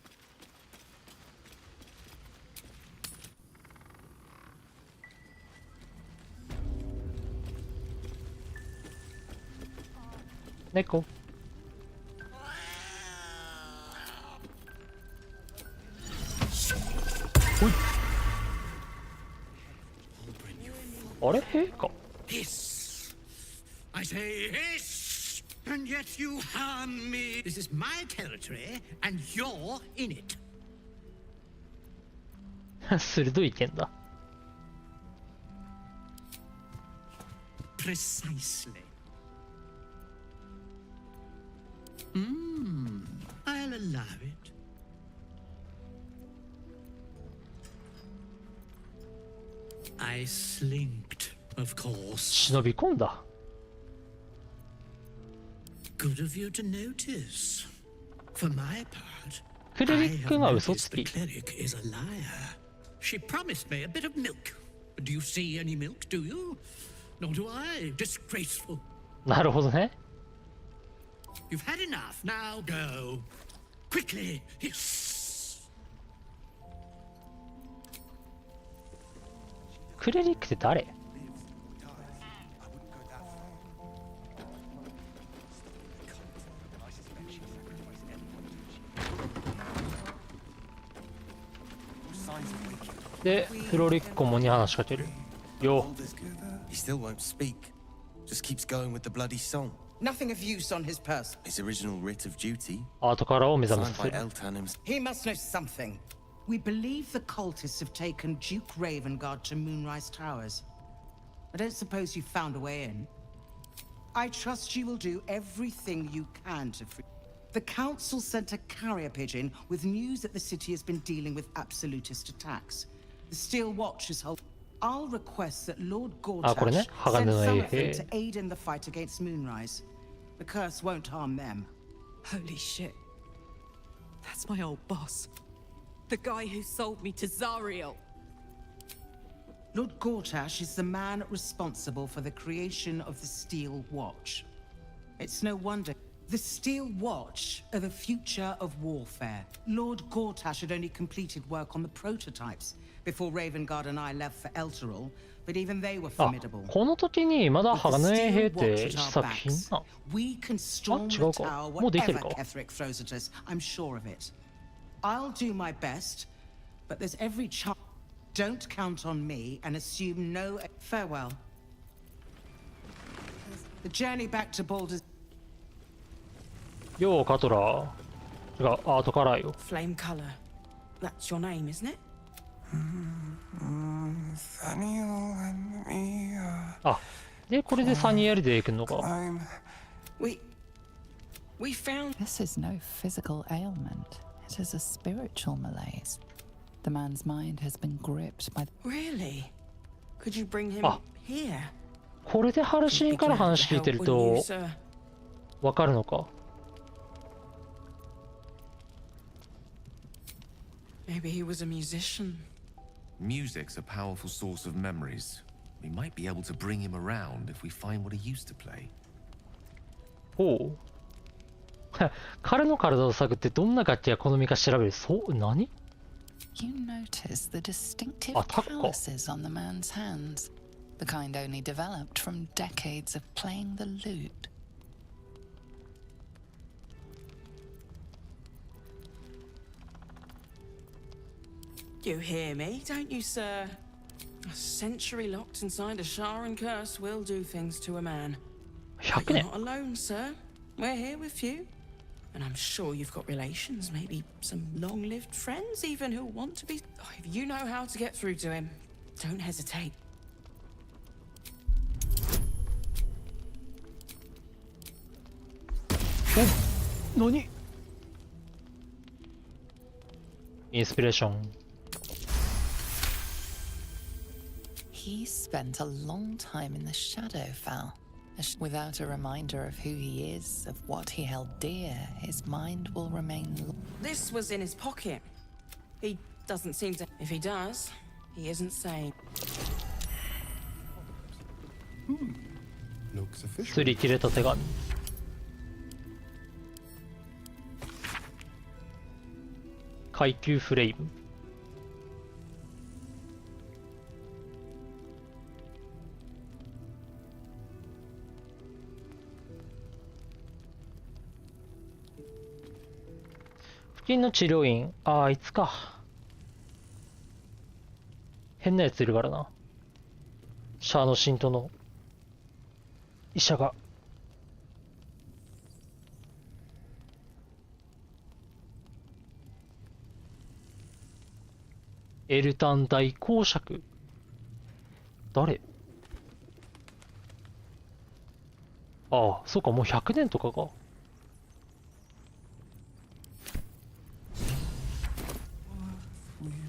猫。ほい。あれ兵か。 Hiss! I say hiss! And yet you harm me! This is my territory, and you're in it. 鋭い意見だ。 Precisely. I'll allow it. I slinked, of course. 忍び込んだ。 Good of you to notice. For my part, クレリックが嘘 noticed つ the き。 cleric is a liar. She promised me a bit of milk. Do you see any milk, do you? Nor do I. Disgraceful. なるほどね。 You've had enough. Now go. Quickly. Hiss. クレリックって誰？ で、フロリッコモに話しかける。よ。 He still won't speak. Just keeps going with the bloody song. Nothing of use on his person. His original writ of duty. アートカラーを目覚め Signed さ by せる。 Eltan himself. He must know something. We believe the cultists have taken Duke Ravengard to Moonrise Towers. I don't suppose you found a way in. I trust you will do everything you can to free. The council sent a carrier pigeon with news that the city has been dealing with absolutist attacks. The Steel Watch is holding. I'll request that Lord あ、これね。 Gortash 鋼 send の some 衛 of them 兵 to。aid in the fight against Moonrise. The curse won't harm them. Holy shit. That's my old boss. The guy who sold me to Zariel. Lord Gortash is the man responsible for the creation of the Steel Watch. It's no wonder. The Steel Watch are the future of warfare. Lord Gortash had only completed work on the prototypes before Ravengard and I left for Elturel, but even they were あ、 formidable. この時にまだ With the 鋼兵 Steel っ Watch て at 試 our 作品 backs, な。 we can storm the 違うか。 tower もうできてる whatever か。 Ketherick throws at us. I'm sure of it. I'll do my best, but there's every chance. Don't count on me and assume no farewell. The journey back to Baldur's ようカトラー。違う、アートカラーよ。 Flame color. That's your name, isn't it? あ、で、これでサニーアリで行くのか。We found. This is no physical ailment. It is a spiritual malaise. The man's mind has been gripped by. Really? Could you bring him あ、 here? これでハルシンから話聞いてると、わかるのか。 Maybe he was a musician. Music's a powerful source of memories. We might be able to bring him around if we find what he used to play. ほう。彼の体を探ってどんな楽器が好みか調べる。そう、何？ You notice the distinctive あ、タッカ。 calluses on the man's hands, the kind only developed from decades of playing the lute. You hear me, don't you, sir? A century locked inside a Sharan curse will do things to a man. But you're not alone, sir. We're here with you. And I'm sure you've got relations, maybe some long-lived friends even who want to be... Oh, if you know how to get through to him, don't hesitate. お、何？インスピレーション。 He spent a long time in the Shadowfell. Without a reminder of who he is, of what he held dear, his mind will remain. This was in his pocket. He doesn't seem to... If he does, he isn't sane. Looks official. 擦り切れた手紙。階級フレイム。 付近の治療院、ああいつか。変なやついるからな。シャアの信徒の医者が。エルタン大公爵。誰？ああ、そうか、もう100年とかか。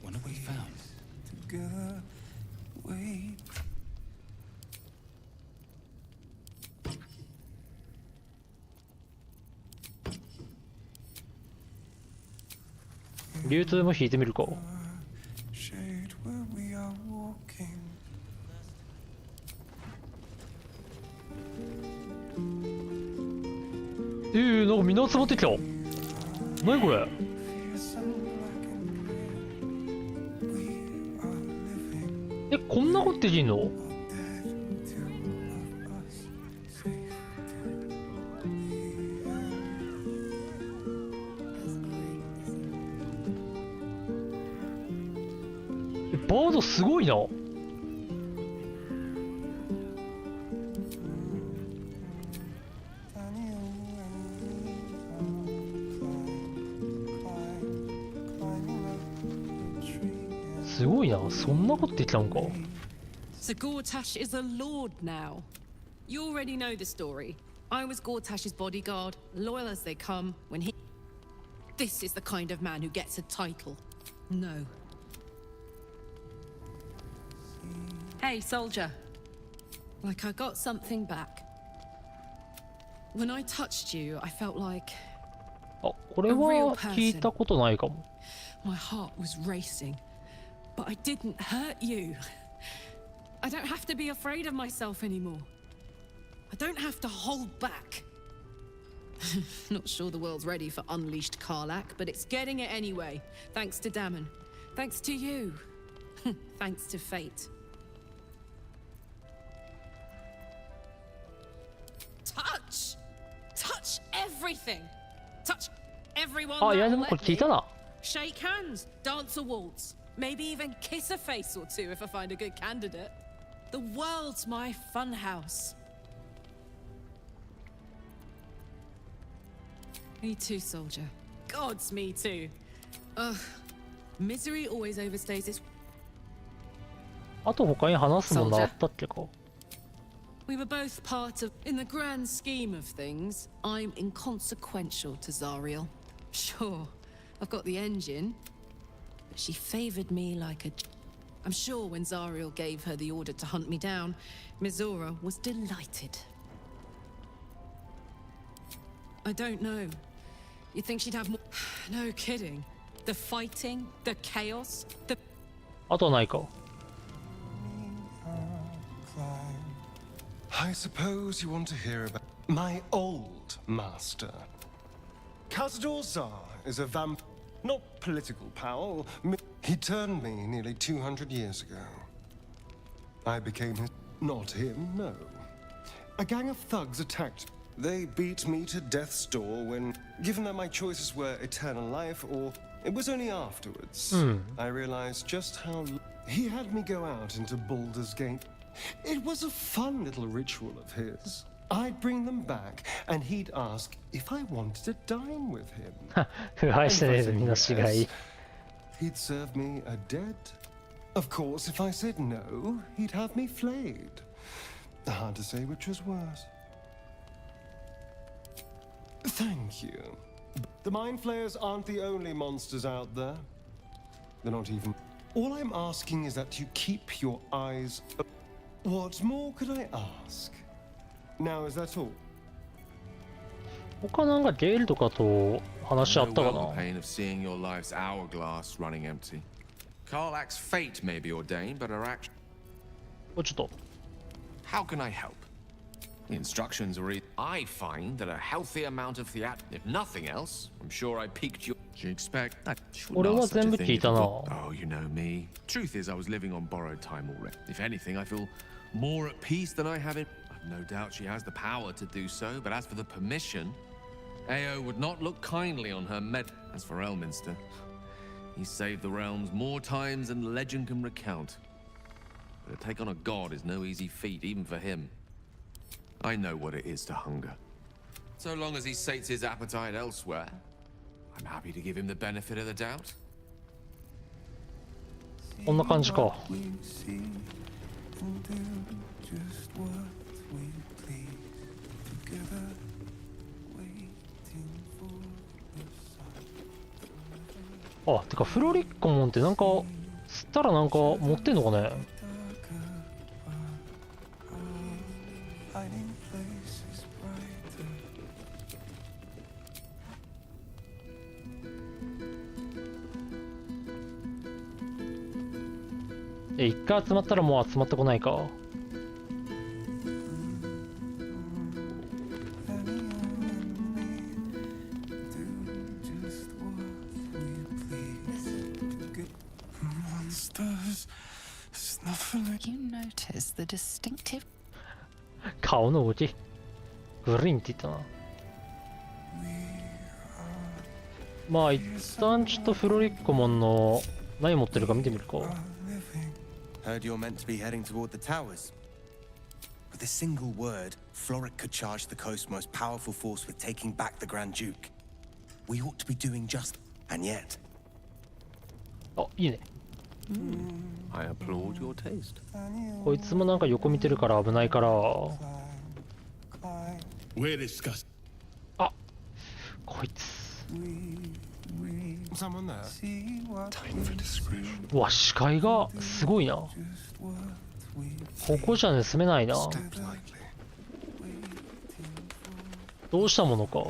What have we found? Together, we. 流通も引いてみるか。 Shade where we are walking. なんかみんな集まってきた。何これ。 こんなことできんの？バードすごいな。すごいな、そんなことできたのか。 So Gortash is a lord now. You already know the story. I was Gortash's bodyguard, loyal as they come, when he... This is the kind of man who gets a title. No. Hey, soldier. Like I got something back. When I touched you, I felt like... あ、これは聞いたことないかも。 My heart was racing, but I didn't hurt you. I don't have to be afraid of myself anymore. I don't have to hold back. Not sure the world's ready for unleashed Karlak, but it's getting it anyway. Thanks to Damon. Thanks to you. Thanks to fate. Touch! Touch everything! Touch everyone あ、いや that'll でもこれ let 聞い me. たな。 Shake hands, dance a waltz, maybe even kiss a face or two if I find a good candidate. The world's my funhouse. Me too, soldier. Gods, me too. Ugh. Misery always overstays its. あと他に話すものあったっけか。 We were both part of. In the grand scheme of things, I'm inconsequential to Zariel. Sure, I've got the engine, but she favored me like a. I'm sure when Zariel gave her the order to hunt me down, Mizora was delighted. I don't know. You think she'd have more? No kidding. The fighting, the chaos, the. あとはないか。 I suppose you want to hear about my old master. Cazador Zar is a vamp, not political power. He turned me nearly 200 years ago. I became his... Not him, no. A gang of thugs attacked. They beat me to death's door when, given that my choices were eternal life or... It was only afterwards I realized just how... He had me go out into Baldur's Gate. It was a fun little ritual of his. I'd bring them back, and he'd ask if I wanted to dine with him. 腐敗してねえぞ、みんな死骸。 He'd serve me a dead. Of course, if I said no, he'd have me flayed. Hard to say which was worse. Thank you. The Mind Flayers aren't the only monsters out there. They're not even... All I'm asking is that you keep your eyes open. What more could I ask? Now, is that all? 他なんかゲイルとかと話あったか I know な well the pain of seeing your life's hourglass running empty. Karlak's fate may be ordained, but her action. おちょっと How can I help? The instructions are easy. I find that a healthy amount of theat. If nothing else, I'm sure I piqued your. Do you expect? I shouldn't 俺は ask such 全 a 部 thing 聞い if た you've な got- Oh, you know me. Truth is, I was living on borrowed time already. If anything, I feel more at peace than I have in. I've no doubt she has the power to do so, but as for the permission, Ao would not look kindly on her med. As for Elminster, he saved the realms more times than legend can recount. But to take on a god is no easy feat, even for him. I know what it is to hunger. So long as he sates his appetite elsewhere, I'm happy to give him the benefit of the doubt. こんな感じか。 あ、てかフロリッコモンってなんか吸ったらなんか持ってんのかね。一回集まったらもう集まってこないか。You notice the distinctive 顔の動き。グリーンって言ったな。まあ一旦ちょっとフロリッコモンの何持ってるか見てみるか。 Heard you're meant to be heading toward the towers. With a single word, Floric could charge the coast's most powerful force with taking back the Grand Duke. We ought to be doing just... And yet... あ、いいね。 I applaud your taste. こいつもなんか横見てるから危ないから。 We're discussing. あ、こいつ。 Someone there? Time for discretion. うわ、視界がすごいな。ここじゃ盗めないな。どうしたものか。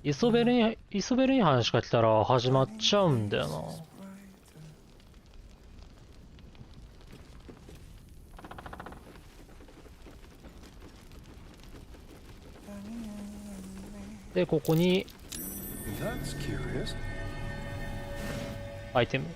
イソベルに話しかけたら始まっちゃうんだよな。で、ここに That's curious. アイテム。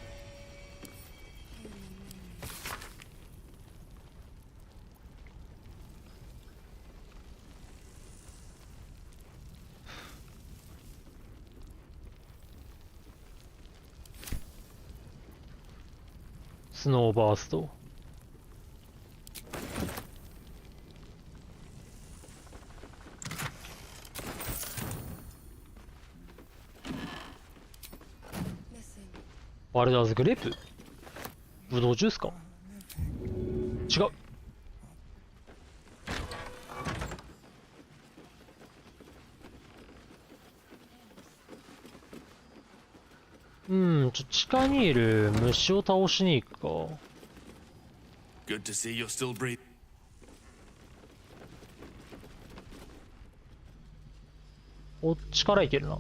スノーバースト。バルダーズグレープ？ブドウジュースか？違う。地下にいる虫を倒しに行くか。Good to see you're still breathing. こっちから行けるな。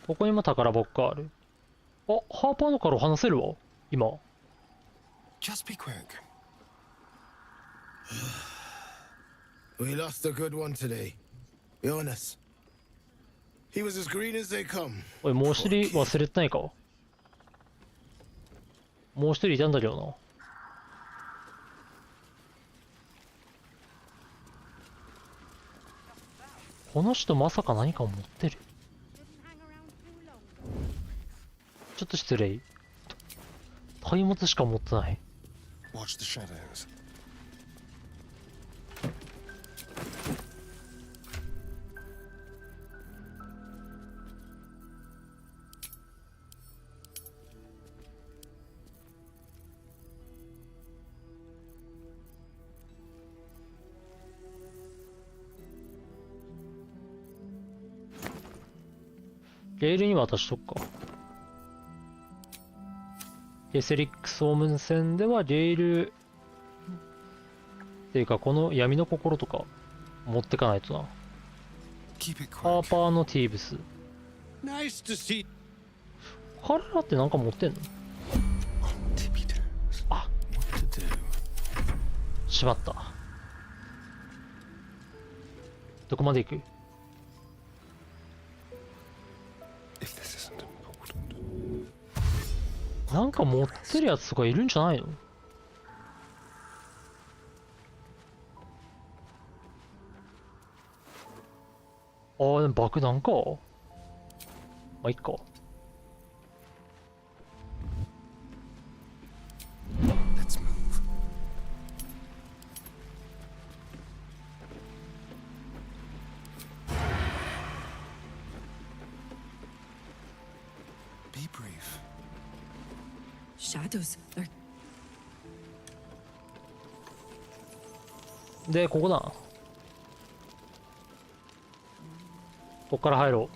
ここにも宝箱ある。あ、ハーパーのから話せるわ、今。Just be quick. We lost a good one today. Jonas. He was as green as they come. おい、もう一人忘れてないか？もう一人いたんだけどな。この人まさか何かを持ってる？ちょっと失礼。松明しか持ってない。 Watch the shadows. レールに渡しとくか。ゲセリック総務戦ではレールっていうかこの闇の心とか持ってかないとな。ハーパーのティーブス。Nice to see. 彼らってなんか持ってんの？あ、しまった。どこまで行く？なんか持ってるやつとかいるんじゃないの？ああ、でも爆弾か。まあ、いっか。Let's move. Be brief. Shadows are で、ここだ。こっから入ろう。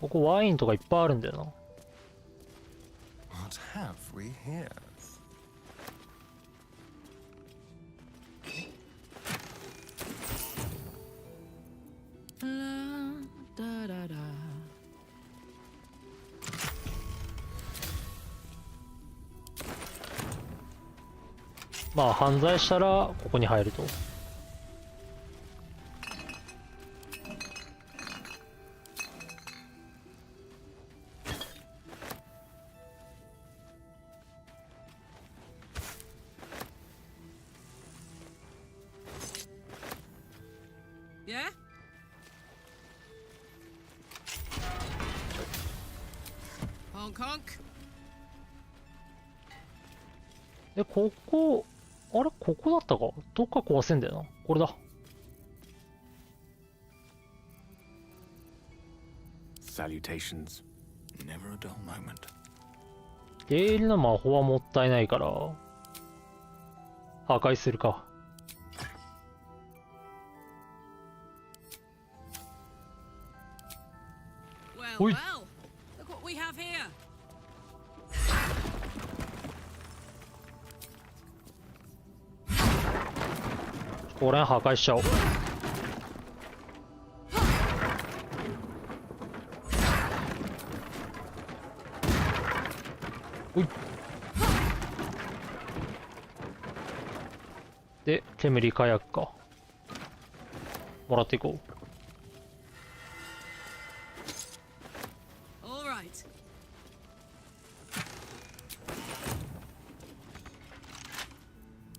ここワインとかいっぱいあるんだよな。What have we here? da da da. まあ犯罪したらここに入ると。Yeah? Honk honk. で、ここ、あれここだったか？どっか壊せんだよな。これだ。Salutations. Never a dull moment. レールの魔法はもったいないから、破壊するか。Well, well. Look what we have here. これ破壊しちゃおう。ほい。で、煙火薬か。もらっていこう。All right.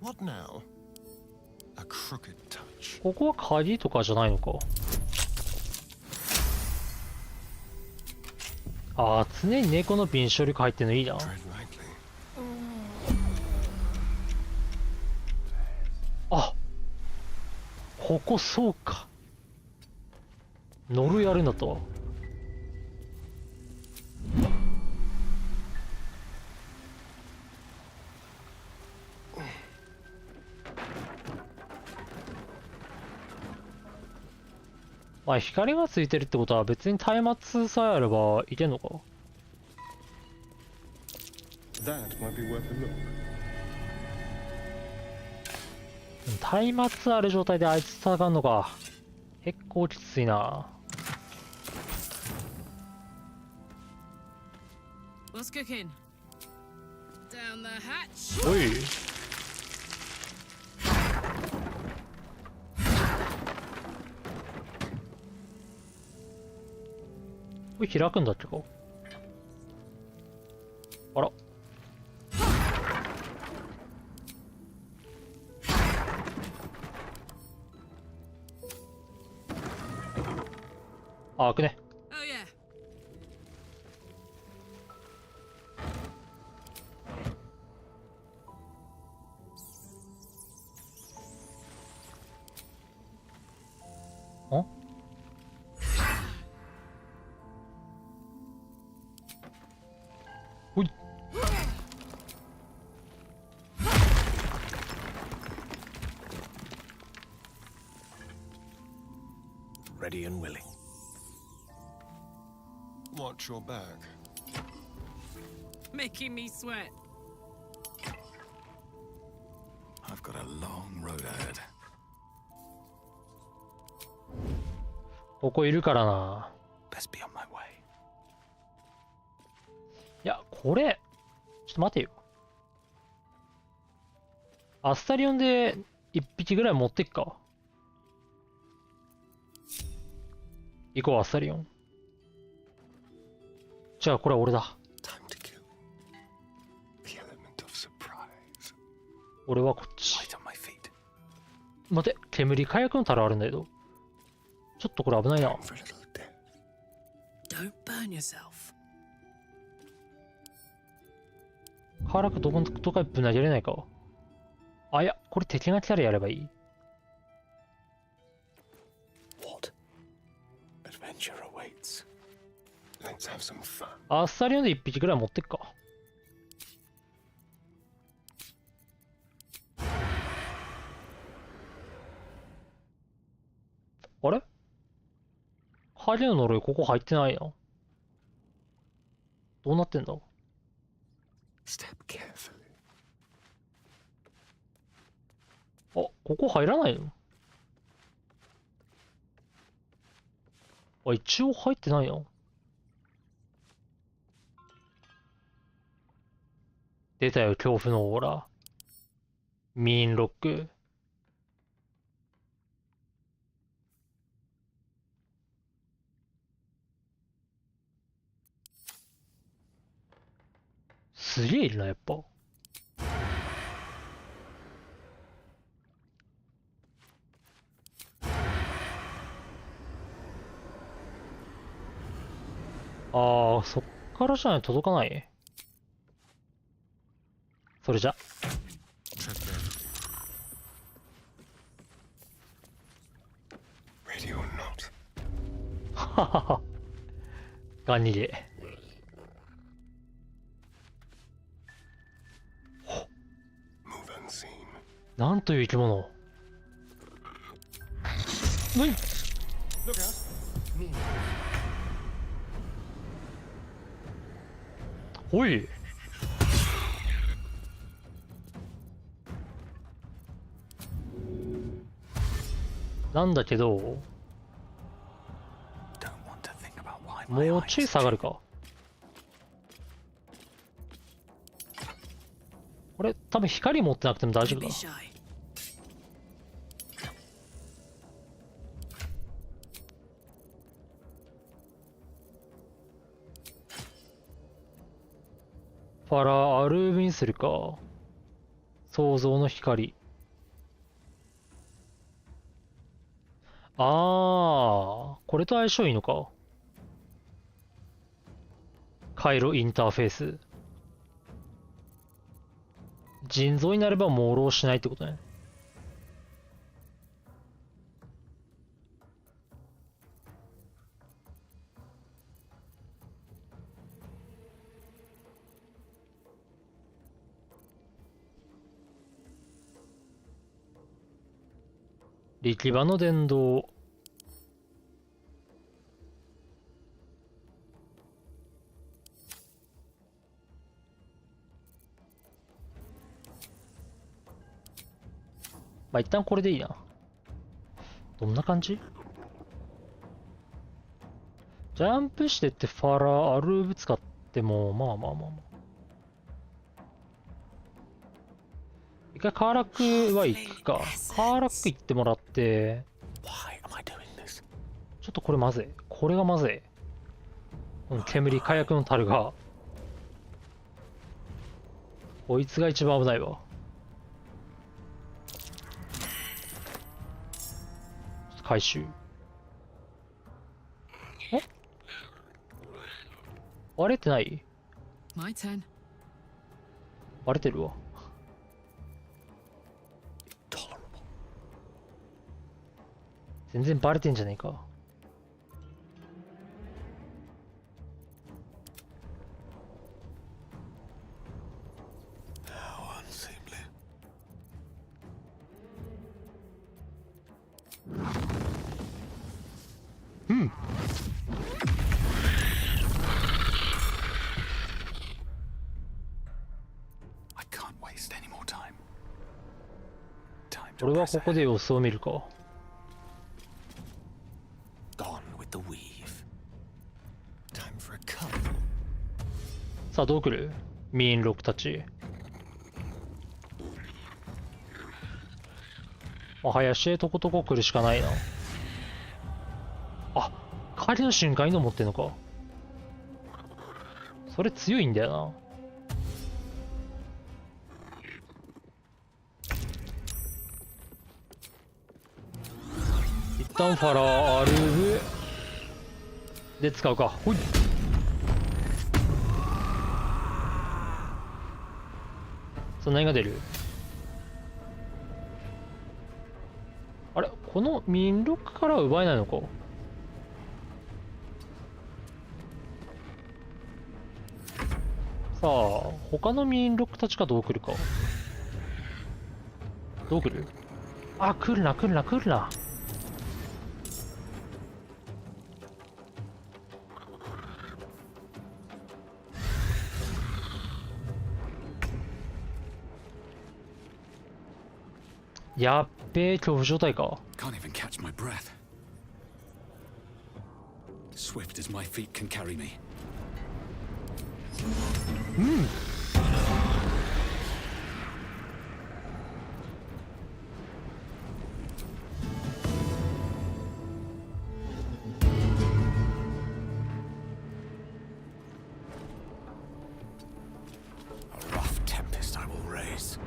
What now? A crooked touch. ここは鍵とかじゃないのか。ああ、常に猫の瓶処理器入ってんのいいな。あ、ここそうか。呪いあるんだったわ。まあ光がついてるってことは別に松明さえあればいけんのか。That might be worth a look. 松明ある状態であいつ戦うのか。結構きついな。What's cooking? Down the hatch. おい。これ開くんだってか。あら。あ、開くね。Oh yeah. ん？ほい。Ready and willing. Watch your back. Making me sweat. I've got a long road ahead. ここいるからな。Best be on my way. いや、これ、ちょっと待てよ。アスタリオンで1匹ぐらい持ってっか。行こう、アスタリオン。じゃあ、これは俺だ。俺はこっち。待て、煙火薬の樽あるんだけど。ちょっとこれ危ないな。Don't burn yourself. 辛くどこかぶん投げれないか。あ、いや、これ敵が来たらやればいい。What adventure awaits? Let's have some fun. アスタリオンで1匹ぐらい持ってっか。あれ？影の呪いここ入ってないな。どうなってんだ？ Step carefully. あ、ここ入らないの？あ、一応入ってないな。出たよ、恐怖のオーラ。ミーンロック。すげえいるな、やっぱ。ああ、そっからじゃないと届かない。それじゃ。Ready or not? ははは。ガン逃げ。なんという生き物。ぬい。おい。なんだけど、もうちょい下がるか。これ多分光持ってなくても大丈夫だ。ファラ・アルーブにするか。創造の光。あー、これと相性いいのか。回路インターフェース。腎臓になれば朦朧しないってことね。力場の電動。まあ一旦これでいいな。どんな感じ？ジャンプしてってファラ・アルーブ使っても、まあまあまあまあ。一回カーラックは行くか。カーラック行ってもらって、ちょっとこれまずい。これがまずい。この煙、火薬の樽が。こいつが一番危ないわ。ちょっと回収。え？割れてない？ My turn. 割れてるわ。全然バレてんじゃねえか。うん。俺はここで様子を見るか。さあどう来る？ミーンロックたち。林へとことこ来るしかないな。あ、狩りの瞬間にの持ってんのか。それ強いんだよな。一旦ファラ・アルーブで使うか。ほい。そんなにが出る？あれ、この民禄からは奪えないのか。さあ他の民禄たちがどう来るか。どう来る？あ、来るな来るな来るな。やっべえ、恐怖状態か。Can't even catch my breath. Swift as my feet can carry me. うん。A rough tempest I will raise.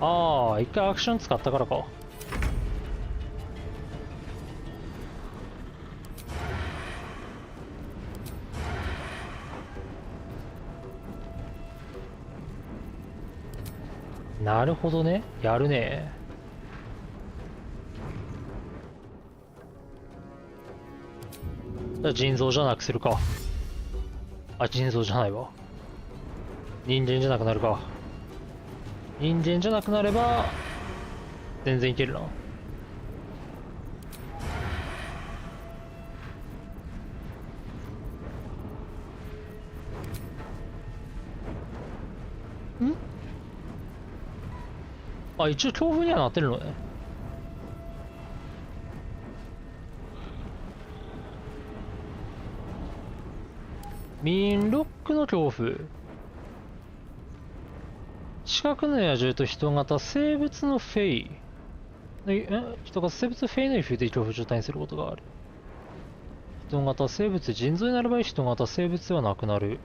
ああ、一回アクション使ったからか。なるほどね。やるね。じゃあ腎臓じゃなくするか。あ、腎臓じゃないわ。人間じゃなくなるか。人間じゃなくなれば全然いけるな。ん？あ、一応強風にはなってるのね。ミーンロックの強風。近くの野獣と人型生物のフェイ。人型生物フェイのフィーで強風状態にすることがある。人型生物人造になる場合、人型生物はなくなる。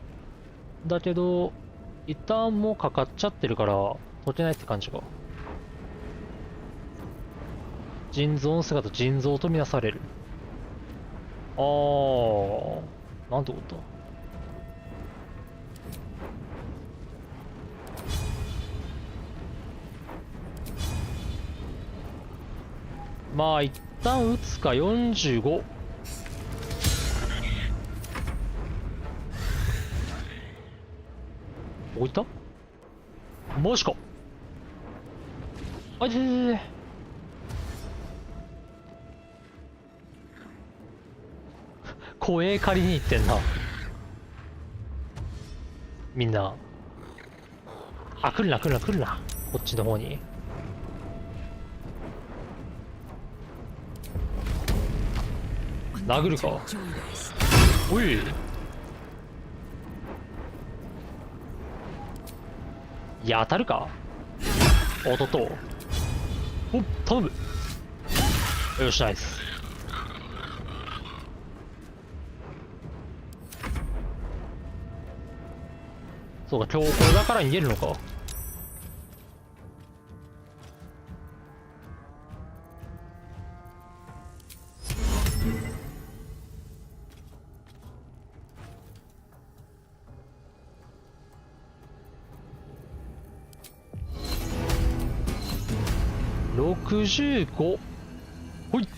だけど、一旦もうかかっちゃってるから、解けないって感じか。人造の姿、人造とみなされる。なんてこと。まあ、一旦打つか、45。置いたマジか。あ、怖え借りに行ってんな。みんな。あ、来るな来るな来るな。こっちの方に。殴るか。おい。いや、当たるか。おっとっと。おっ、頼む。よし、ナイス。そうか、強行だから逃げるのか。65。ほい。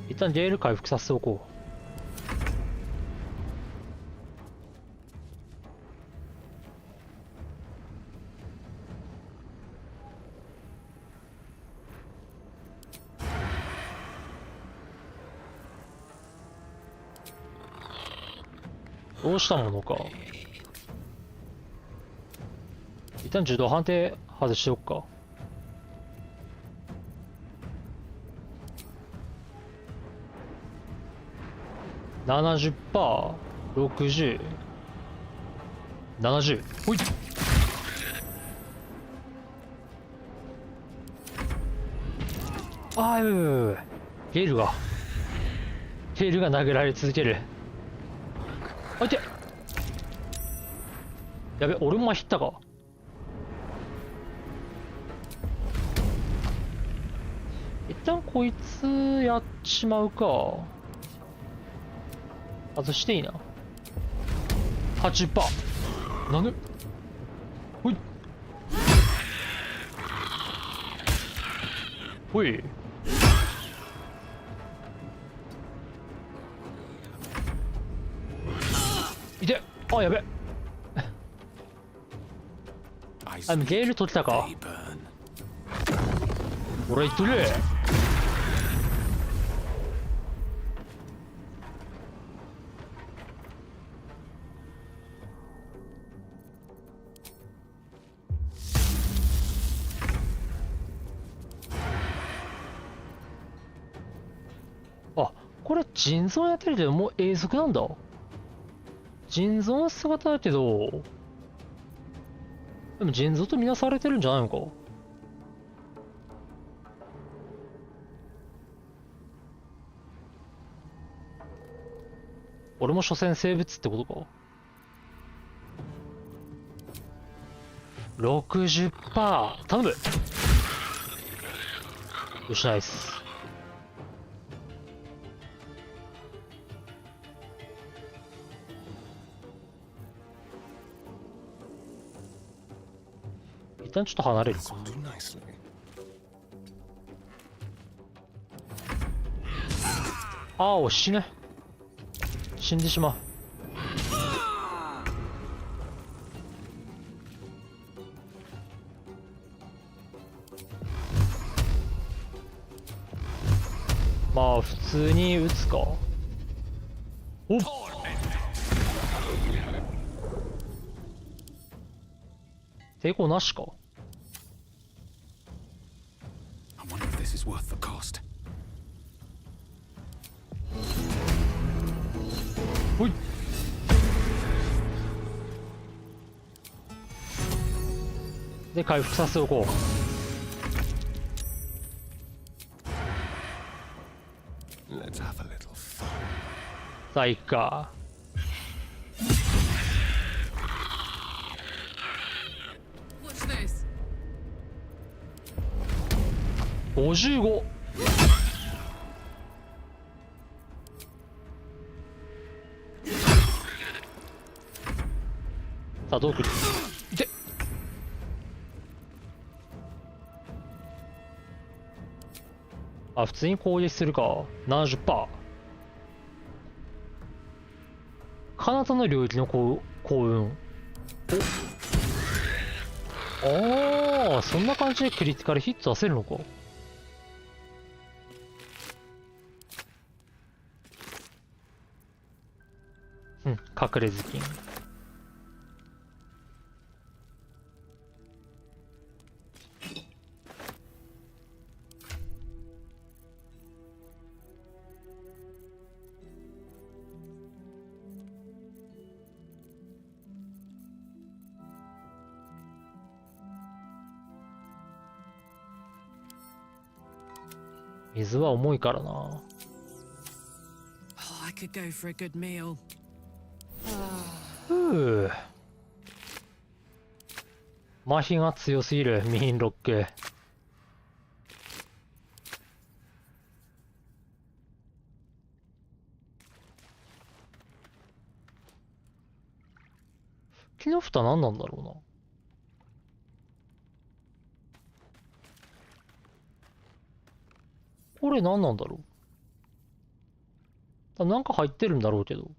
一旦レール回復させておこう。どうしたものか。一旦自動判定外しておくか。70%、60、70。ほい。あー、ゲールが殴られ続ける。あいて。やべ、俺もヒッたか。一旦こいつやっちまうか。外していいな。80%。なんで。ほい。ほい。いて。あ、やべ。あ、ゲール取ったか。俺言っとる。あ、これ人造やってるけどもう永続なんだ。人造の姿だけど、でも人造とみなされてるんじゃないのか。俺も所詮生物ってことか。60%。頼む。よし、ナイス。一旦ちょっと離れるか。ああ、死ね。死んでしまう。まあ普通に撃つか。おっ、抵抗なしか。I wonder if this is worth the cost. ほい。で回復させておこう。Let's have a little fun. さあ行くか。What's this? 55。さあどう来る。であ、普通に攻撃するか。70%。彼方の領域の幸運。おああ、そんな感じでクリティカルヒット出せるのか。うん、隠れず金。水は重いからな。Oh, I could go for a good meal. ふう。麻痺が強すぎるミヒンロック。木の蓋何なんだろうな。これ何なんだろう。なんか入ってるんだろうけど。ん？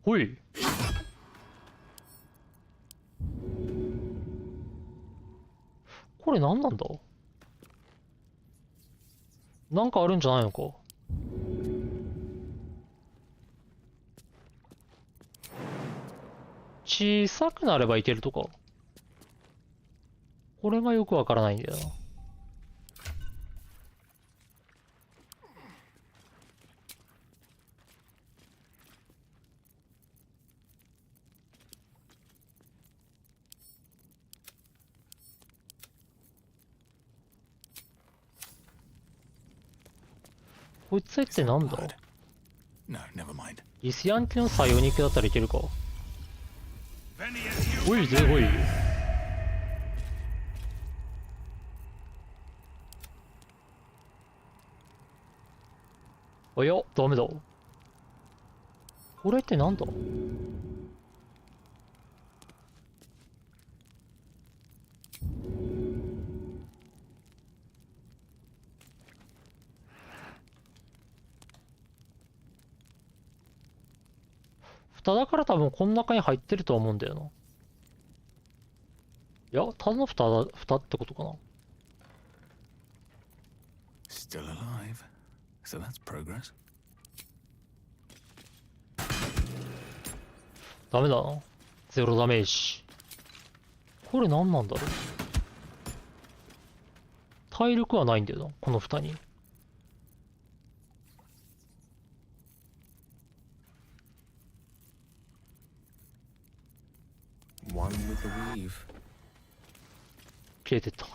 ほい。これ何なんだ？なんかあるんじゃないのか。小さくなればいけるとか。これがよくわからないんだよな。こいつってなんだ？ No, never mind. ギスヤンキの作用肉だったらいけるか。おいぜおい。おや、ダメだ。これってなんだ？蓋だから多分この中に入ってるとは思うんだよな。いや、ただの蓋ってことかな。Still alive. So that's progress. ダメだな。ゼロダメージ。これ何なんだろう。体力はないんだよな、この蓋に。One with the weave. 消えてった。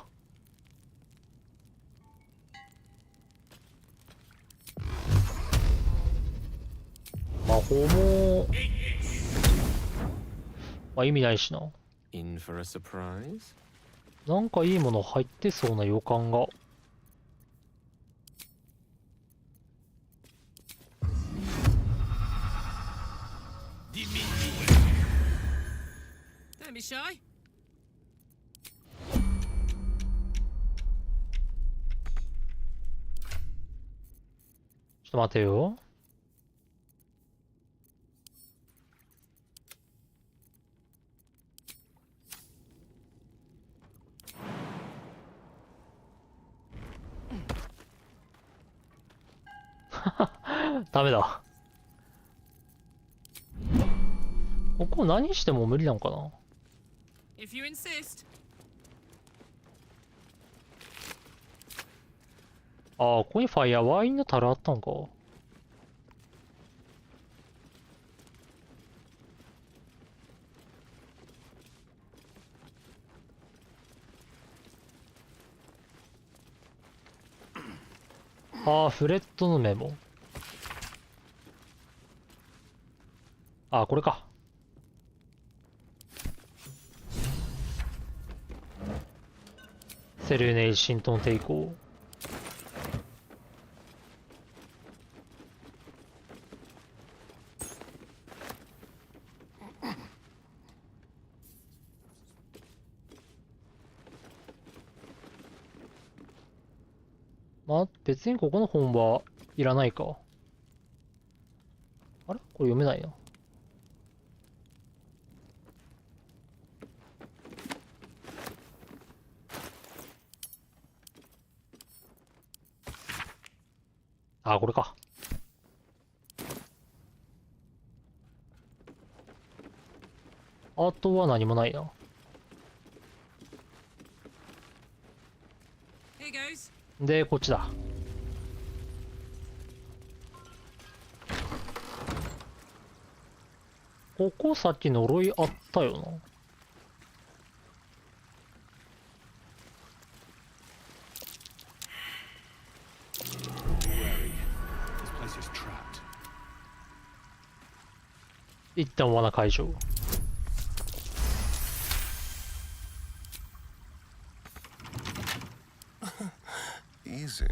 魔法もまあ意味ないしな。In for a surprise? なんかいいもの入ってそうな予感が。Don't be shy. ちょっと待てよ。ダメだ。ここ何しても無理なのかな。 If you insist. ああ、ここにファイヤーワインの樽あったんか。ああ、フレットのメモ。ああ、これか。セルネイ神道抵抗。まあ、別にここの本はいらないか。あれこれ読めないな。あ、これか。あとは何もないな。Here goes. で、こっちだ。ここさっき呪いあったよな。一旦罠解除。Easy.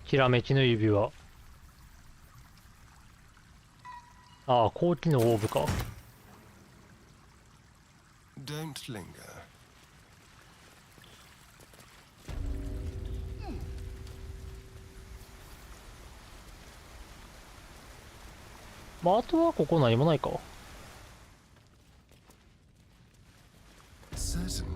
きらめきの指輪。ああ、高機のオーブか。Don't linger. まあ、あとはここ何もないか。Certainly.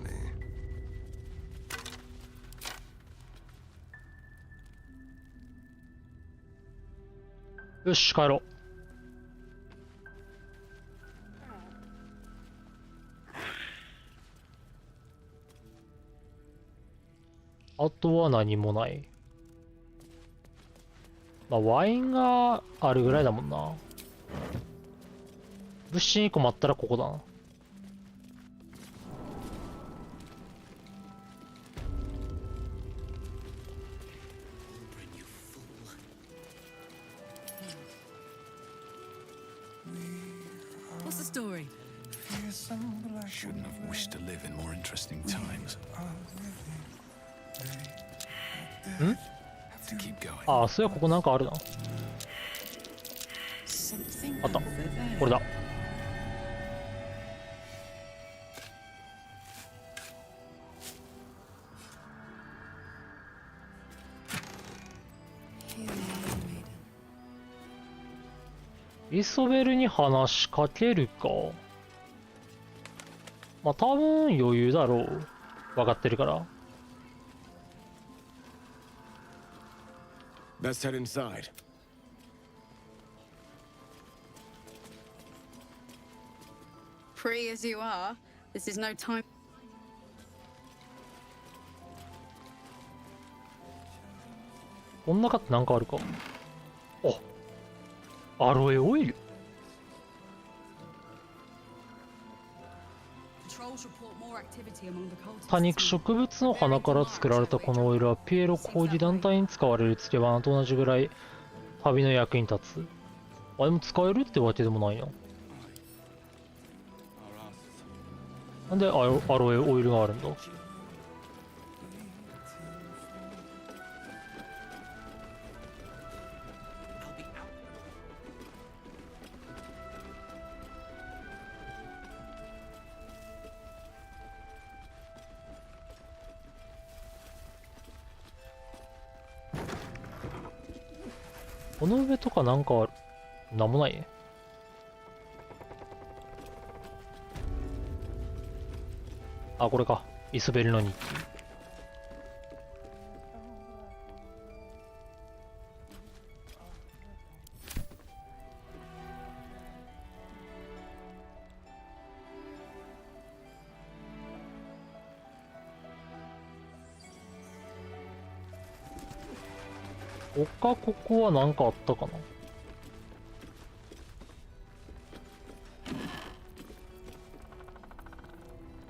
よし、帰ろう。あとは何もない。まあ、ワインがあるぐらいだもんな。物資に困ったらここだな。What's the story? Shouldn't have wished to live in more interesting times. ん Have to keep going. ああ、そういやここなんかあるな。 Something あった。 over there. これだ。イソベルに話しかけるか。まあ多分余裕だろう。分かってるから。 Let's head inside. Free as you are, this is no time. こん中ってなんかあるか。あ、アロエオイル。 Patrols report more activity among the cultists. 多肉植物の花から作られたこのオイルはピエロ工事団体に使われる付け花と同じぐらい旅の役に立つ。あ、でも使えるってわけでもないな。なんでアロエオイルがあるんだ。この上とかなんかある。なんもないね。あ、これか。イソベルの日記。他ここは何かあったかな。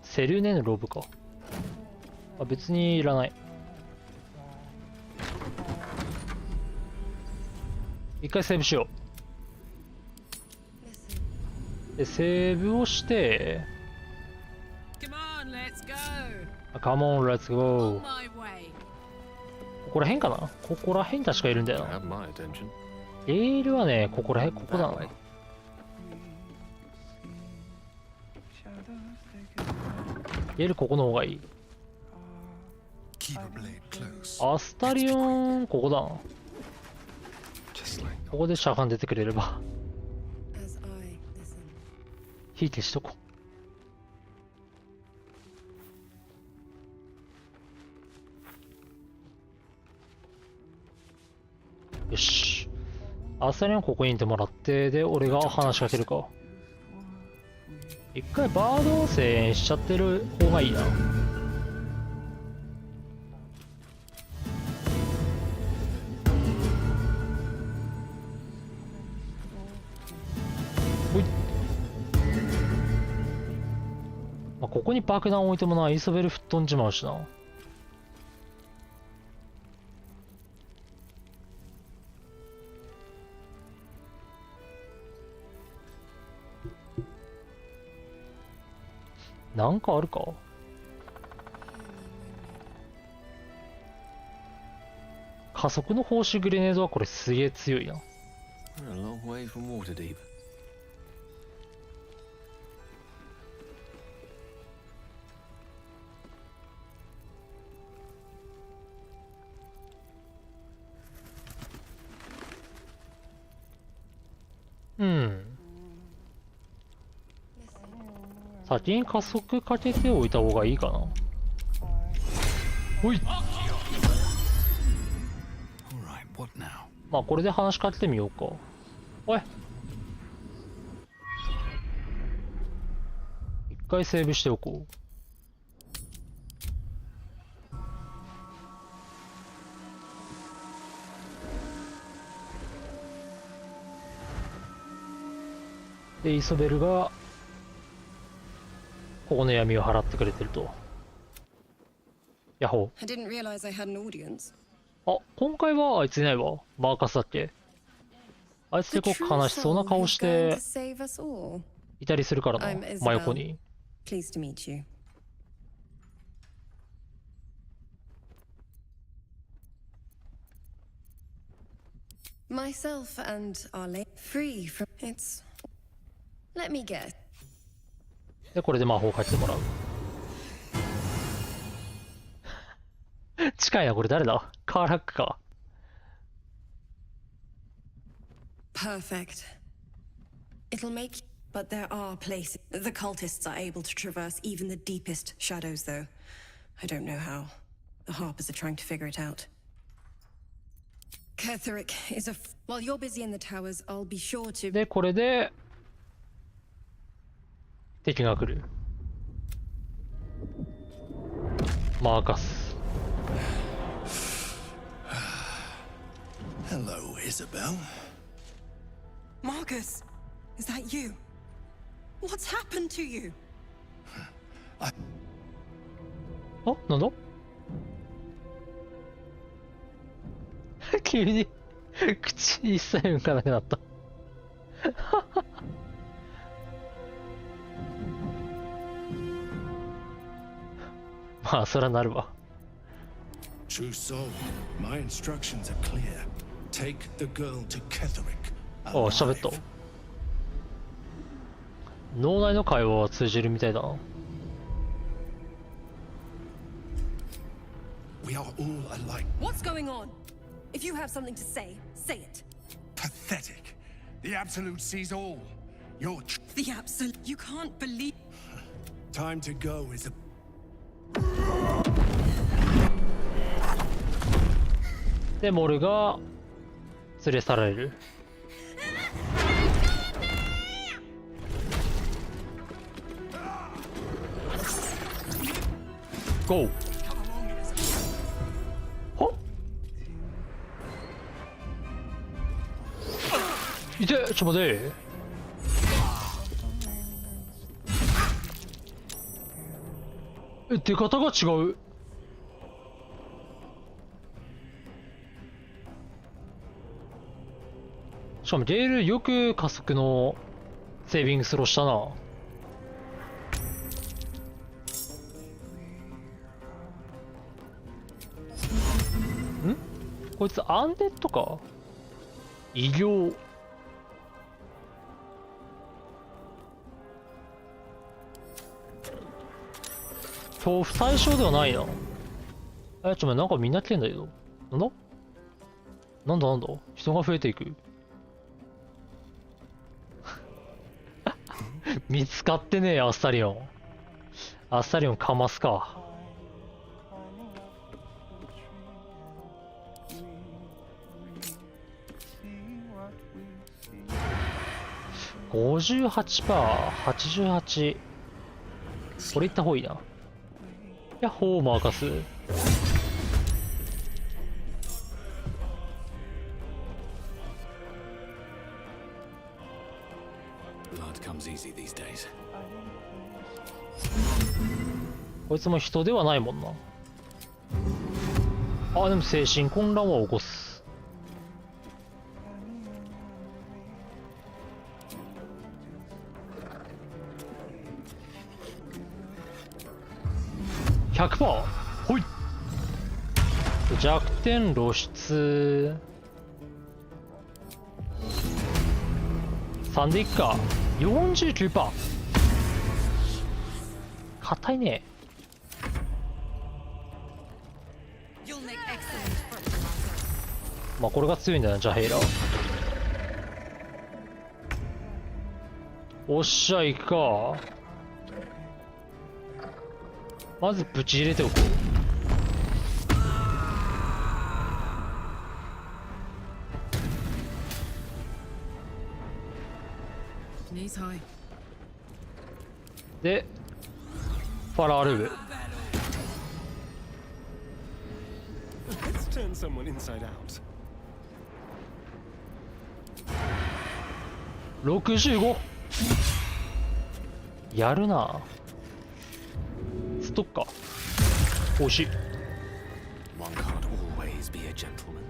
セルネのロブか。あ、別にいらない。一回セーブしよう。で、セーブをして、カモン、レッツゴー。ここら辺かな。ここら辺確かいるんだよな。レールはね、ここら辺、ここだな。レールここの方がいい。アスタリオン、ここだな。ここでシャカン出てくれれば。火消しとこう。よし。アスタリオンここにいてもらって、で、俺が話しかけるか。一回バード声援しちゃってる方がいいな。ほい。まあ、ここに爆弾置いてもな、イソベル吹っ飛んじまうしな。なんかあるか。加速の放射グレネードはこれすげえ強いな。うん。先に加速かけておいた方がいいかな。ほい。まあこれで話しかけてみようか。おい。一回セーブしておこう。で、イソベルがここの闇を払ってくれてると。ヤホー。I didn't realize I had an audience. あ、今回はあいついないわ。マーカスだっけ。あいつ結構悲しそうな顔していたりするからな、真横に。Pleased to meet you. Myself and our free from it's. Let me guess. で、これで魔法かけてもらう。近いな、これ誰だ？カーラックか。Perfect. It'll make. But there are places. The cultists are able to traverse even the deepest shadows, though. I don't know how. The Harpers are trying to figure it out. Ketherick is a. While you're busy in the towers, I'll be sure to. で、これで敵が来る。マーカス。Hello, Isabel. Marcus, is that you? What's happened to you? あ、なんだ急に口一切動かなくなった。まあ、そらなるわ。True soul, my instructions are clear. Take the girl to Ketherick. あ、喋った。脳内の会話は通じるみたいだな。We are all alike. What's going on? If you have something to say, say it. Pathetic. The Absolute sees all. Your The Absolute. You can't believe. Time to go, Isabel. で、モルが連れ去られる。ゴー。はっ。いて、ちょ待て。出方が違う。しかもレールよく加速のセービングスローしたな。こいつアンデッドか。医療。恐怖対象ではないな。なんかみんな来てんだけど。なんだ人が増えていく。見つかってねえ、アッサリオン。アッサリオンかますか。58%、88。これいった方がいいな。ヤッホーマーカス。こいつも人ではないもんな。あ、でも精神混乱は起こす。100%。ほい。弱点露出。3でいっか。49%。硬いね。まあこれが強いんだな、じゃあヘイラー。おっしゃ、行くか。まずぶち入れておこう。で、ファラールブ。Let's turn someone inside out. 65。やるな。ストッカー。惜しい。One can't always be a gentleman.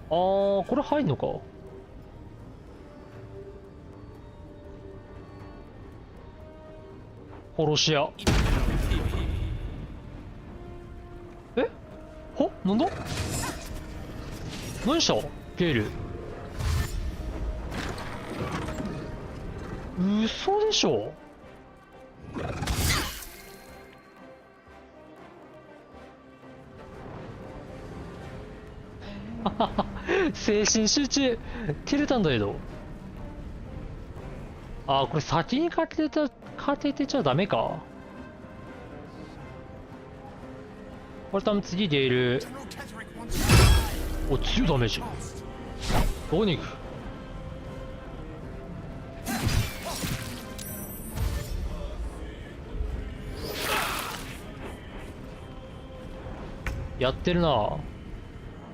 これ入んのか。殺し屋。なんだ。何したゲイル。嘘でしょ。精神集中切れたんだけど。これ先にかけてちゃダメか。これ多分次出る。お、強いダメージ。どこに行く。やってるな。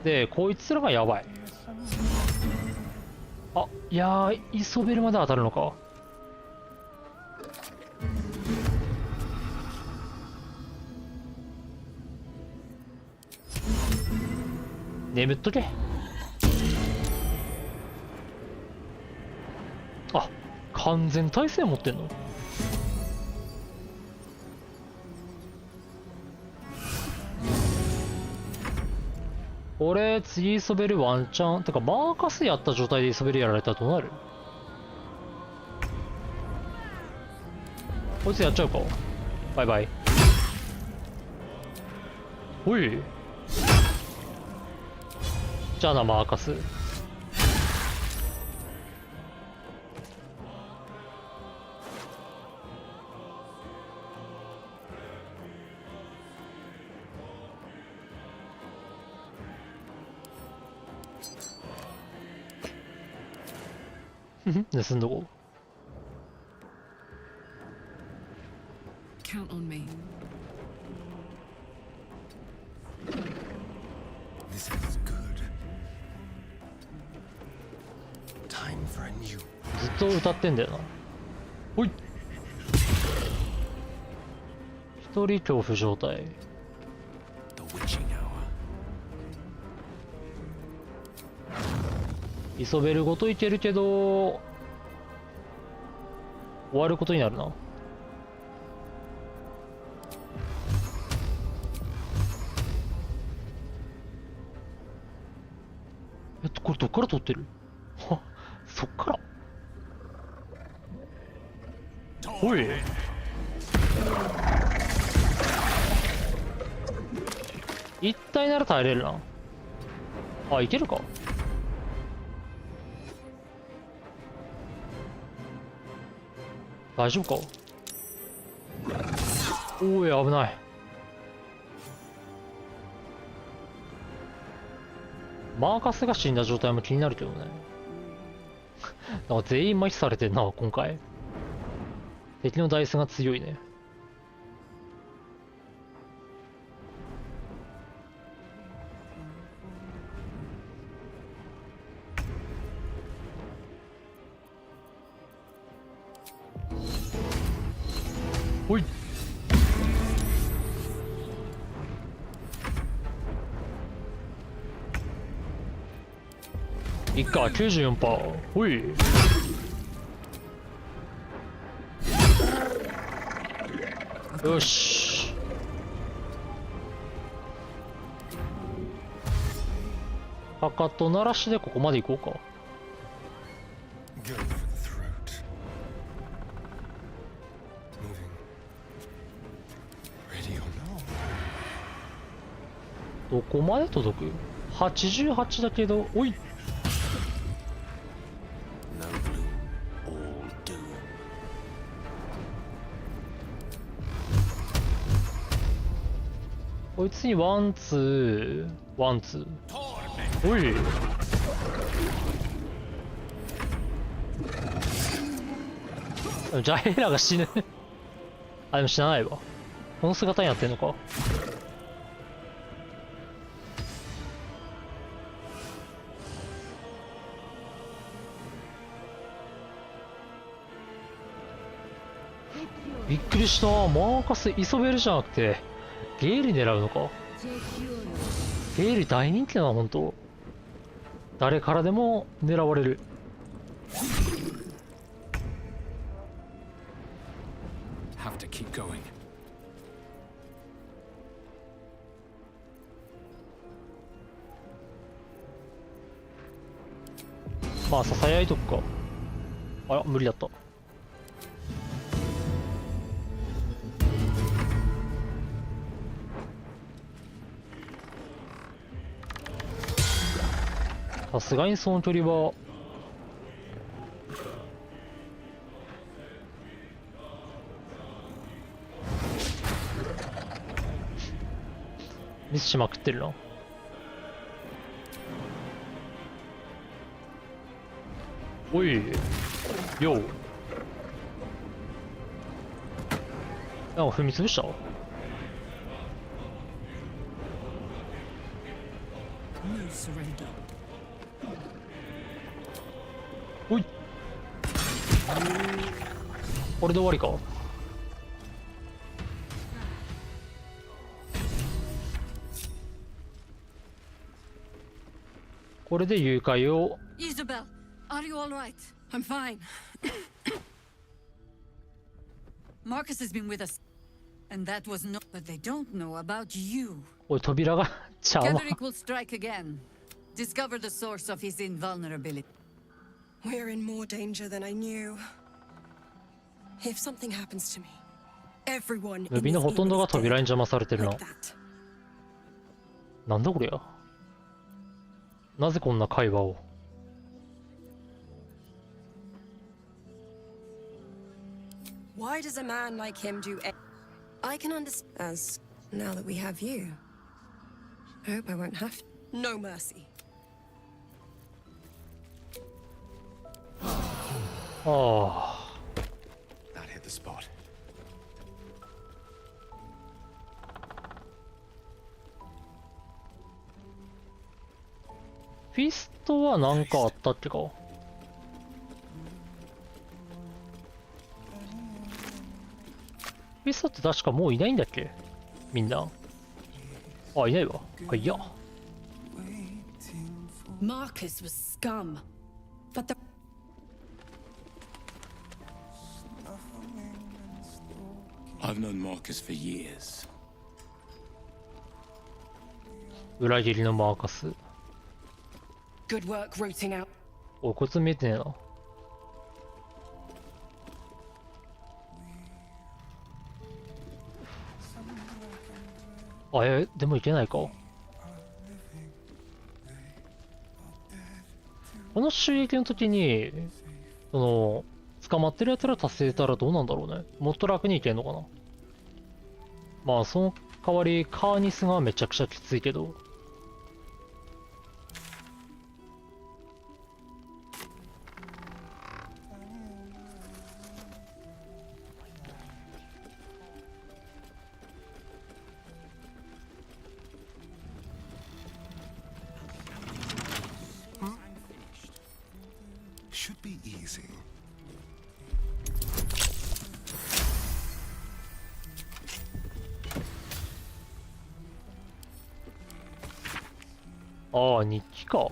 で、こいつらがやばい。いやー、イソベルまで当たるのか。眠っとけ。完全耐性持ってんの。これ次イソベルワンチャンてかマーカスやった状態でイソベルやられたらどうなる。こいつやっちゃうか。バイバイ。おい、じゃあなマーカス。盗んどこう。Count on me. This is good. Time for a new. ずっと歌ってんだよな。ほい。一人恐怖状態。The witching hour. イソベルごといけるけど終わることになるな。これどっから撮ってる？は、そっから。おい。一体なら耐えれるな。あ、いけるか。大丈夫か。おい、危ない。マーカスが死んだ状態も気になるけどね。なんか全員麻痺されてんな、今回。敵のダイスが強いね。ほい。いっか、94%。ほい。よし。かかと鳴らしでここまで行こうか。Go for the throat. Moving. Ready or not? どこまで届く？ 88 だけど、おい。こいつにワンツーワンツー。おい。ジャヘラが死ぬ。あ、でも死なないわ。この姿になってんのか。びっくりした。マーカスイソベルじゃなくてゲイリ狙うのか。ゲイリ大人気だな、ほんと。誰からでも狙われる。Have to keep going. まあささやいとくか。あら、無理だった。さすがにその距離はミスしまくってるな。おいよう。なんか踏み潰した。No surrender. おい。これで終わりか。これで誘拐を。 Isabel, are you all right? I'm fine. Marcus has been with us, and that was no. But they don't know about you. おい、扉が邪魔。 Ketherick will strike again. Discover the source of his invulnerability. We're in more danger than I knew. If something happens to me, everyone ムビのほとんどが扉に邪魔されてるな。なんだこりゃ。なぜこんな会話を。Why does a man like him do I can understand as now that we have you. I hope I won't have no mercy. ああ。 That hit the spot. フィストは何かあったっけか。フィストって確かもういないんだっけ、みんな。あ、いないわ。あ、いや。Marcus was scum. But the I've known Marcus for years. 裏切りのマーカス。good work rooting out. お、こいつ見えてねえな。あ、でもいけないか。この襲撃の時に、捕まってる奴ら達成したらどうなんだろうね。もっと楽にいけんのかな。まあ、その代わり、カーニスがめちゃくちゃきついけど。Should be easy. ああ、日記か。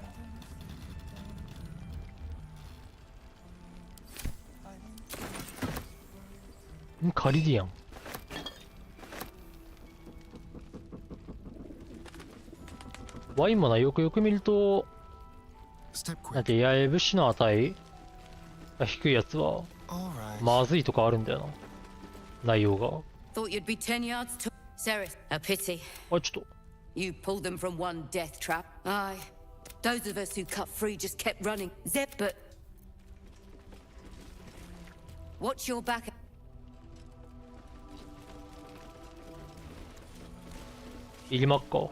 カリディアン。ワインもな、よくよく見ると、なんて、八重節の値が低いやつは、まずいとかあるんだよな。内容が。Thought you'd be 10 yards to Sereth. A pity. あ、ちょっと。You pulled them from one death trap. Aye. Those of us who cut free just kept running. Zip, but... Watch your back. いりまっか。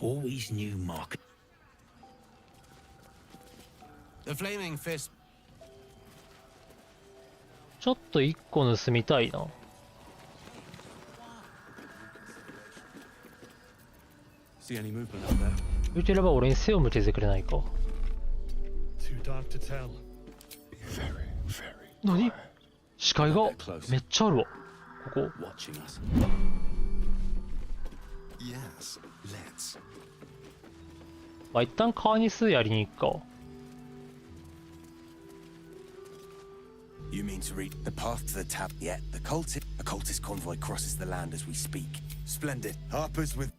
Always knew Mark. The flaming fist. ちょっと一個盗みたいな。See any movement out there? 言うてれば俺に背を向けてくれないか。Too dark to tell. 何？視界がめっちゃあるわ。ここ。Watching us. Yes, let's. まあ、一旦カーニスやりに行くか。You mean to read the path to the tap? Yeah, a cultist convoy crosses the land as we speak. Splendid. Harpers with.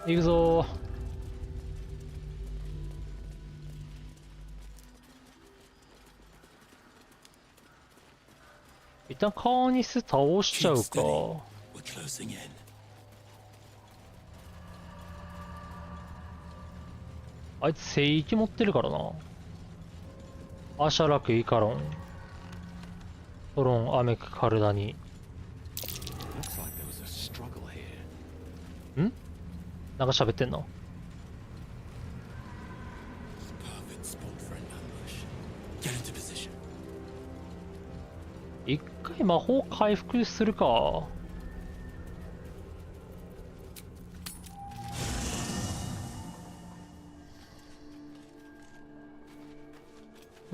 行くぞー。一旦カーニス倒しちゃうか。We're closing in. あいつ聖域持ってるからな。アシャラク、イカロン、トロン、アメク、カルダニ。ん？なんか喋ってんの？一回魔法回復するか。も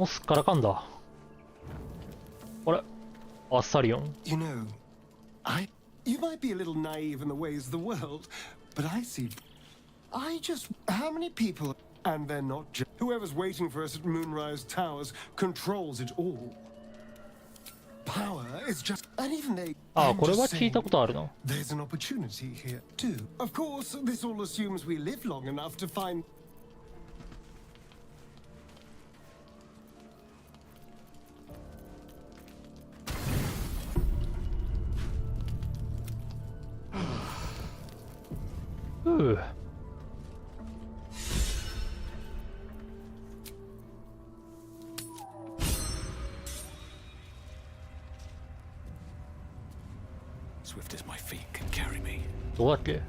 うすっからかんだ。あれ？アッサリオン。You know, you might be a little naive in the ways of the world, but I just, how many people, and they're not just, whoever's waiting for us at Moonrise Towers controls it all. Power is just, and even they, ああ、これは聞いたことあるな。there's an opportunity here too. Of course, this all assumes we live long enough to find. ふう。Swift as my feet can carry me. どうだっけ？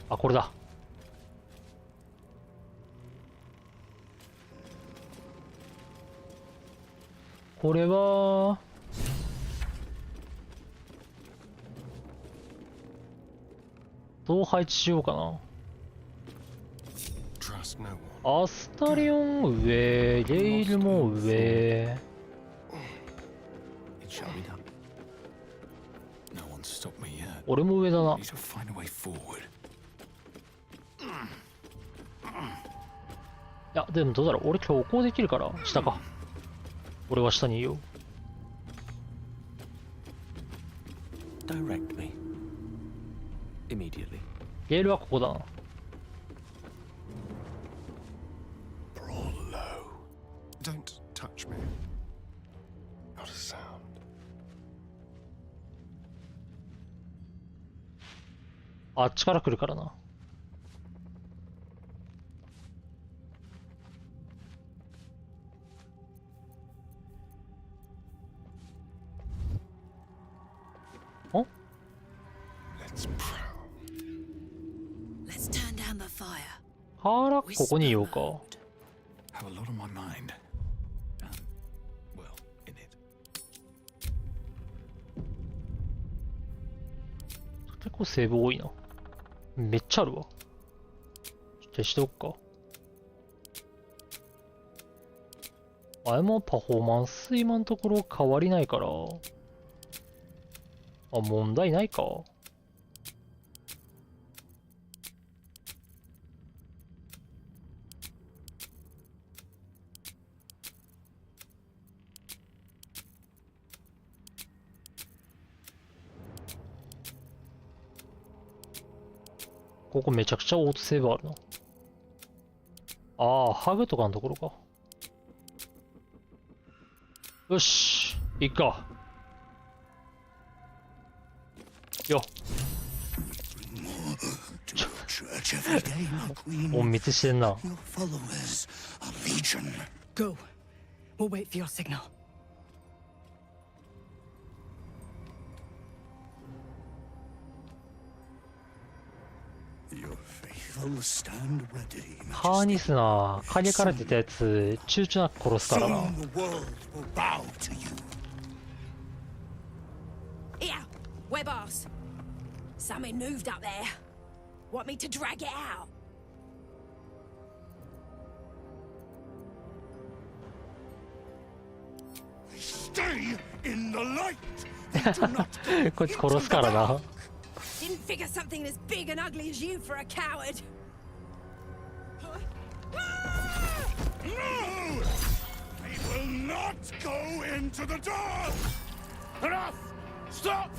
あ、これだ。これはどう配置しようかな。trust no one. アスタリオン上、ゲイルも上。It shall be done. No one's stopped me yet. 俺も上だな。 Need to find a way forward. いや、でもどうだろう。俺強行できるから、下か。俺は下にいよう。Direct me. Immediately. ゲールはここだな。Don't touch me. Not a sound. あっちから来るからな。お Let's prowl. Let's turn down the fire. からここにいようか。 Have a lot on my mind. Well, in it. 結構セーブ多いな。めっちゃあるわ。消しておくか。あれもパフォーマンス今のところ変わりないから。あ、問題ないか。ここめちゃくちゃオートセーブあるな。ああ、ハグとかのところか。よし、行くか。よっ。隠密してんな。Go. We'll wait for your signal. Your faithful stand ready. ハーニスナー、影から出たやつ、躊躇なく殺すからな。 Soon the world will bow to you. Here, web ass. Something moved up there. Want me to drag it out? Stay in the light. こいつ殺すからな。 Didn't figure something as big and ugly as you for a coward. No! They will not go into the dark! Enough! Stop!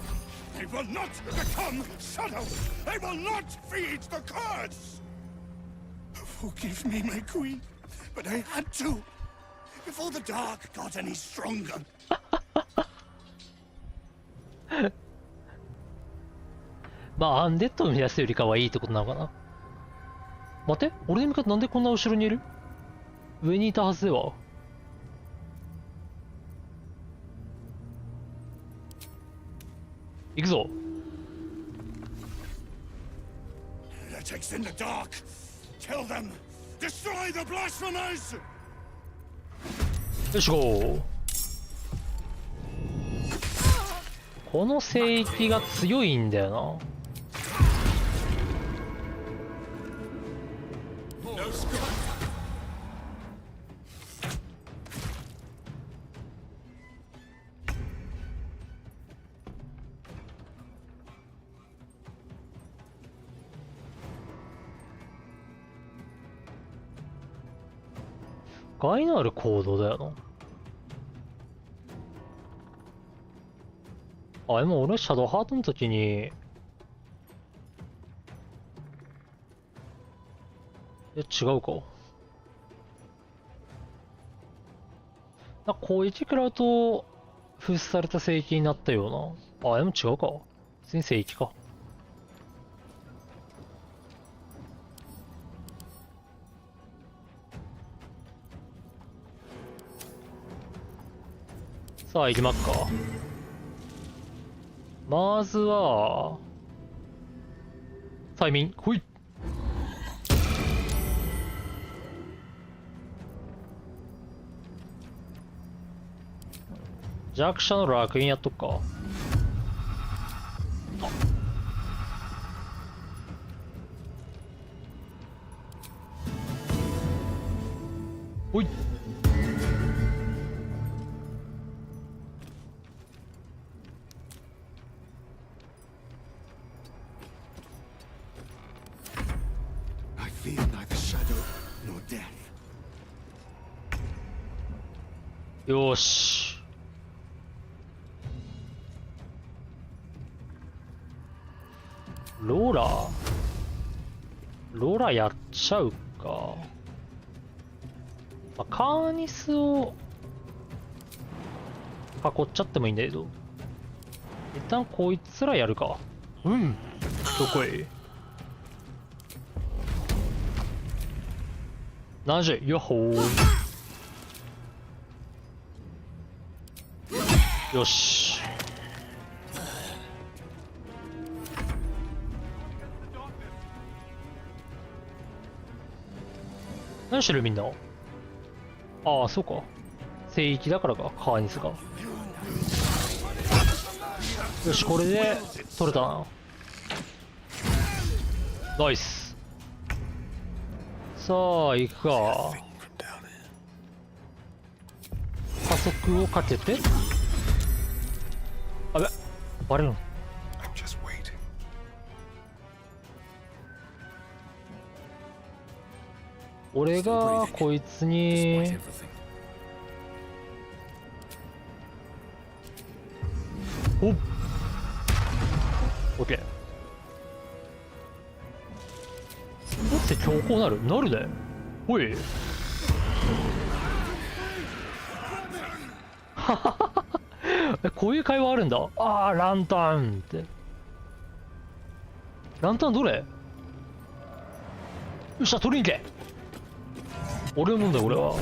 They will not become shadows! They will not feed the curse! Forgive me, my queen, but I had to. Before the dark got any stronger. まあ、アンデッドを生み出すよりかはいいってことなのかな。待って、俺の味方なんでこんな後ろにいる？上にいたはずでは。行くぞ。 Heretics in the dark! Kill them! Destroy the blasphemers! よしごー。この聖域が強いんだよな。害のある行動だよな。あ、でも俺シャドウハートの時に、違うか。攻撃食らうと封鎖された聖域になったような。あ、でも違うか。普通に聖域か。さあ行きますか。まずは催眠ほい。弱者の楽園やっとくか。おい。I fear neither shadow nor death. よーし。ローラやっちゃうか。まあ、カーニスを囲っちゃってもいいんだけど、一旦こいつらやるか。うん。どこへ。70、よっほー。よし。何してるみんな。ああ、そうか。聖域だからか、カーニスが。よし、これで取れたな。ナイス。さあ、行くか。加速をかけて。あべ、バレるの。俺がこいつにおっ、オッケー。だって強行なるね。おい。こういう会話あるんだ。ああ、ランタンって。ランタンどれ。よっしゃ、取りに行け。俺のもんだよ、俺は。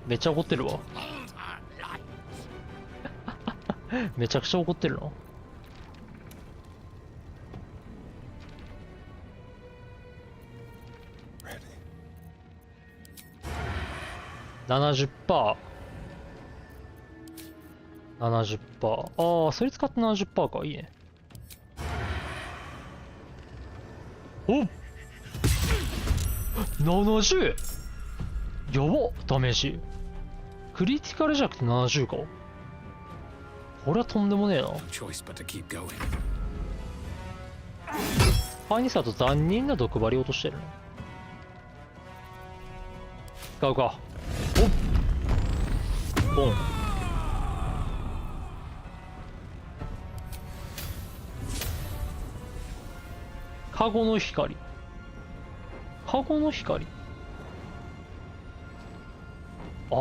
めっちゃ怒ってるわ。めちゃくちゃ怒ってるな。70%。70%。ああ、それ使って 70% か。いいね。おっ 70! やばっ、ダメージ。クリティカルじゃなくて70か。これはとんでもねえな。カーニスだと残忍な毒針落としてるな。使うか。おっボン。カゴの光。カゴの光。ああ。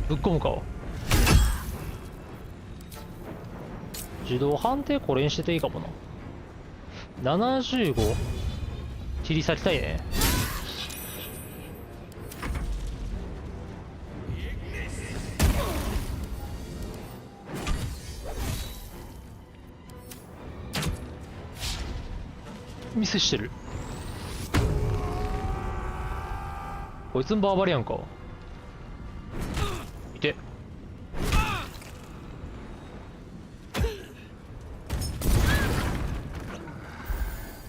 ぶっ込むか。自動判定これにしてていいかもな。75切り裂きたいね。ミスしてる。こいつもバーバリアンか。いて。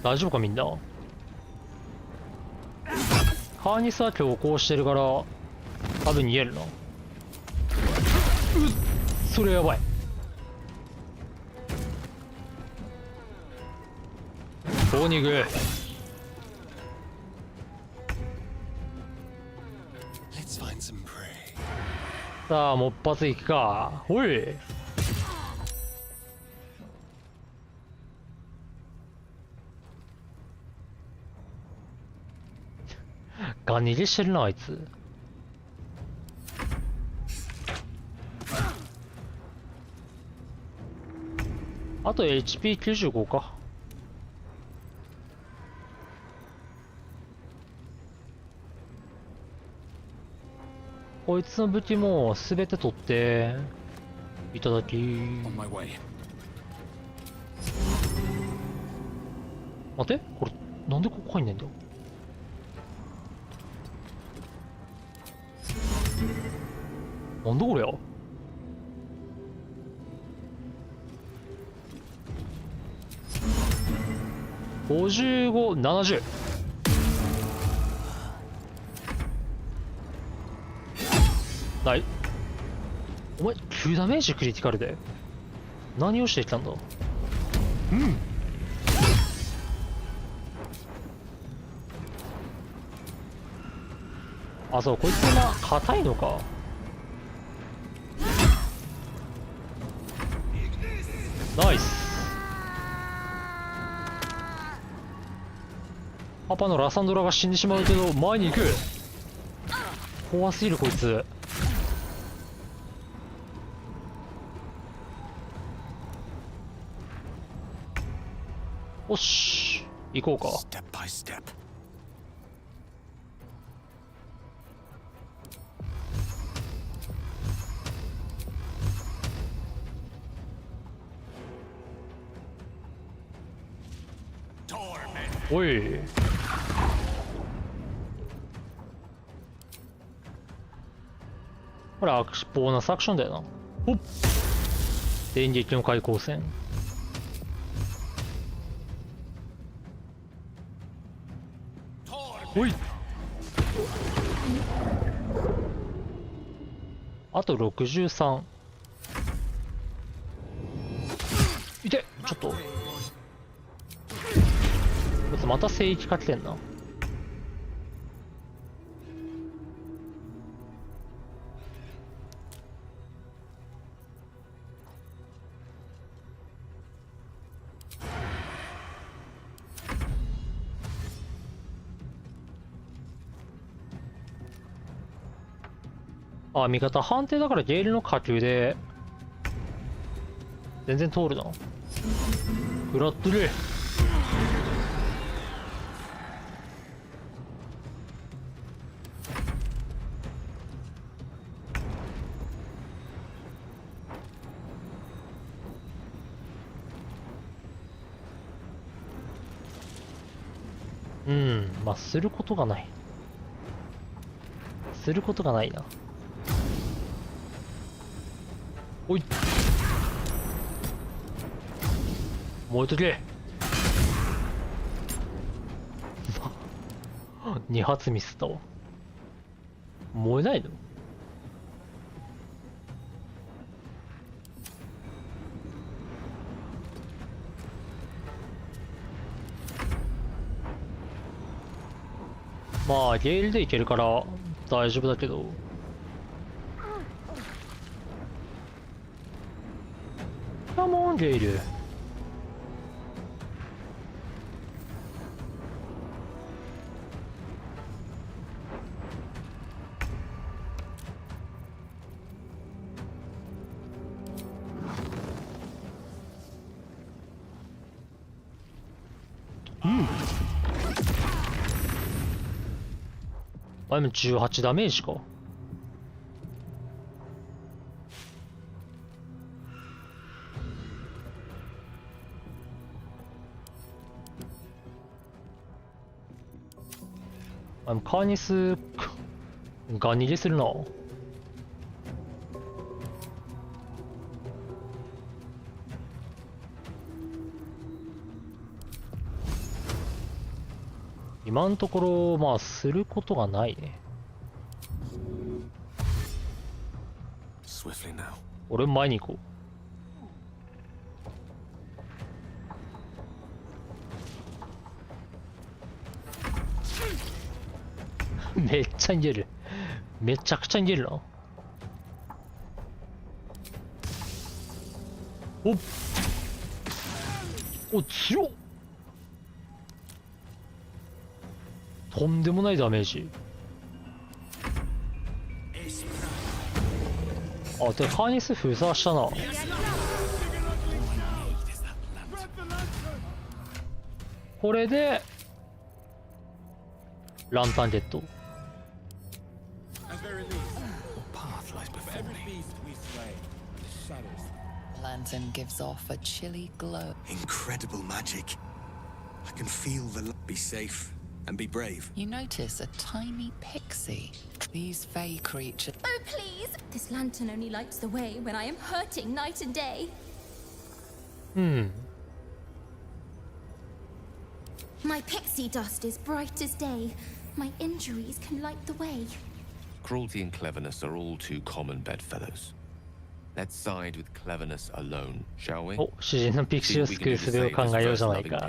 大丈夫かみんな。カーニスは強行してるから多分逃げるな。それやばい。ボーニグ。さあもっぱつ行くか。おい。ガン逃げしてるなあいつ。あと HP95 か。こいつの武器もすべて取っていただき。待て、これなんでここ入んないんだ。なんだこりゃ。55、70。ない。お前、9ダメージクリティカルで。何をしてきたんだ。うん。あ、そう、こいつ今、硬いのか。ナイス。パパのラサンドラが死んでしまうけど、前に行く。怖すぎる、こいつ。よし、行こうか。Step by step. おい。これボーナスアクションだよな。ほっ。電撃の開口戦。ほい。あと63。いて、ちょっと。こいつまた聖域かけてんな。あ、味方判定だからゲールの下級で全然通るな。食らってる。うん、まあすることがない。することがないな。おい、燃えとけ。2発ミスったわ。燃えないの？まあゲールでいけるから大丈夫だけど。カモンゲール。うん。あ、でも18ダメージか。カーニスガン逃げするな。今のところまあすることがないね。俺前に行こう。めっちゃ逃げる。めちゃくちゃ逃げるな。お強っ。とんでもないダメージ。あ、でカーニス封鎖したな。これでランタンゲット。Lantern gives off a chilly glow. Incredible magic. I can feel the be safe and be brave. You notice a tiny pixie. These fey creatures. Oh, please! This lantern only lights the way when I am hurting night and day. My pixie dust is bright as day. My injuries can light the way. Cruelty and cleverness are all too common bedfellows. Let's side with cleverness alone, shall we? お、主人のピクシーを救う術を考えようじゃないか。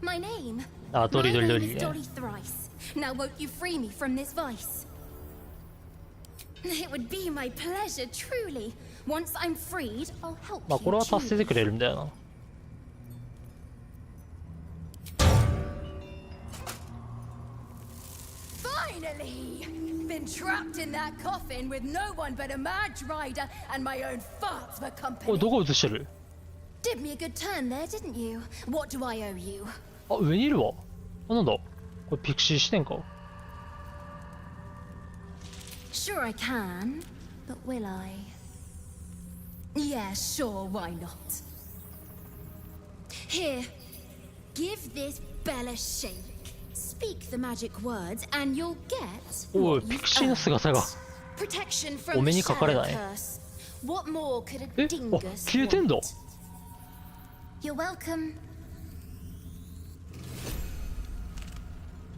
My name. あ、ドリドリドリ My ね。 name is Dolly Thrice. Now won't you free me from this vice? It would be my pleasure, truly. Once I'm freed, I'll help まあこれは達成してくれるんだよな。Finally! Been trapped in that coffin with no one but a mad rider and my own farts for おい、 company. どこ映してる？ Did me a good turn there, didn't you? What do I owe you? あ、上にいるわ。あ、なんだこれピクシー視点か。 Sure I can, but will I? Yeah, sure, why not? Here, give this bell a shake. Speak the magic words and you'll get おい、 what ピ you've クシーの姿が Protection お from 目 the にかかれ shadow ない。 curse. What more could a え、あ、 dingus 消えてんだ。 want? You're welcome.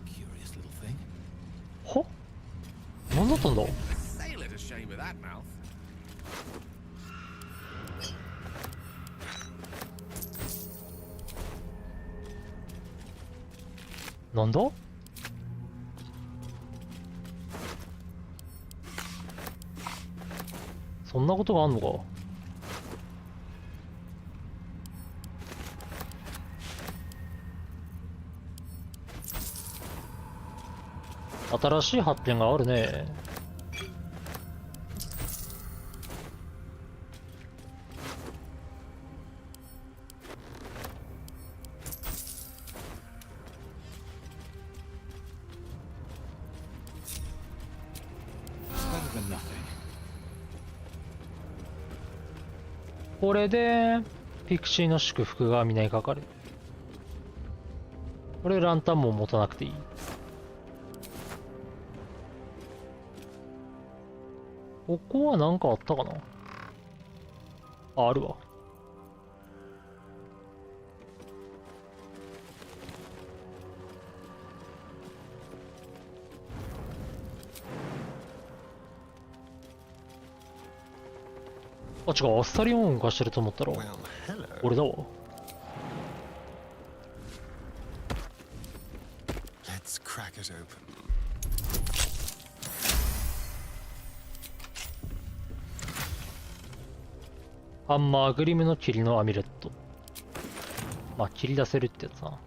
Curious little thing. は？何だったんだ？ Sailor to shame with that mouth. なんだ？そんなことがあんのか。新しい発見があるね。これでピクシーの祝福が皆にかかる。これランタンも持たなくていい。ここは何かあったかな。あ、あるわ。あ、違う、アスタリオンがしてると思ったら俺だわ。 Let's crack it open. ハンマーグリムの霧のアミュレット。まあ切り出せるってやつな。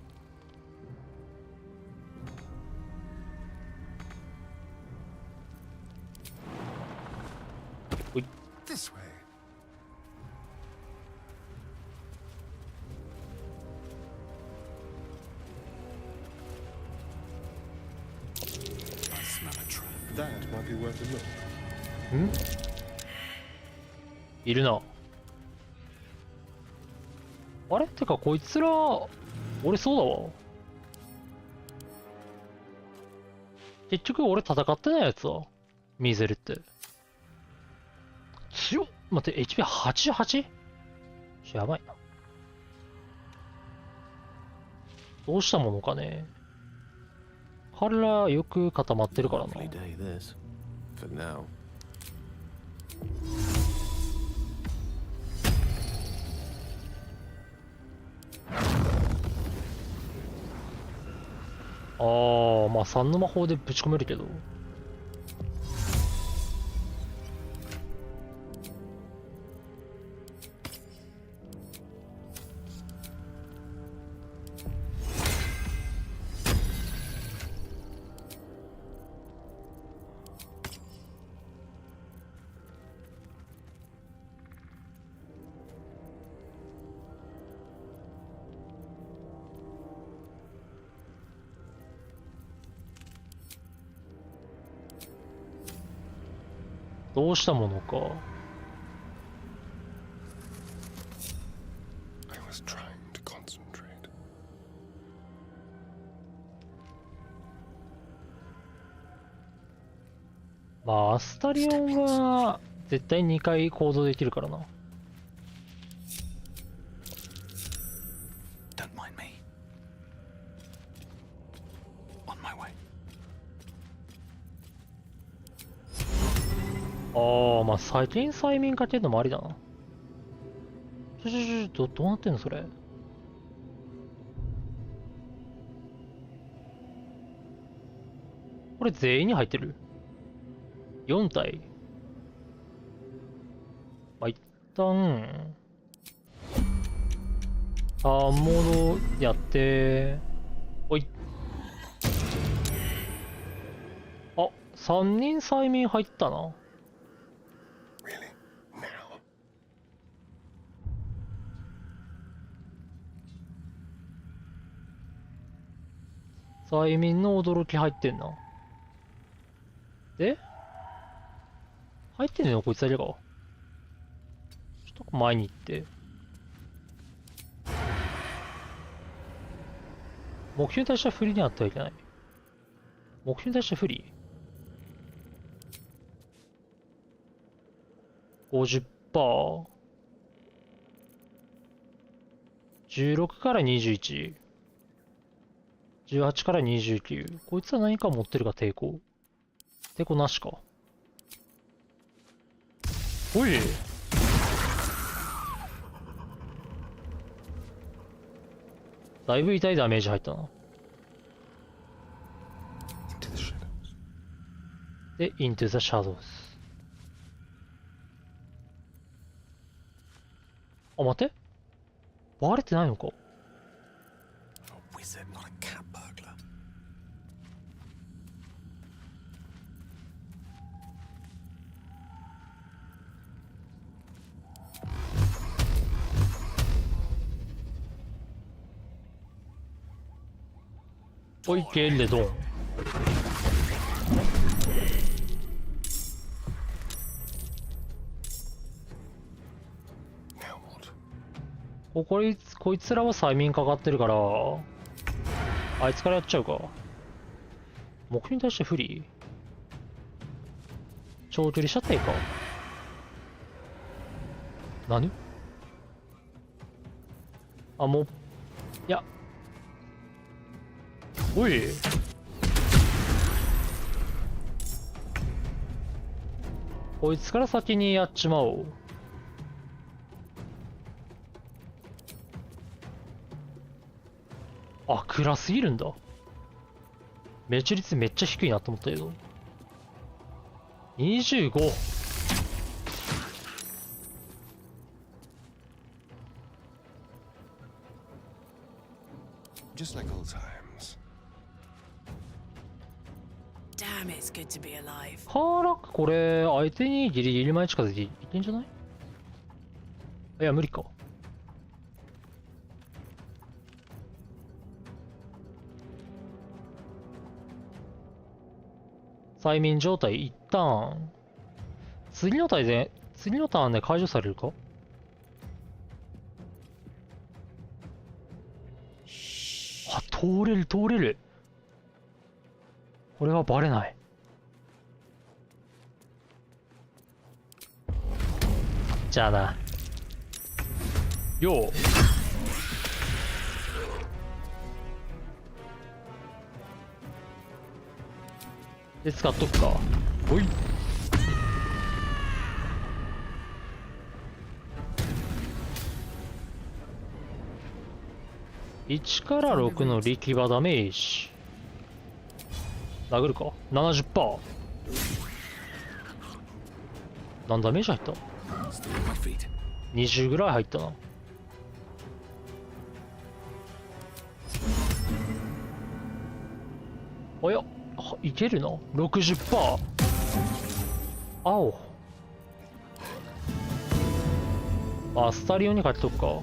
ほい。 This way. I smell a trap. That might be worth a look. ん？いるな。あれてかこいつら俺そうだわ。結局俺戦ってないやつはミゼルって強っ。待って HP88？ やばいな。どうしたものかね。彼らよく固まってるからな。 Lovely day, this. For now. ああ、まあ3の魔法でぶち込めるけど。どうしたものか。 I was trying to concentrate. まあアスタリオンは絶対2回行動できるからな。ああ、まあ最近催眠かけるのもありだな。どうなってんのそれ。これ全員に入ってる ?4 体。まあ、一旦、モードやって、おい。あ、3人催眠入ったな。催眠の驚き入ってんな。で入ってんのよ、こいつだけが。ちょっと前に行って。目標に対しては不利にあってはいけない。目標に対して不利 50%。16から21。18から29。こいつは何か持ってるか抵抗。抵抗なしか。おいだいぶ痛いダメージ入ったな。で、Into the Shadows。あ、待って。バレてないのか。おい、ゲレドン。こいつらは催眠かかってるから、あいつからやっちゃうか。目標に対して不利長距離射程か。何あ、もう、いや。おい。こいつから先にやっちまおう。あ、暗すぎるんだ。命中率めっちゃ低いなと思ったけど。25。Just like old times. Damn, it's good to be alive. カーラックこれ、相手にギリギリ前近づいていけんじゃない？いや、無理か。催眠状態一旦、次のターンで解除されるか？あ、通れる。これはバレない。じゃあな。よう。で、使っとくか。ほい。1から6の力場ダメージ。殴るか ?70%。何ダメージ入った ?20 ぐらい入ったな。おや、いけるな。60%。青。あ、スタリオに勝ちとくか。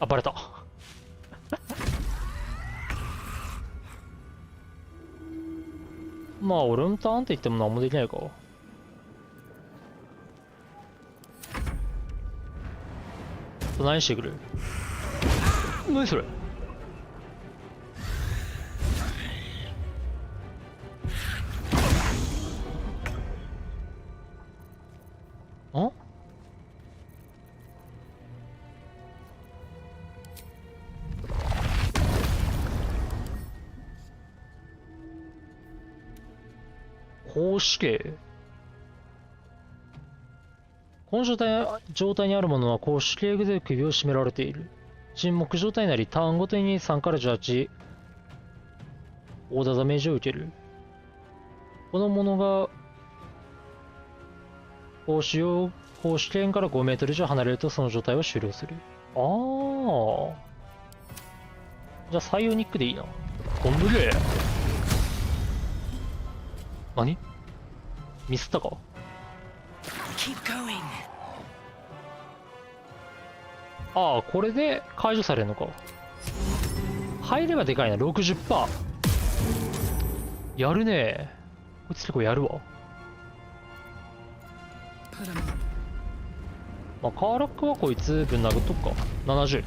あ、バレた。まあ、俺のターンって言っても何もできないか。何してくる？何それ？公主刑。この状態にあるものは公主刑で首を絞められている。沈黙状態になり、ターンごとに3から18、オーダーダメージを受ける。このものが、公主権から5メートル以上離れるとその状態を終了する。ああ。じゃあサイオニックでいいな。飛んでる。何？ミスったか？ Keep going. ああ、これで解除されるのか。入ればでかいな、60%。やるね。こいつ結構やるわ。まあ、カーラックはこいつぶん殴っとくか。70。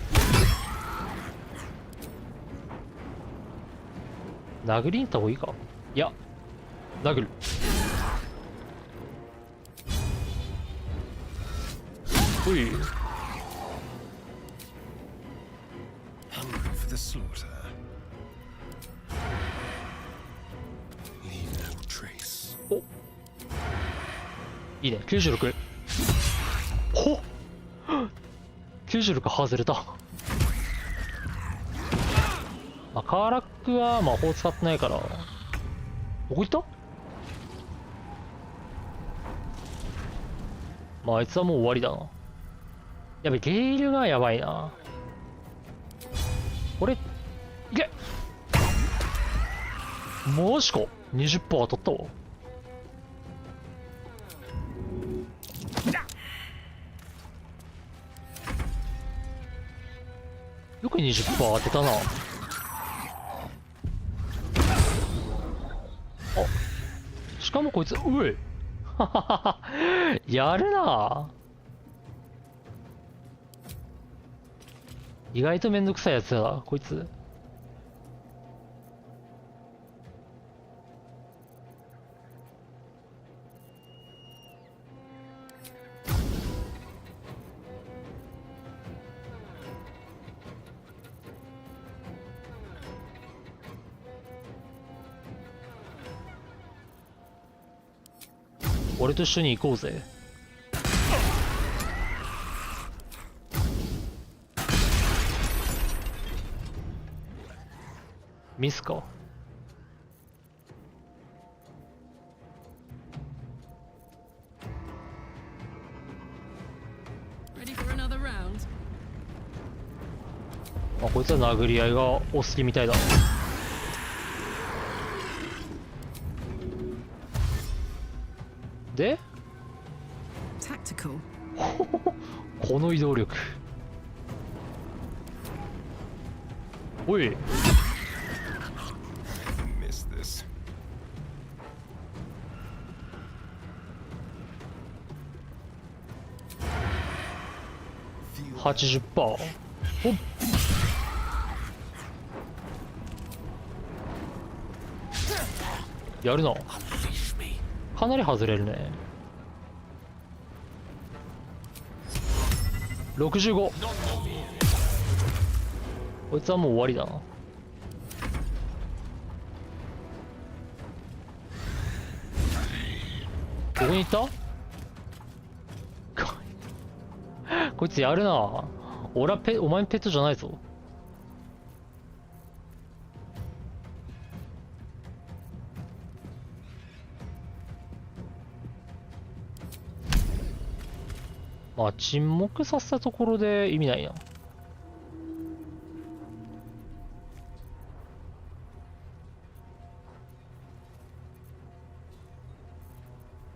殴りに行った方がいいか。いや、殴る。ほい。Hungry for the slaughter. Leave no trace. お、いいね。96。ほっ、96外れた。まあ、カーラックは魔法使ってないから。どこ行った？まあ、あいつはもう終わりだな。やべ、ゲイルがやばいな。これ、いけ！マジか !20% 当たったわ。よく 20% 当てたな。あ、しかもこいつ、うえやるな。意外とめんどくさいやつだな、こいつ。俺と一緒に行こうぜ。ミスか。あ、こいつは殴り合いがお好きみたいだ。でこの移動力。おい。80%。おっ。やるな。かなり外れるね。65。こいつはもう終わりだな。どこに行った？こいつやるな。俺はお前のペットじゃないぞ。まあ沈黙させたところで意味ないな。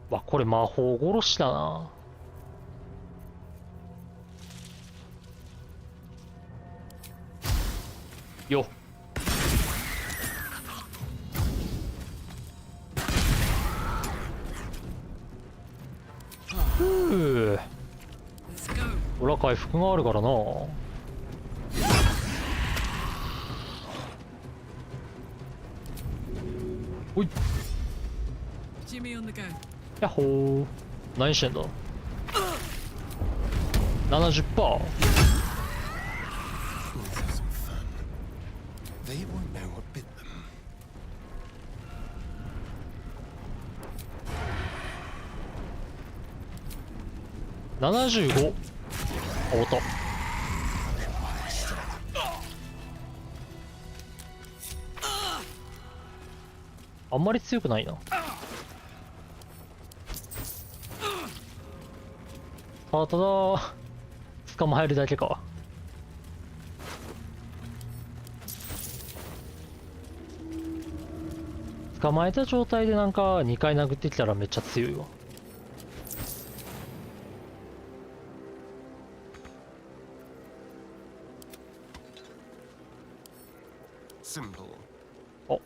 わ、これ魔法殺しだな。よっ。ふぅ。俺は回復があるからな。ほい。やっほー。何してんだ。70%。They won't know what bit them. 75。あ、終わった。あんまり強くないな。あ、ただ捕まえるだけか。捕まえた状態でなんか2回殴ってきたらめっちゃ強いわ。Simple. あ、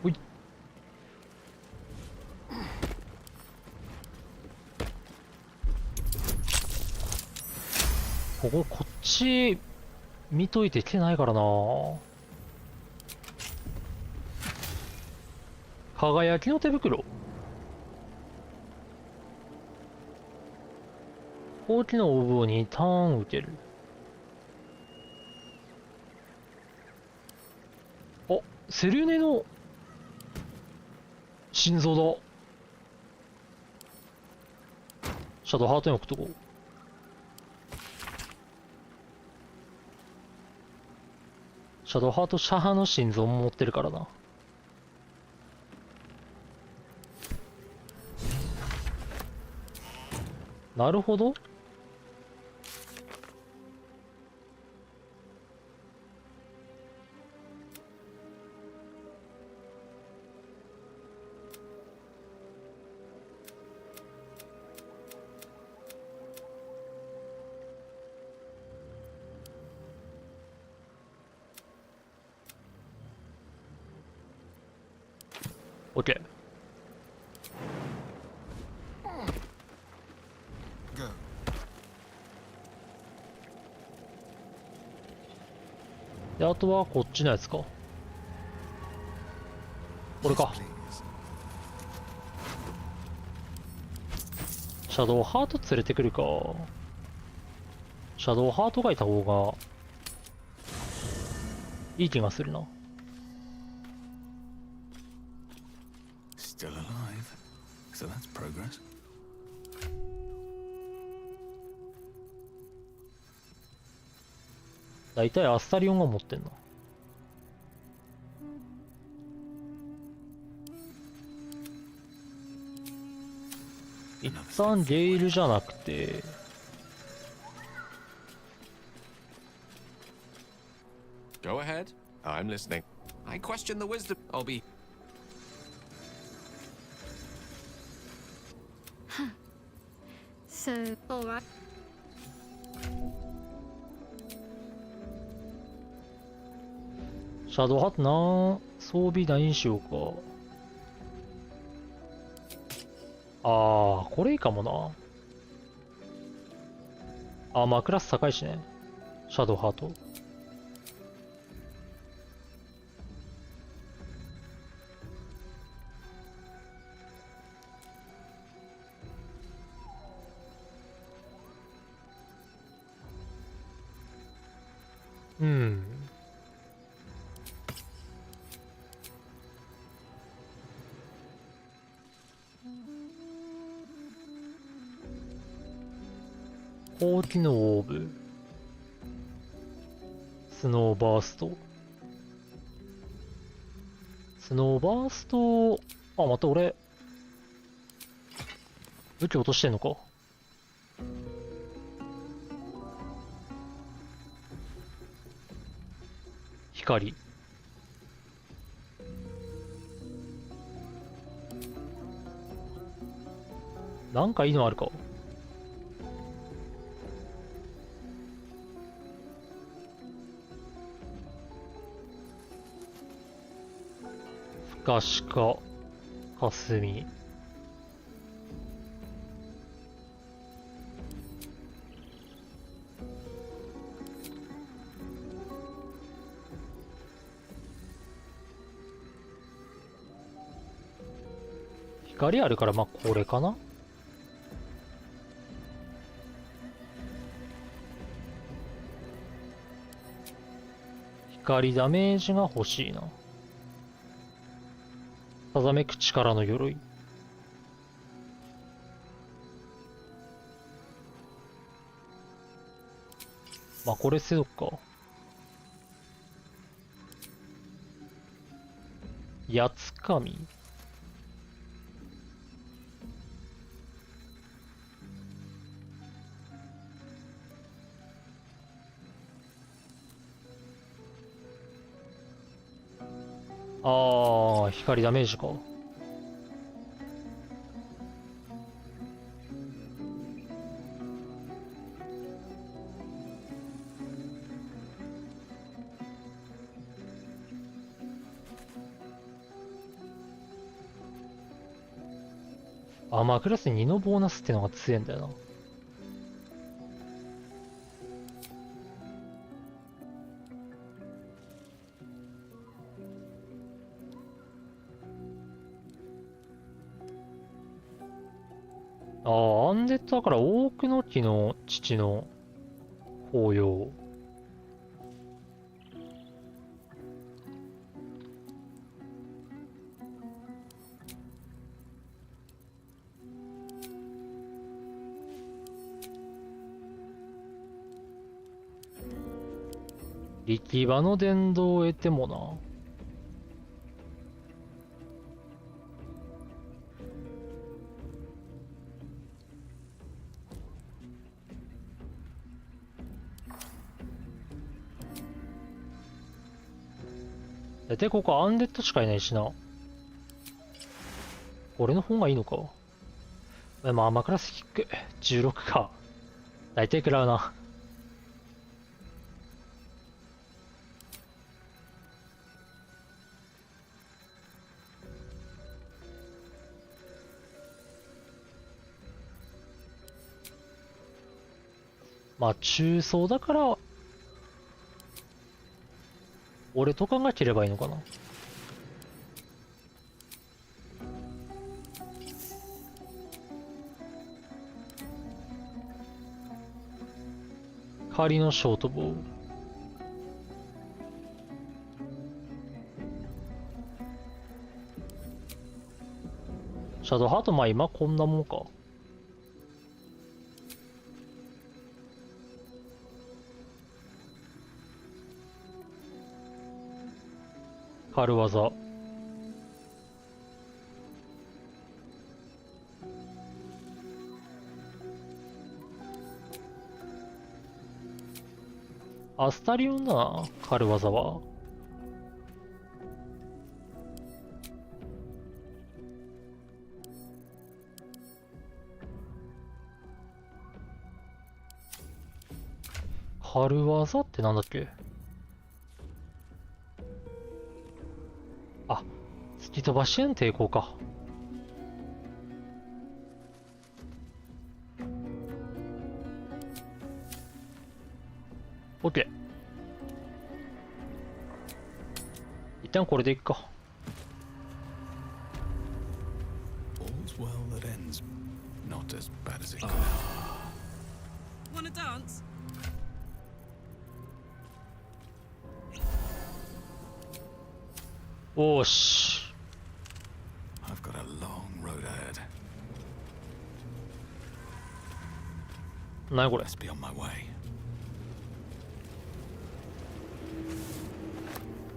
ほい。こっち見といて来てないからな。輝きの手袋。大きな横棒にターン受ける。あ、セルネの心臓だ。シャドウハートに置くとこ。シャドウハートシャハの心臓も持ってるからな。なるほど。オッケー。で、あとはこっちのやつか。これか。シャドウハート連れてくるか。シャドウハートがいた方がいい気がするな。Still alive. So that's progress. だいたいアスタリオンが持ってんな。一旦ゲイルじゃなくて、Go ahead. I'm listening. I question the wisdom. I'll be. So, alright. シャドウハットな。装備何にしようか。あー、これいいかもな。あ、まあクラス高いしね。シャドウハート。うん。高機能オーブ。スノーバースト。スノーバースト。あ、また俺、武器落としてんのか。光。なんかいいのあるか。不可視化、霞。光あるから、まあこれかな。光ダメージが欲しいな。さざめく力の鎧。まあこれせどっか。やつかみ。ああ、光ダメージか。あ、まあクラス2のボーナスってのが強いんだよな。ああ、アンデッドだから多くの木の父の法要。力場の伝道を得てもな。大体ここアンデッドしかいないしな。俺の方がいいのか。まあ、アーマークラス低く。16か。大体食らうな。まあ、中層だから、俺と考えてればいいのかな。仮のショートボウ。シャドウハート、まあ今こんなもんか。軽技。アスタリオンだな、軽技は。軽技ってなんだっけ。あ、突き飛ばしへん抵抗か。オッケー。一旦これでいくか。All's well that ends not as bad as it could. Wanna dance?おーし。I've got a long road ahead. なにこれ。 Let's be on my way.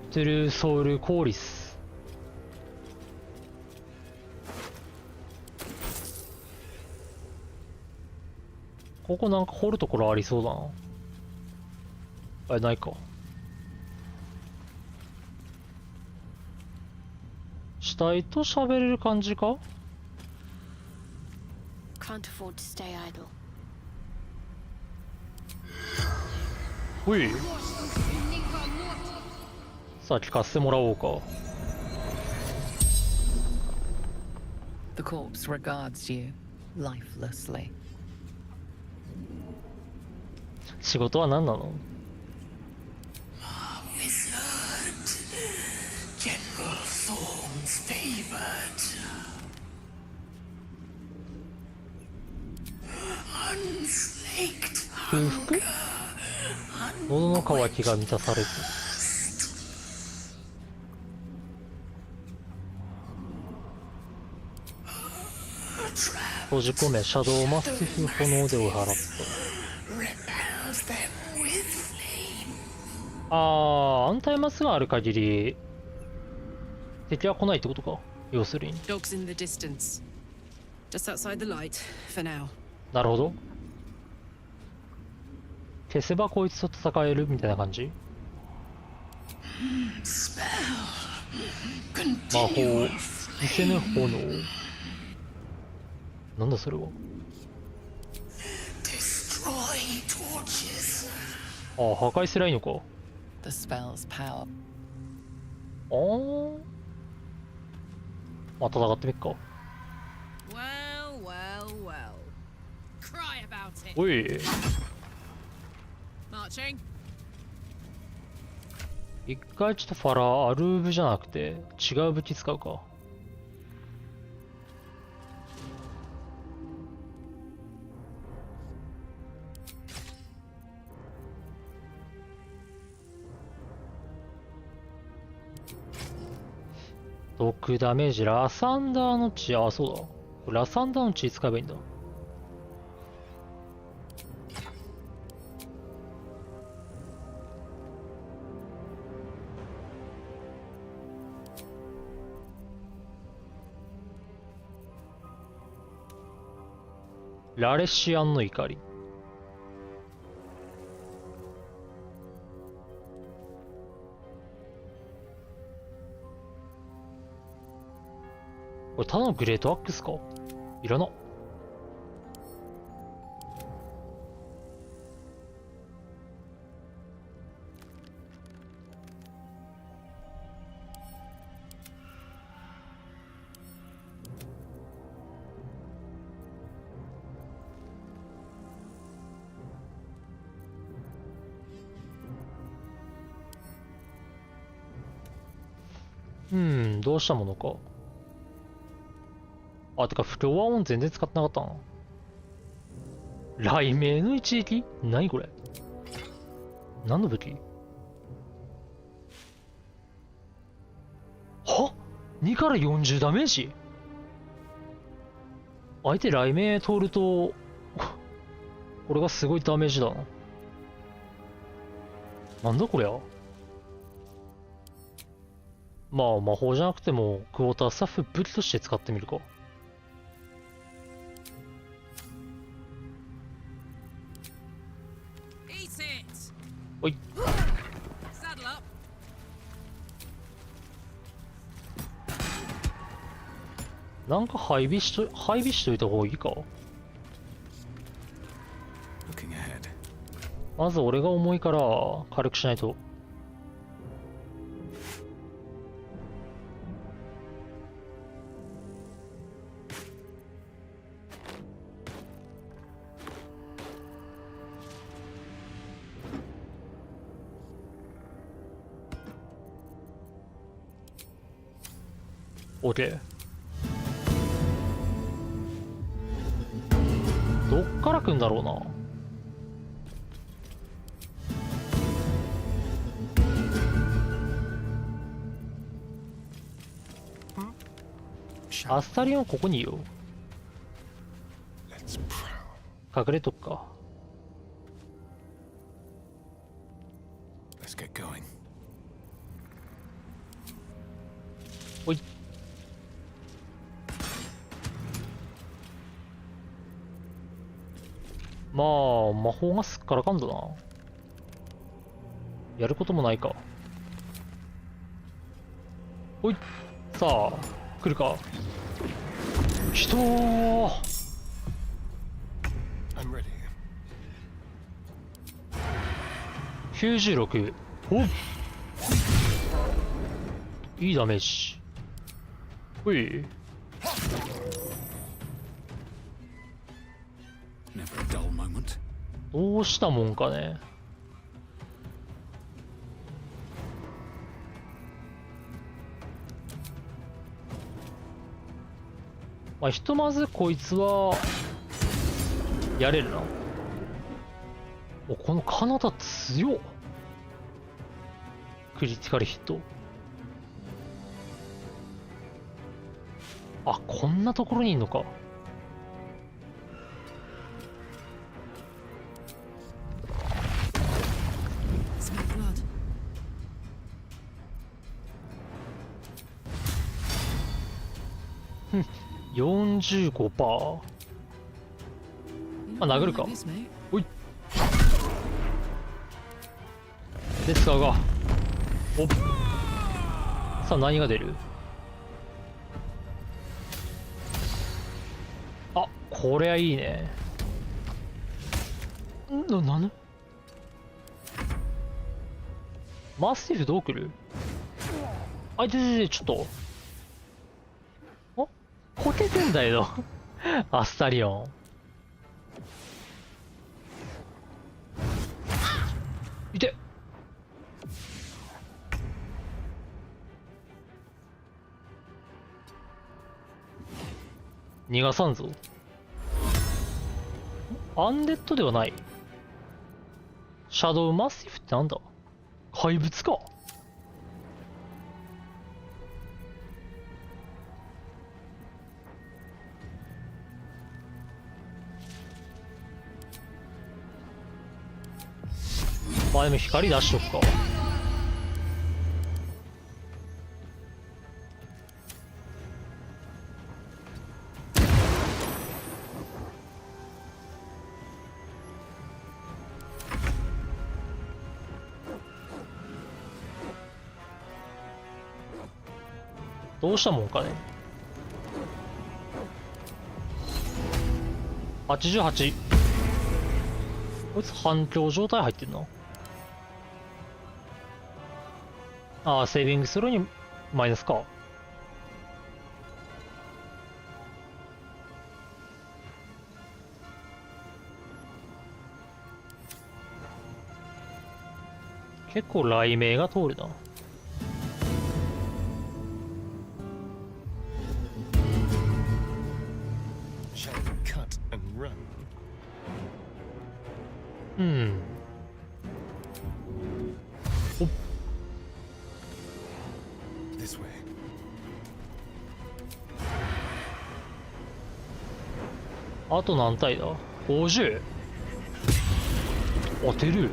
トゥルーソウルコーリス。ここなんか掘るところありそうだな。あれないか。死体と喋れる感じか。 Can't afford to stay idle. ほい。さあ聞かせてもらおうか。 The corpse regards you lifelessly. 仕事は何なの。 General Thorn's favored. Unslaked 空腹。喉の渇きが満たされず。閉じ込め、シャドウマスティフ炎で追い払った。 repels them with 安泰マスがある限り敵は来ないってことか、要するに。 Dogs in the distance. Just outside the light, for now. なるほど。消せばこいつと戦えるみたいな感じ。魔法、見せぬ炎。なんだそれは。ああ、破壊すりゃいいのか。The spell's power. まあ戦ってみっか。 Well, well, well. Cry about it. おい。 Marching. 一回ちょっとファラアルーブじゃなくて違う武器使うか。毒ダメージ、ラサンダーの血、あ、そうだ。これラサンダーの血使えばいいんだ。ラレシアンの怒り。これただのグレートアックスか？いらな。どうしたものか。あ、てかフロアオン全然使ってなかったな。雷鳴の一撃？何これ？何の武器？は？ 2 から40ダメージ？相手雷鳴通るとこれがすごいダメージだな。なんだこりゃ。まあ魔法じゃなくてもクォータースタッフ武器として使ってみるか。おい。なんか配備しといた方がいいか。まず俺が重いから軽くしないと。OK。どっから来んだろうな。アスタリオンここにいよ。隠れとくか。おい。まあ魔法がすっからかんだな。やることもないか。おい。さあ来るか。来たー。96。おっ、いいダメージ。おい。どうしたもんかね。まあひとまずこいつはやれるな。お、このカナダ強っ。クリティカルヒット。あ、こんなところにいんのか。45%。まあ、殴るか。おい。で、使うが。おっ。さあ、何が出る？あ、これはいいね。なんマスティフどう来る？あ、ちょっと。こけてんだよ。アスタリオン。いて。逃がさんぞ。アンデッドではない。シャドウマスティフってなんだ？怪物か。まあでも光出しとくか。どうしたもんかね。88。こいつ反響状態入ってんな。ああ、セービングスローにマイナスか。結構雷鳴が通るな。うん。おっ。This way. あと何体だ？ 50？ 当てる。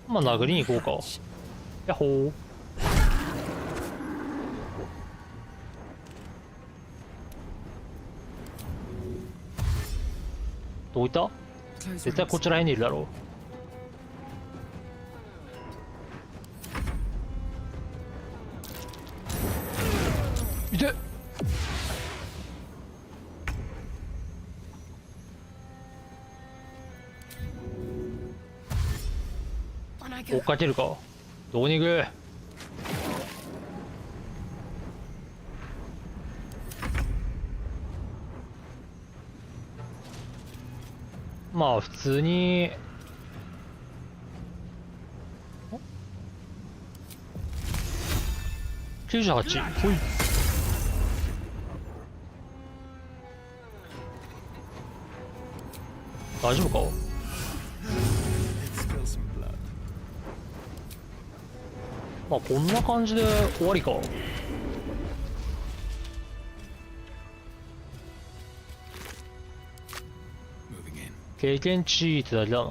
まあ殴りに行こうか。やっほー。どういった？絶対こちら辺にいるだろう。いて。追っかけるか。どこに行く？まあ普通に98。ほい。大丈夫か？まあこんな感じで終わりか。経験値ってだけだな。あ、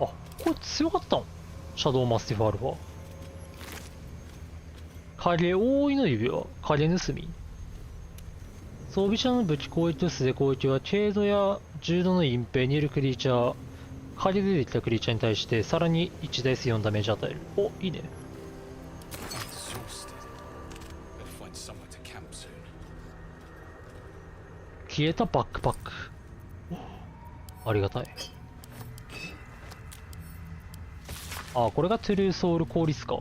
これ強かったの？シャドウマスティフアルファ。影覆いの指輪、影盗み。装備者の武器攻撃と素手攻撃は軽度や重度の隠蔽にいるクリーチャー、影でできたクリーチャーに対してさらに1ダイス4ダメージ与える。お、いいね。消えたバックパック。ありがたい。あ、これがトゥルーソウル効率か。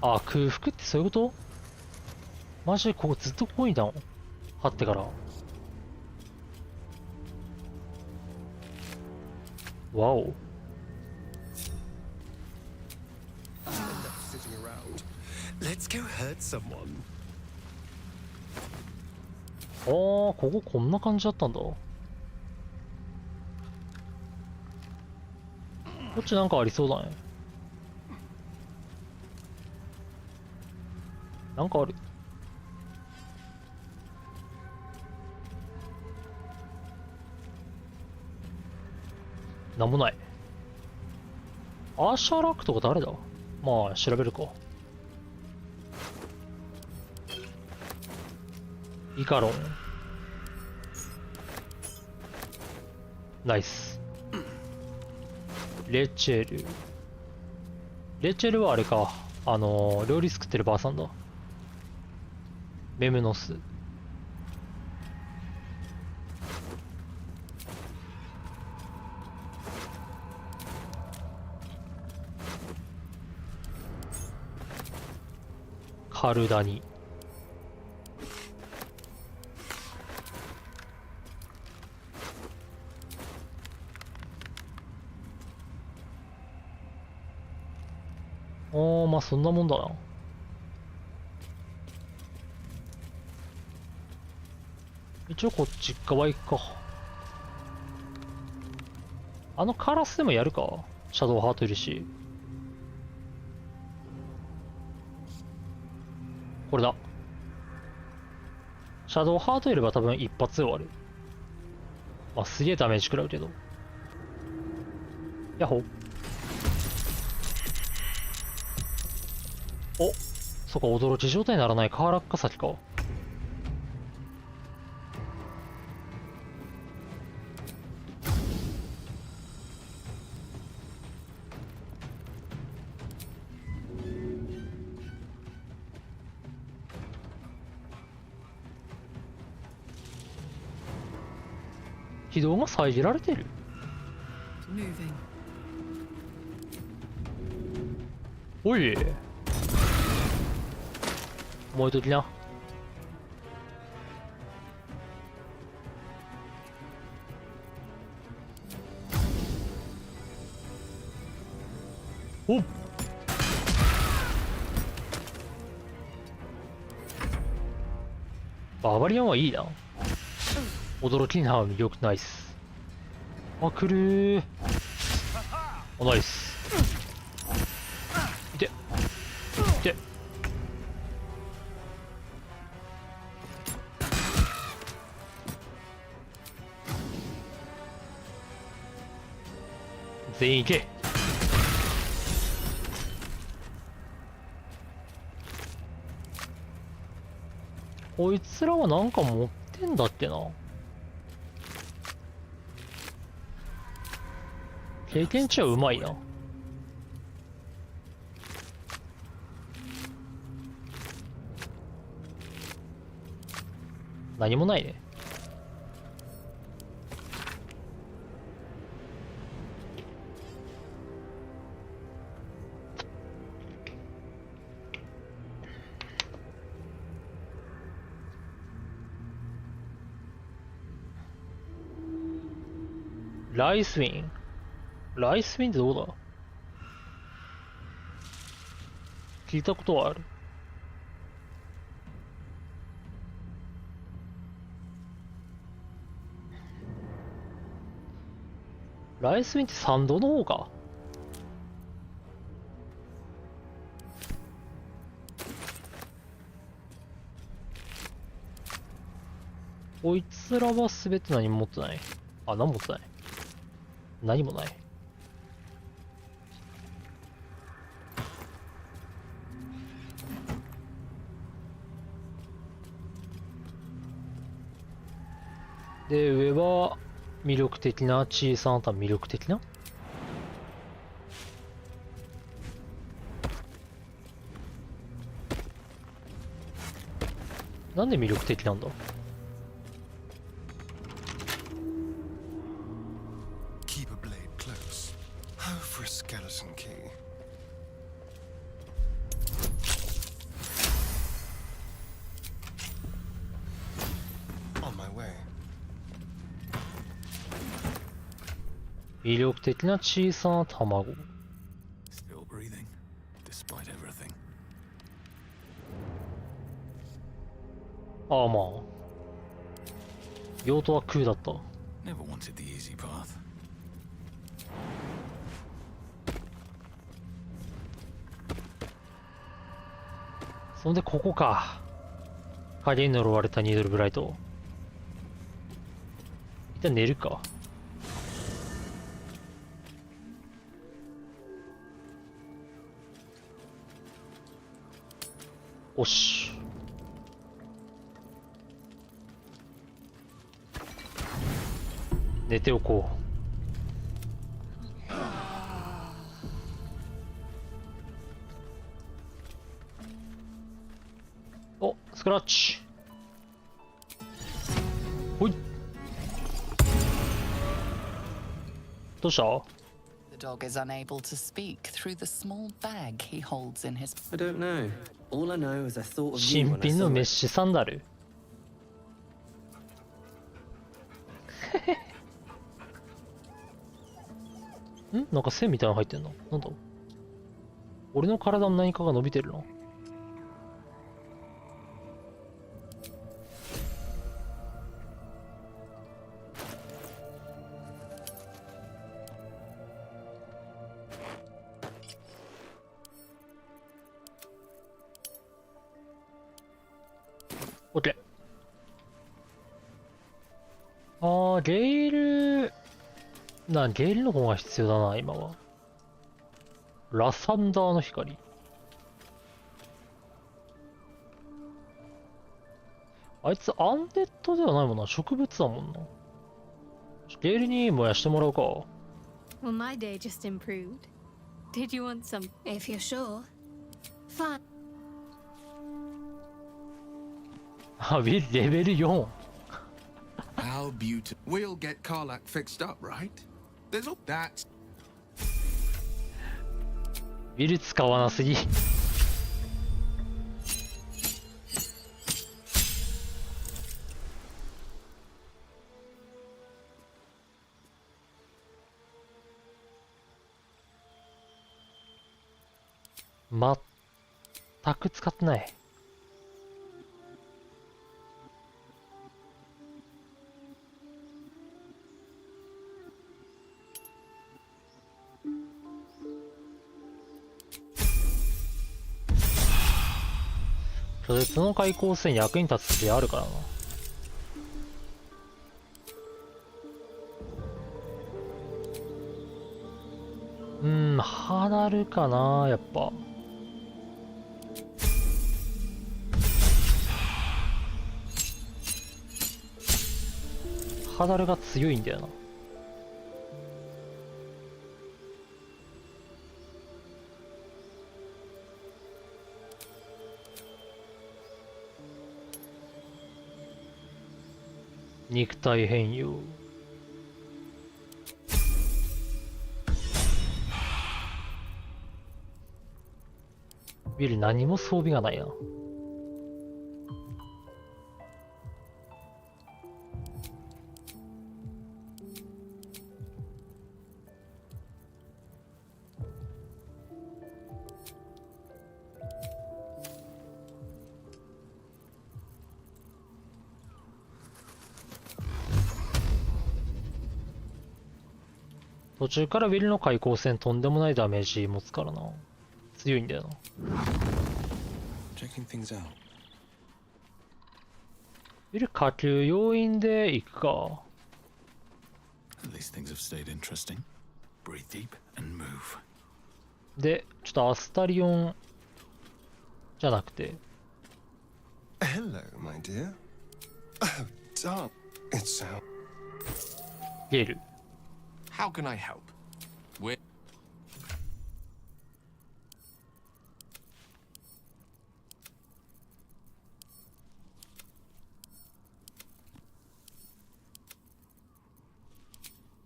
あ、空腹ってそういうこと？マジでここずっとここにいたの？貼ってから。わお。Let's go hurt someone. あー、こここんな感じだったんだ。こっちなんかありそうだね。なんかある。なんもない。アーシャーラックとか誰だ？まあ、調べるか。イカロン。ナイス。レチェル。レチェルはあれか。料理作ってるばあさんだ。メムノス。カルダニ。まあそんなもんだな。一応こっち側行くか。カラスでもやるか。シャドウハートいるし。これだ。シャドウハートいれば多分一発で終わる。まあすげえダメージ食らうけど。ヤッホー。お、そっか、驚き状態にならないカーラッカ先か。軌道が遮られてる。Moving. おい、燃えときな。おっ、ババリアンはいいな。驚きな魅力。ナイス。あ、来るー。お、ナイス。いていて。全員行け。こいつらはなんか持ってんだっけな。経験値はうまいな。何もないね。ライスウィン。ライスウィンってどうだ？聞いたことはある。ライスウィンって参道の方か。こいつらはすべて何も持ってない。あ、何も持ってない。何もない。で、上は魅力的な小さな魅力的な。なんで魅力的なんだ。Keep a blade close. How for a skeleton key? On my way. 魅力的な小さな卵。Still breathing, despite everything. ああ、まあ用途は空だった。 Never wanted the easy path. そんでここか。影に呪われたニードルブライト。一旦寝るか。おし。寝ておこう。お、スクラッチ。ほい。どうした？ The dog is unable to speak through the small bag he holds in his. I don't know. All I know is I thought of you 新 when I 品の saw メッ it. シュサンダル。ん？なんか線みたいなの入ってんの？なんだ？俺の体の何かが伸びてるな。オッケー。あー、ゲイル、ゲイルの方が必要だな、今は。ラサンダーの光。あいつアンデッドではないもんな。植物だもんな。ゲイルに燃やしてもらうか。Well, my day just improved. Did you want some? If you're sure. Fine. あ、ウィルレベル4。How beautiful. We'll get Karlach fixed up, right? There's all that. ウィル使わなすぎ。全く使ってない。拒絶の開口戦役に立つ時あるからな。ハダルかな、やっぱ。ハダルが強いんだよな。肉体変容。ウィル何も装備がないな。途中からウィルの開口戦とんでもないダメージ持つからな。強いんだよな。Checking things out. ウィル下級要因で行くか。At least things have stayed interesting. Breathe deep and move. で、ちょっとアスタリオンじゃなくて。Hello, my dear. Oh, darn. It's out. ゲル。How can I help? We're...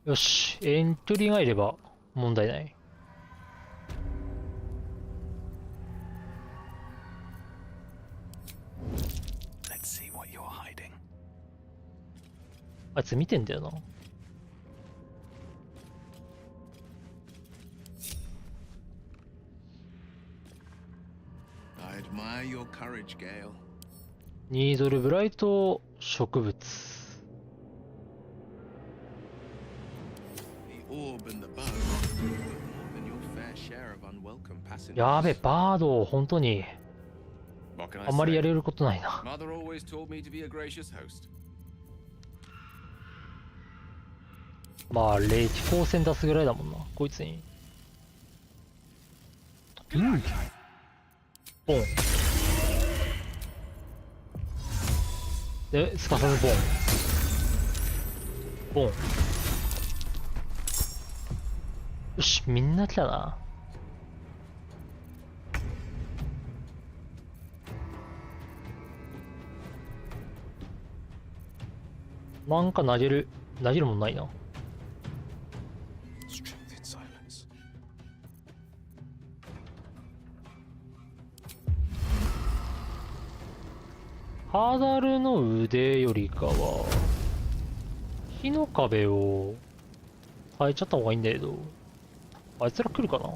よし、エントリーがいれば問題ない。Let's see what you're hiding. あいつ見てんだよな。I admire your courage, Gale. ニードルブライト植物。やべ、バード、本当に。あんまりやれることないな。まあ、霊気光線出すぐらいだもんな、こいつに。ボン。で、すかさずボン。ボン。よし、みんな来たな。なんか投げるもんないな。ハダルの腕よりかは、火の壁を変えちゃった方がいいんだけど、あいつら来るかな。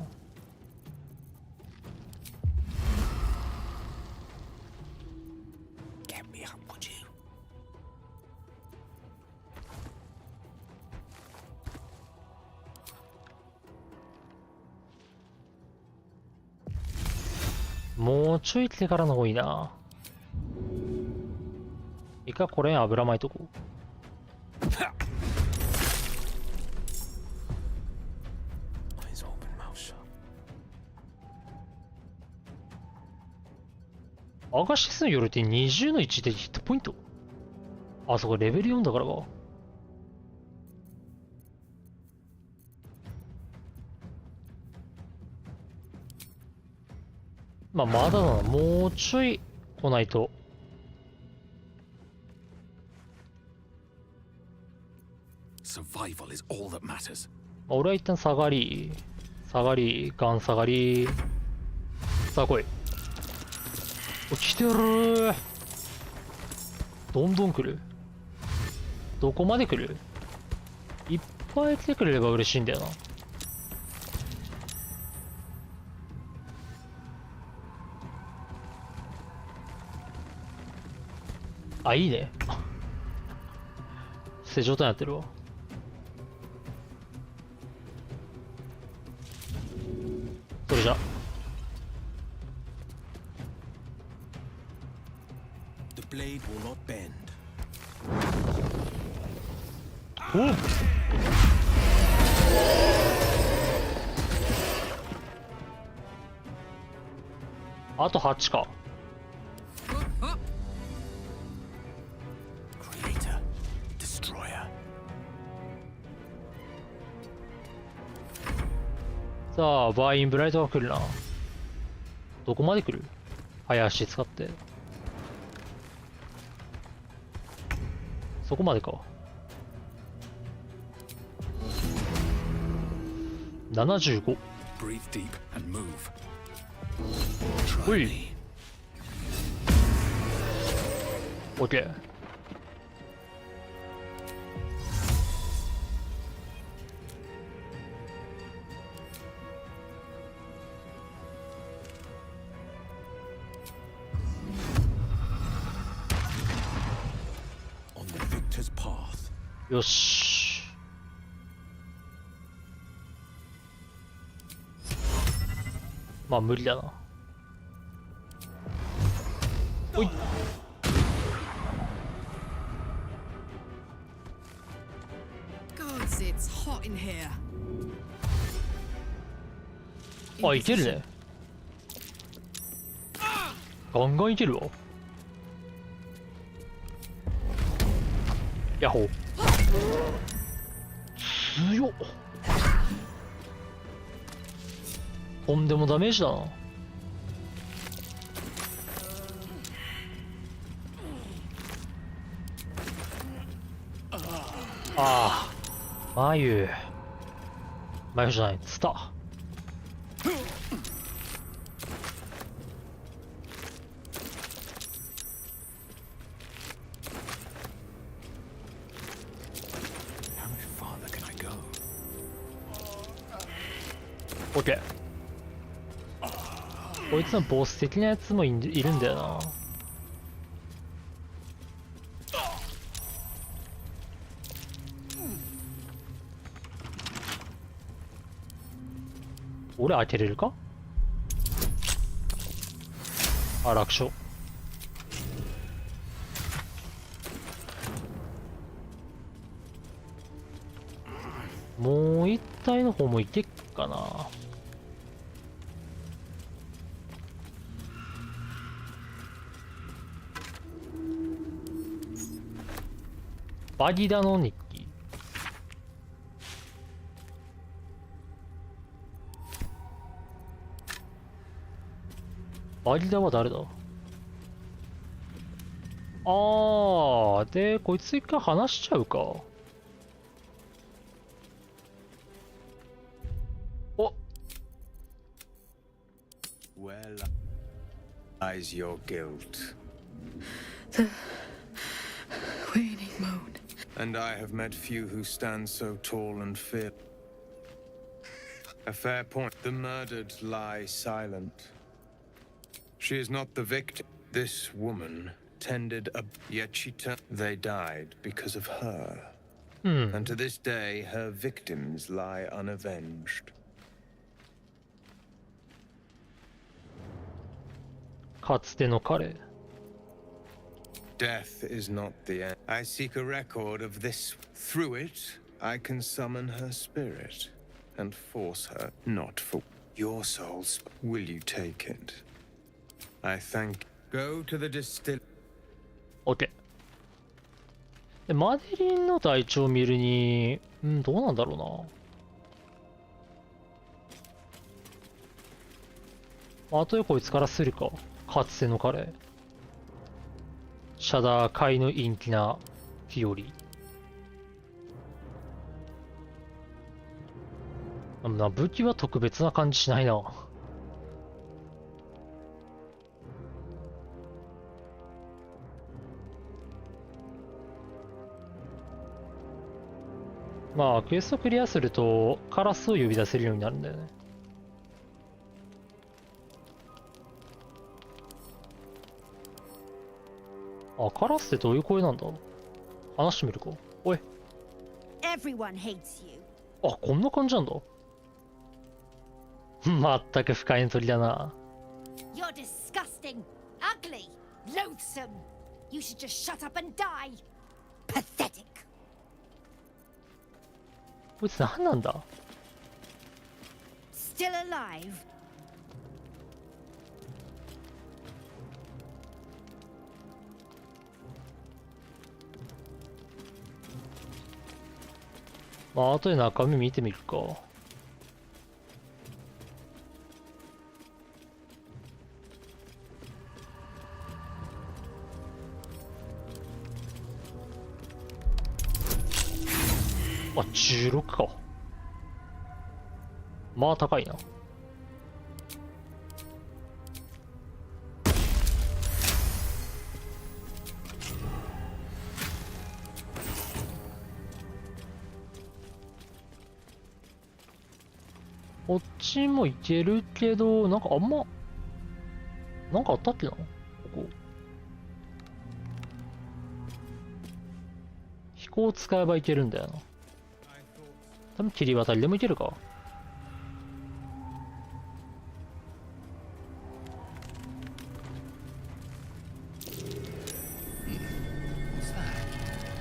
もうちょい来てからの方がいいな。一回これに油巻いとこう。アガシスによるって20の1でヒットポイント。あ、そこレベル4だからか。まあまだだな。もうちょい来ないと。Survival is all that matters. 俺は一旦下がり、ガン下がり。さあ来い。来てるー。どんどん来る。どこまで来る？いっぱい来てくれれば嬉しいんだよな。あ、いいね。正状態になってるわ。それじゃ。The blade will not bend. おっ。あと8か。Creator, destroyer. さあ、バーインブライトが来るな。どこまで来る？早足使って。そこまでか。75。Breathe deep and move. ほい。オッケー。よし。まあ無理だな。おい。Gods, it's hot in here. あ、いけるね。ガンガンいけるわ。ヤッホー。強っ。とんでもダメージだな。ああ、眉じゃない、ツタ。オッケー。こいつのボス的なやつもいるんだよな。俺開けれるか？あ、楽勝。もう一体の方もいけっかな。バギダの日記。バギダは誰だ？あー、で、こいつ一回話しちゃうか。お。 Where lies your guilt? The wailing moan. And I have met few who stand so tall and fear. A fair point. The murdered lie silent. She is not the victim. This woman tended a... Yet she turned... They died because of her. And to this day, her victims lie unavenged. かつての彼。 Death is not the end. I seek a record of this. Through it, I can summon her spirit and force her not for your souls. Will you take it? I thank. Go to the distill. OK。で、マデリンの体調を見るに、どうなんだろうな。あとでこいつからするか。かつての彼。シャダー界の陰気な日和。武器は特別な感じしないな。まあクエストクリアするとカラスを呼び出せるようになるんだよね。あ、カラスってどういう声なんだ？話してみるか。おい。Everyone hates you. あ、こんな感じなんだ。まったく深いの鳥だな。You're disgusting, ugly, loathsome. You should just shut up and die. Pathetic. こいつ何なんだ？ Still alive? まあ後で中身見てみるか。あ、16か。まあ高いな。こっちもいけるけど、なんかあんま、なんかあったっけなここ。飛行使えばいけるんだよな。多分切り渡りでもいけるか。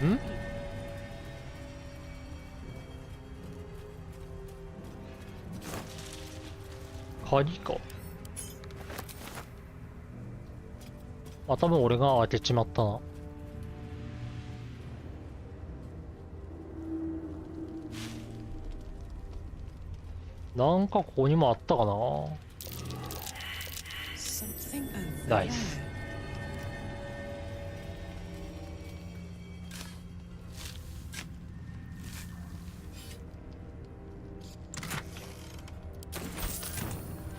ん？鍵か。あ、多分俺が開けちまったな。なんかここにもあったかな。ナイス。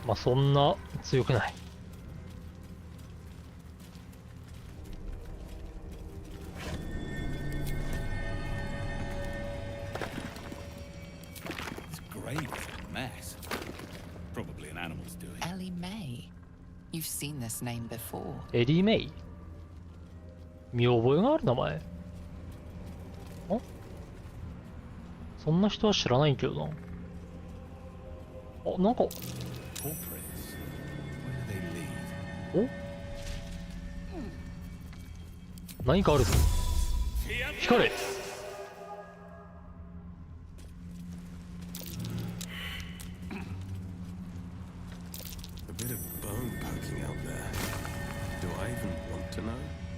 まあそんな強くない。You've seen this name before. エリー・メイ。見覚えがある名前。あ？そんな人は知らないけどな。あ、なんか。お？何かあるぞ。光れ。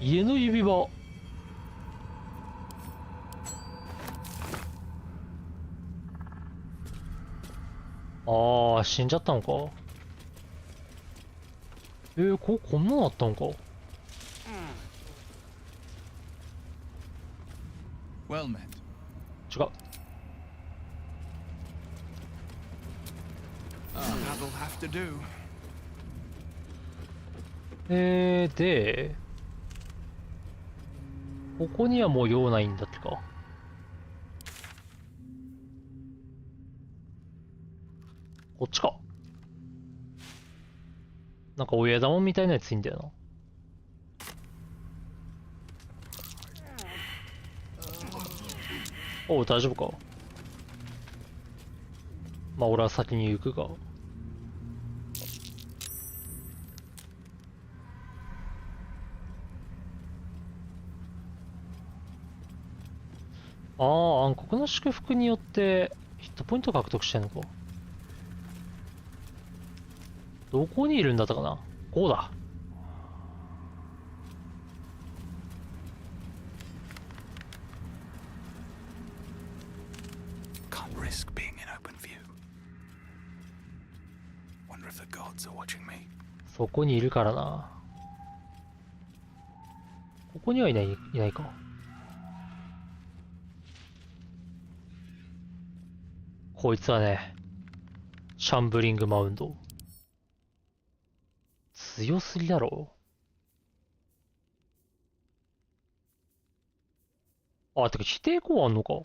家の指輪。ああ、死んじゃったのか。こんなのあったのか。Well met. 違う。That'll have to do. で、ここにはもう用ないんだってか。こっちか。なんか親玉みたいなやついいんだよな。おう、大丈夫か。まあ俺は先に行くが。ああ、暗黒の祝福によってヒットポイント獲得してんのか。どこにいるんだったかな。こうだ。Can't risk being in open view. Wonder if the gods are watching me. そこにいるからな。ここにはいないか。こいつはね、シャンブリングマウンド。強すぎだろ。あ、てか否定項あんのか。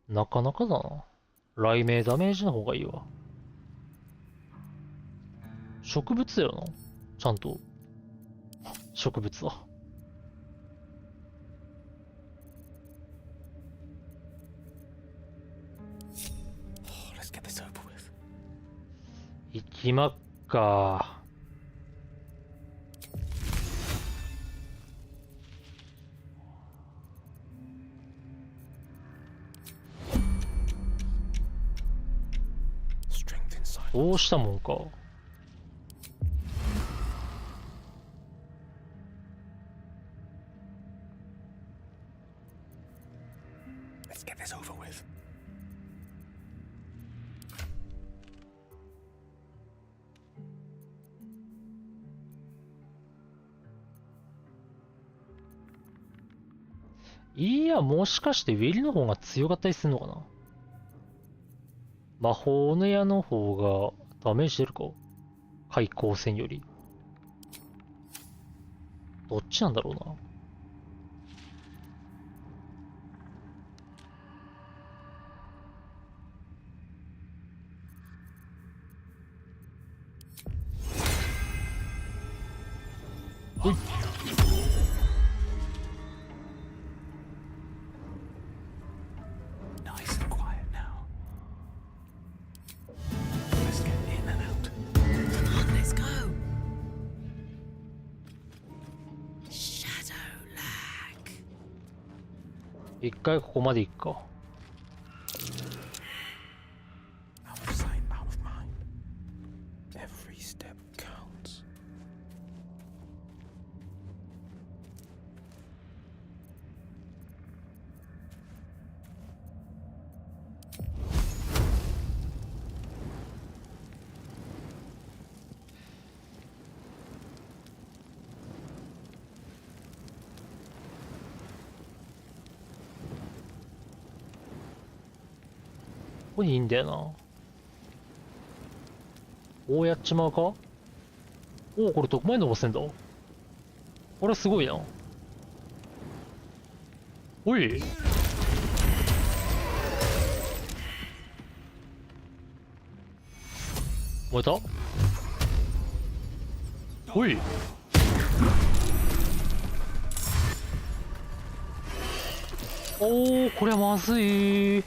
なかなかだな。雷鳴ダメージの方がいいわ。植物だよな。ちゃんと。植物だ。行きまっか。どうしたもんか。Let's get this over with. いや、もしかしてウィリの方が強かったりするのかな。魔法の矢の方がダメージ出るか。開口戦より。どっちなんだろうな。うい。Nice and quiet now. Let's get in and out. Come on, let's go. Shadow lag. 一回ここまで行くか。Out of sight, out of mind. Every step counts. ここにいいんだよな。こうやっちまうか。おお、これどこまで伸ばせんだ。これすごいな。おい。燃えた。おい。おお、これはまずい。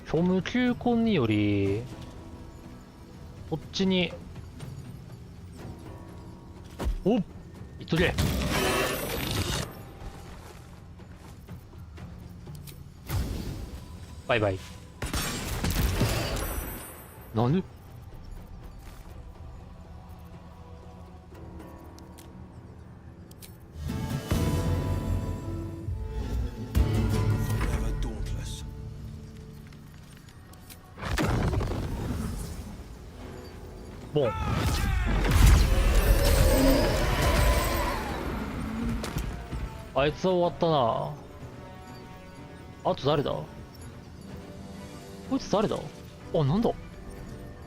虚無球根によりこっちにおっいっとけ。バイバイ。なんでボン。あいつは終わったな。あと誰だ？こいつ誰だ？あ、なんだ？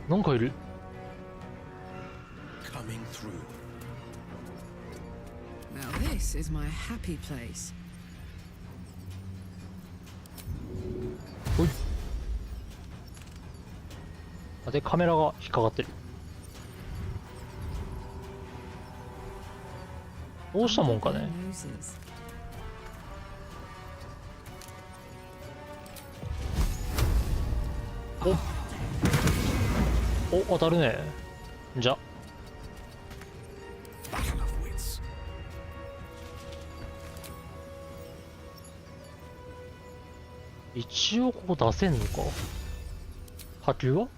なんかいる。Coming through. Now this is my happy place. ほい。あ、で、カメラが引っかかってる。どうしたもんかね。お、当たるね。じゃ。一応ここ出せんのか。波及は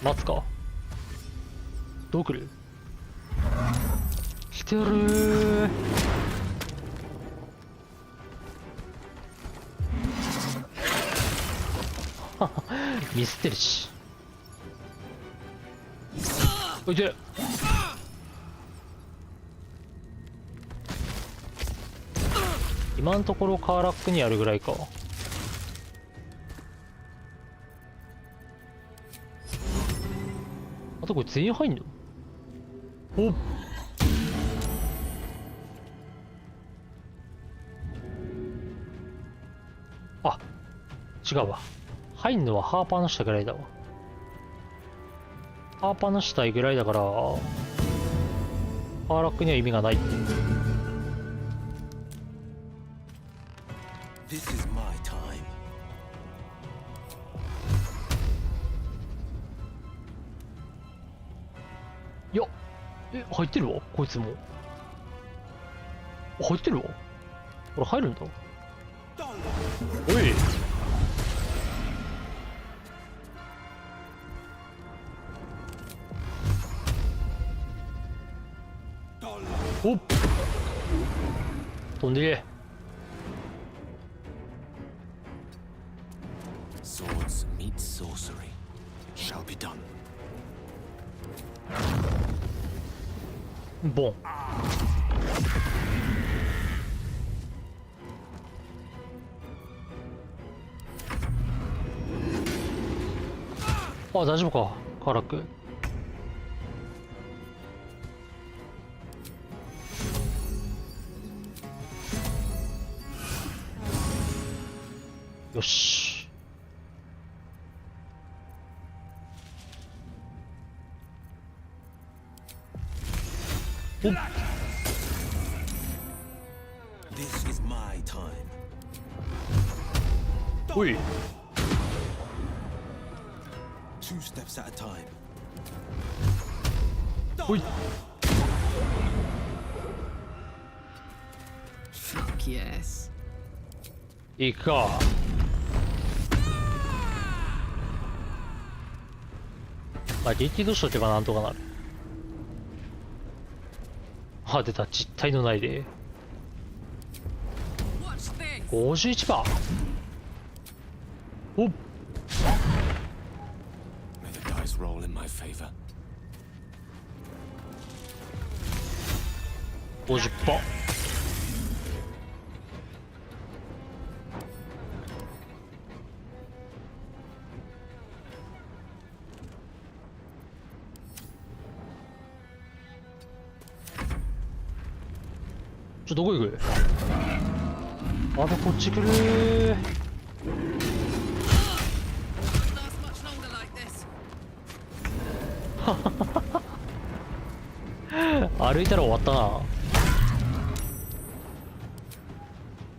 待つか。どう来る？来てるー。ミスってるし。おいで。今のところカーラックにあるぐらいか。あとこれ全員入んの？おっ。あ、違うわ。入んのはハーパーの下ぐらいだわ。ハーパーの下ぐらいだから、ハーラックには意味がないって。This is my time. いや、入ってるわ、こいつも。入ってるわ。これ入るんだ。おい。おっ。飛んでけ。Swords meet sorcery. Shall be done. ボン。あ、大丈夫か、カーラック。よし。おっ。This is my time. おい。Two steps at a time. おい。Fuck yes. 行くか。まあ、激怒しとけばなんとかなる。あ、出た。実体のないで。51番。おっ。May the dice roll in my favor. 50番。どこ行く？まだこっち来るー。歩いたら終わったな。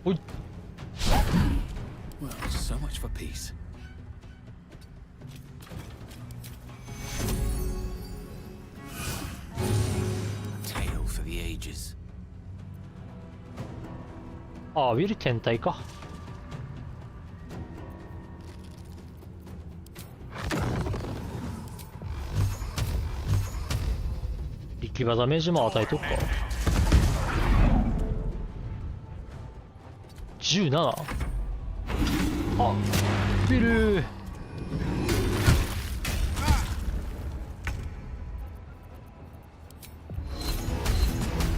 おい。Well, so much for peace. A tale for the ages. ああ、ウィル天体か。力場ダメージも与えとくか。17。あ、ウィル。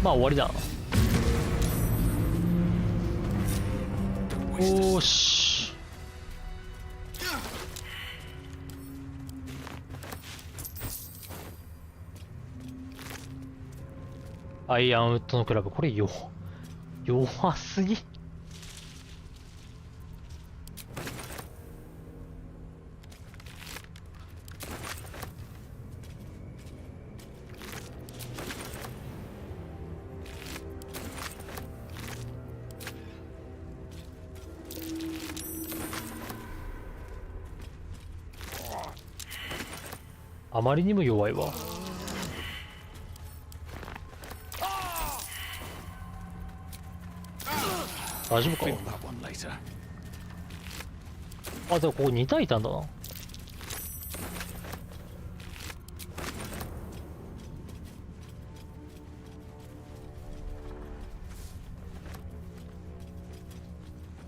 まあ終わりだな。おーし。アイアンウッドのクラブ、これ弱すぎ。あまりにも弱いわ。大丈夫か。あ、でもここ2体いたんだな。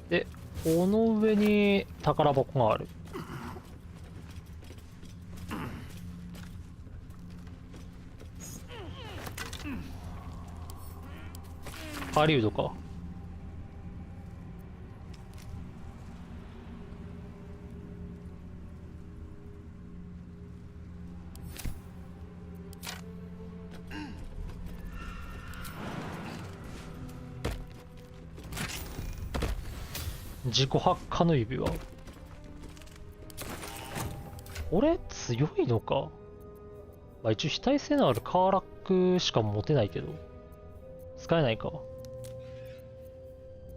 で、この上に宝箱がある。ハリウッドか。自己発火の指輪。俺強いのか。まあ一応非耐性のあるカーラックしか持てないけど使えないか。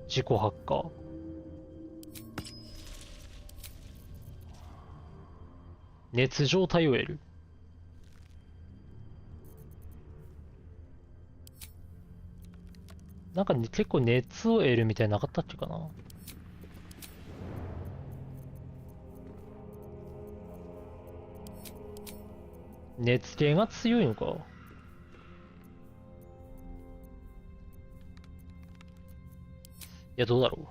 自己発火。熱状態を得る。なんか、ね、結構熱を得るみたいななかったっけかな。熱系が強いのか。いや、どうだろう。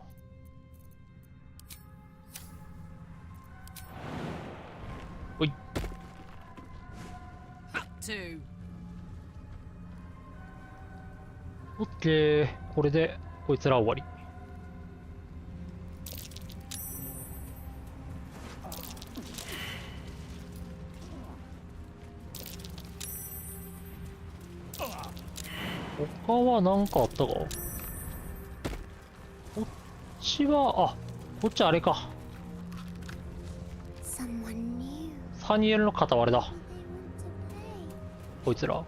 ほい。オッケー。これで、こいつら終わり。他は何かあったか。こっちは、あ、こっちあれか。サニエルの片割れだ。こいつら。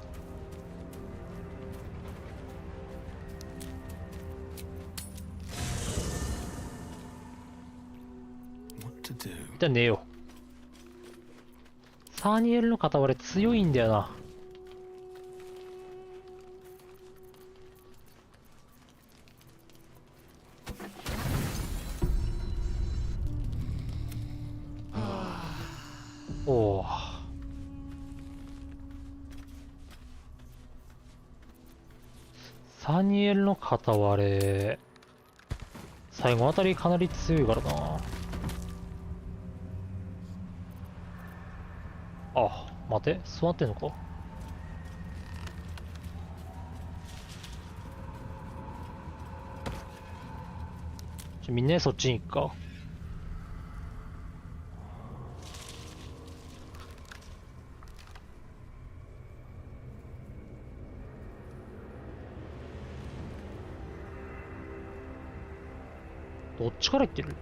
一旦寝よう。サニエルの片割れ強いんだよな。おお。サニエルの片割れ最後あたりかなり強いからな。あ、待て、座ってんのか。みんなそっちに行くか。どっちから行ってる？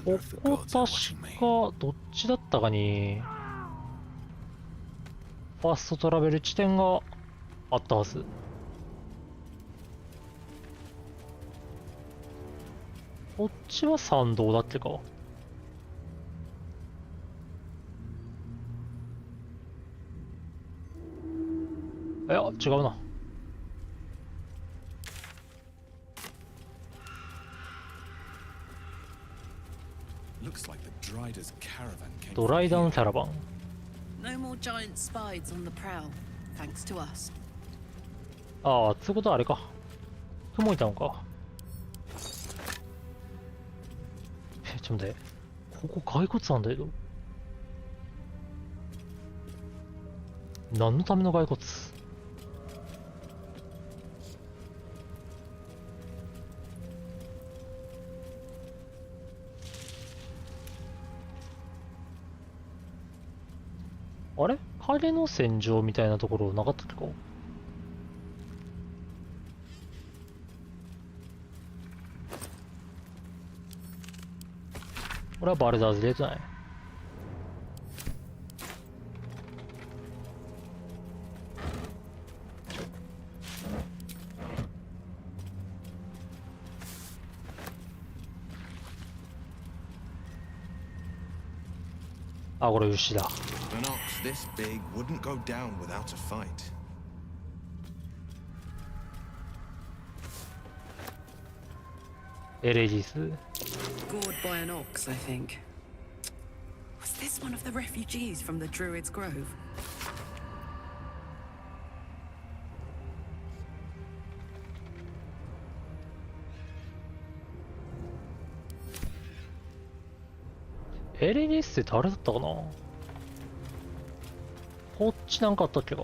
ここ確かどっちだったかに。ファーストトラベル地点があったはず。こっちは参道だってか。いや、違うな。ドライダウンキャラバン。No more giant spides on the prowl, thanks to us. ああ、つうことはあれか。雲いたのか。ちょっと待って。ここ骸骨なんだけど。何のための骸骨？あれ？影の戦場みたいなところなかったっけか？これはバルダーズゲートない。あ、これ牛だ。An ox this big wouldn't go down without a fight. Elegies. Gored by an ox, I think. Was this one of the refugees from the Druid's Grove? Elegies って誰だったかな。こっちなんかあったっけか。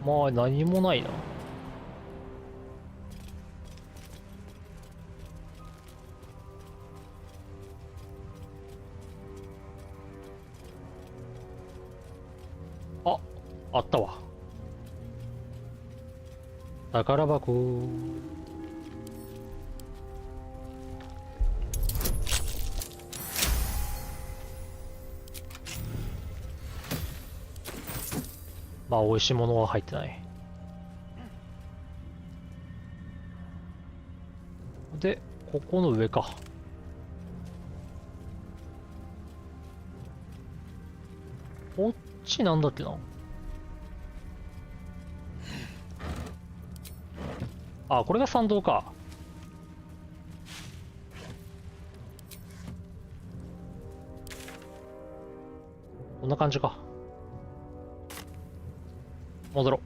まあ何もないな。あ、あったわ。宝箱。まあ美味しいものは入ってない。で、ここの上か。こっちなんだっけな。あ、これが参道か。こんな感じか。戻ろう。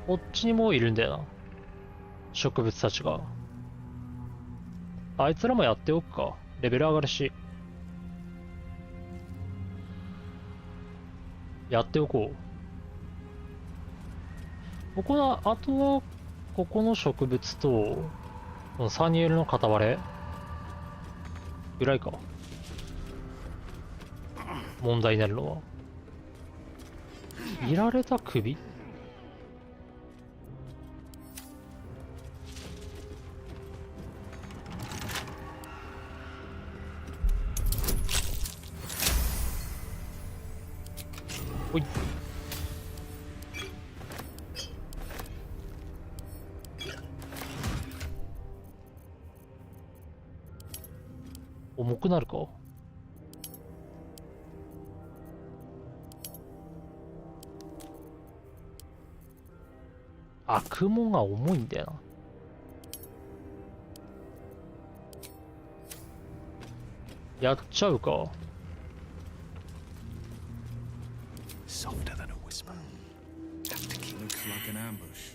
こっちにもいるんだよな。植物たちが。あいつらもやっておくか。レベル上がるし。やっておこう。ここは、あとは、ここの植物と、このサニエルの片割れぐらいか。問題になるのは。いられた首？おい。重くなるか。あ、雲が重いんだよな。やっちゃうか。Softer than a whisper. Looks like an ambush.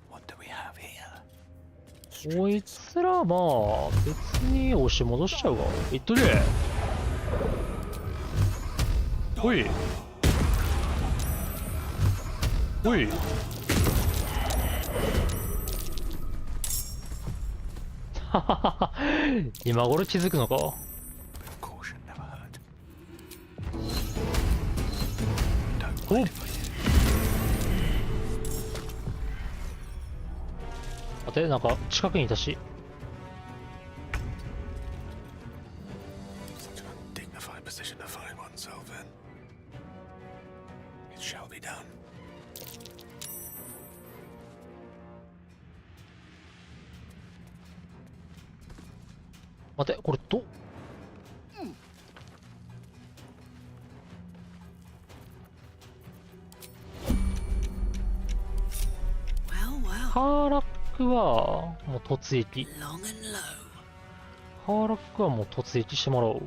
What do we have here? こいつらまあ別に押し戻しちゃうが。いっとけ。ほいほい。ははは。今頃気づくのか。おっ。待て、なんか近くにいたし。 Such an undignified position to find oneself in. It shall be done. 待て、これど、ハーラックはもう突撃。ハーラックはもう突撃してもらおう。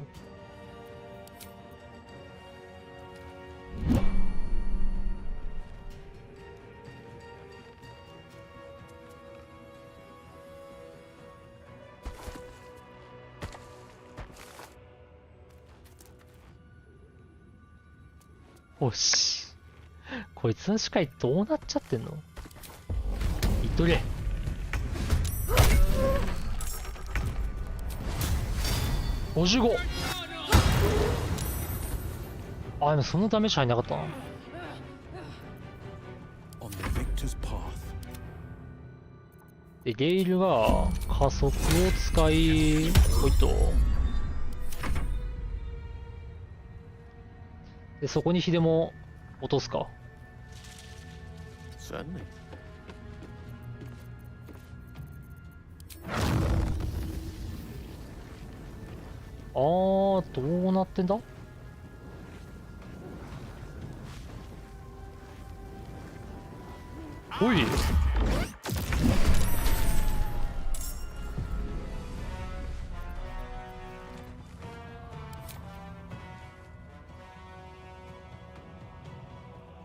おし。こいつの視界どうなっちゃってんの？言っとけ。55。あ、でもそんなダメージ入んなかったな。で、ゲイルが加速を使い、ほいっと。で、そこに火でも落とすか。Certainly. どうなってんだ？おい。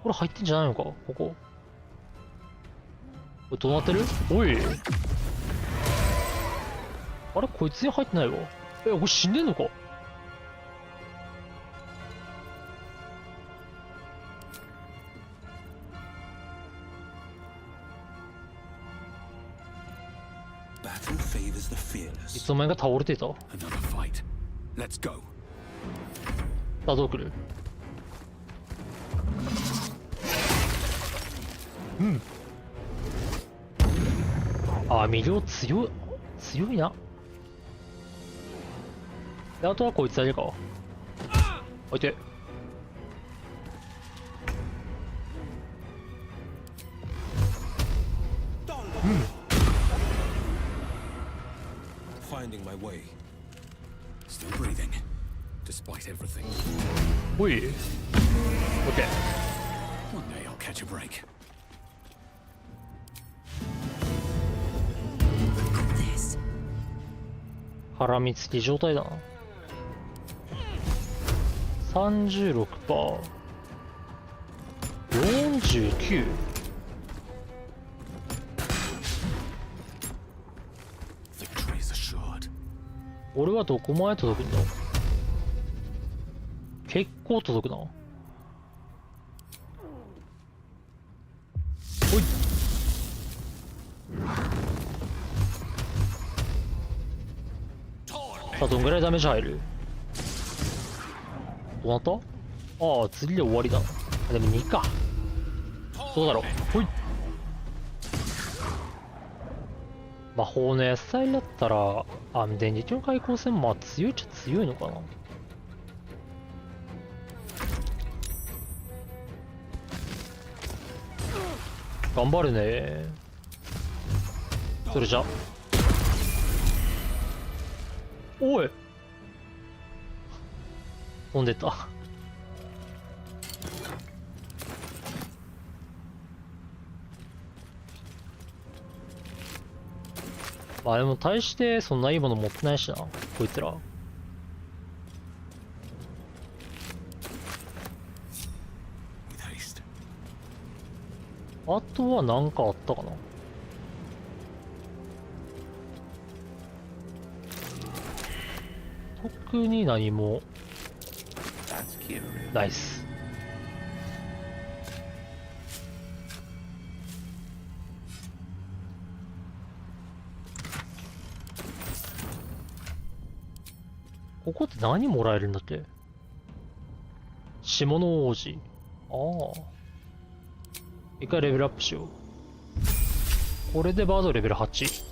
これ入ってんじゃないのか、ここ。これどうなってる？おい。あれ、こいつに入ってないわ。え、これ死んでんのか？いつの間にか倒れてた。さあ、どう来る？うん。あ、魅了強いな。で、あとはこいつだけか。置いて。うん。Finding my way. Still breathing, despite everything. おい。オッケー。 One day I'll catch a break. 絡みつき状態だな。36%。49。俺はどこまで届くんだ？結構届くな。ほい。さあ、どんぐらいダメージ入る？どうなった？ああ、次で終わりだ。でも2か。そうだろう。ほい。魔法の野菜だったら、電撃の開口戦も強いっちゃ強いのかな。頑張るね。それじゃ。おい。飛んでった。まあでも大してそんないいもの持ってないしな、こいつら。あとは何かあったかな。特に何も。ナイス。ここって何もらえるんだっけ？下の王子。ああ。一回レベルアップしよう。これでバードレベル8。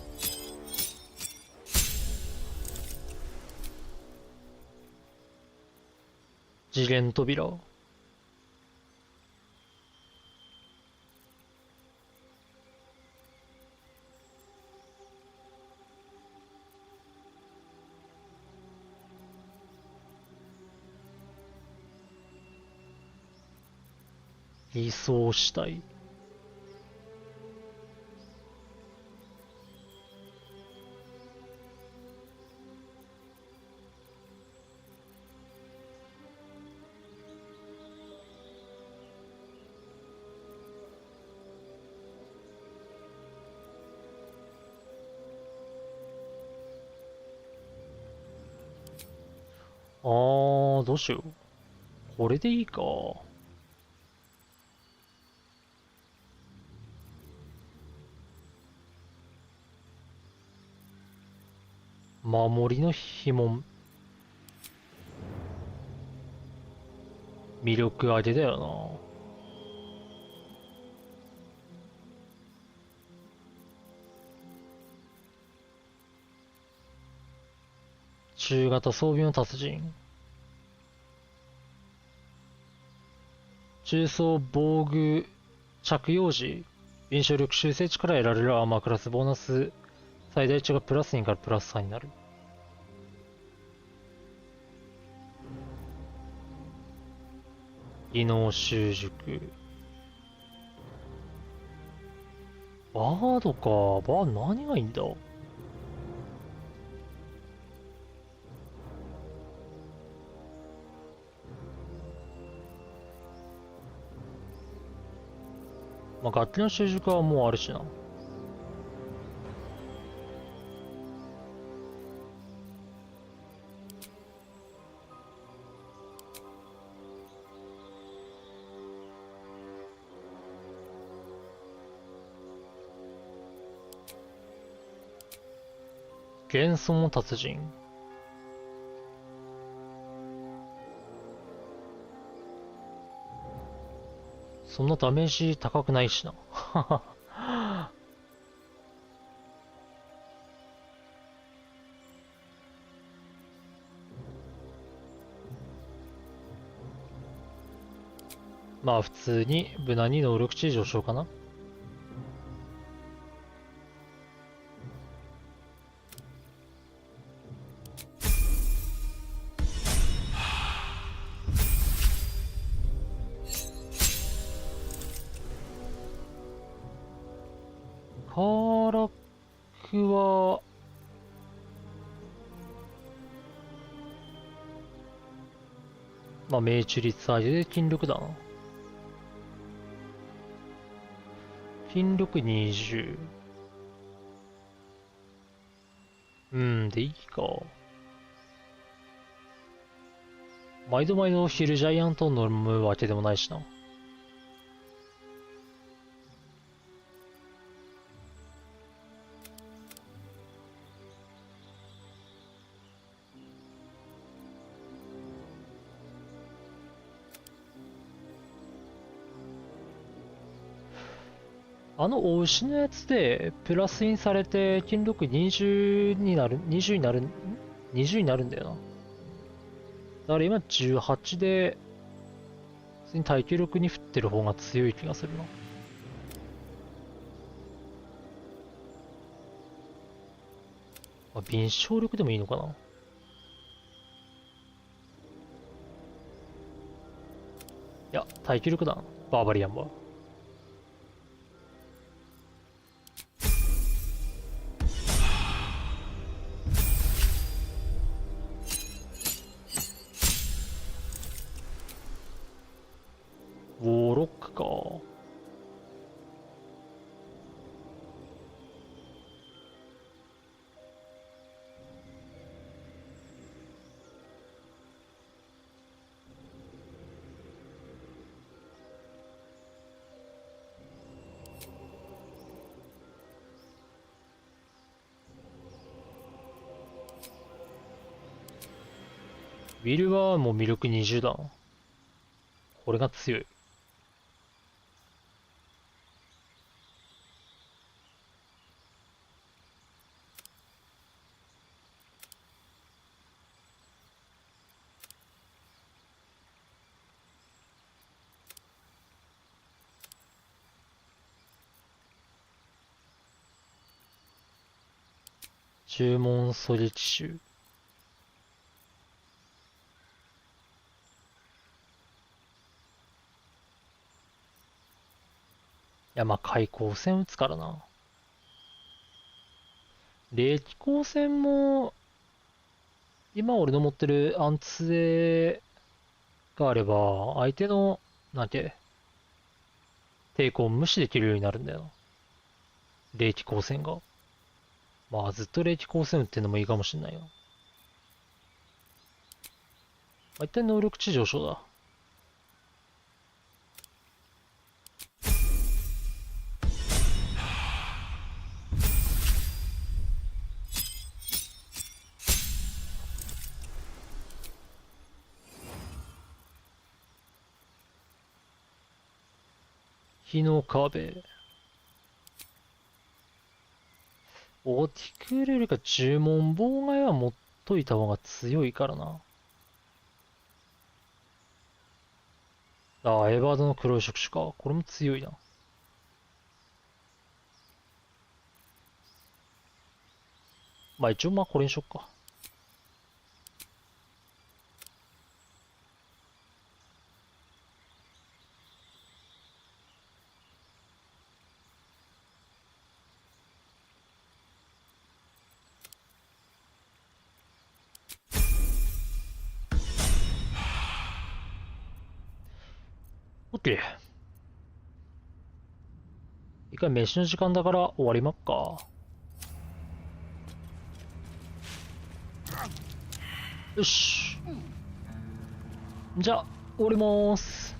次元扉。偽装死体。どうしよう。これでいいか。守りの碑文。魅力上げだよな。中型装備の達人。中装防具着用時、臨床力修正値から得られるアーマークラスボーナス最大値がプラス2からプラス3になる。異能習熟。バードか。バード何がいいんだ。まあ、楽器の習熟はもうあるしな。幻想の達人。そんなダメージ高くないしな。まあ普通に無難に能力値上昇かな。カーラクは、まあ命中率上げで筋力だな。筋力20。でいいか。毎度毎度ヒルジャイアントを飲むわけでもないしな。お牛のやつで、プラスインされて、筋力20になる、20になる、20になるんだよな。だから今18で、普通に耐久力に振ってる方が強い気がするな。敏捷力でもいいのかな。いや、耐久力だな。バーバリアンは。ウォーロックか。ウィルはもう魅力20だな。これが強い。注文狙撃手。いや、まあ、開口戦撃つからな。冷気光線も、今俺の持ってるアンツでがあれば、相手の、なんて、抵抗を無視できるようになるんだよな。冷気光線が。まあ、ずっと冷気光線打ってんのもいいかもしんないな。一体能力値上昇だ。火の壁。オティクルよりか呪文妨害は持っといた方が強いからな。ああ、エバードの黒い触手か。これも強いな。まあ一応まあこれにしよっか。オッケー。一回飯の時間だから終わりまっか。よし。じゃあ、終わりまーす。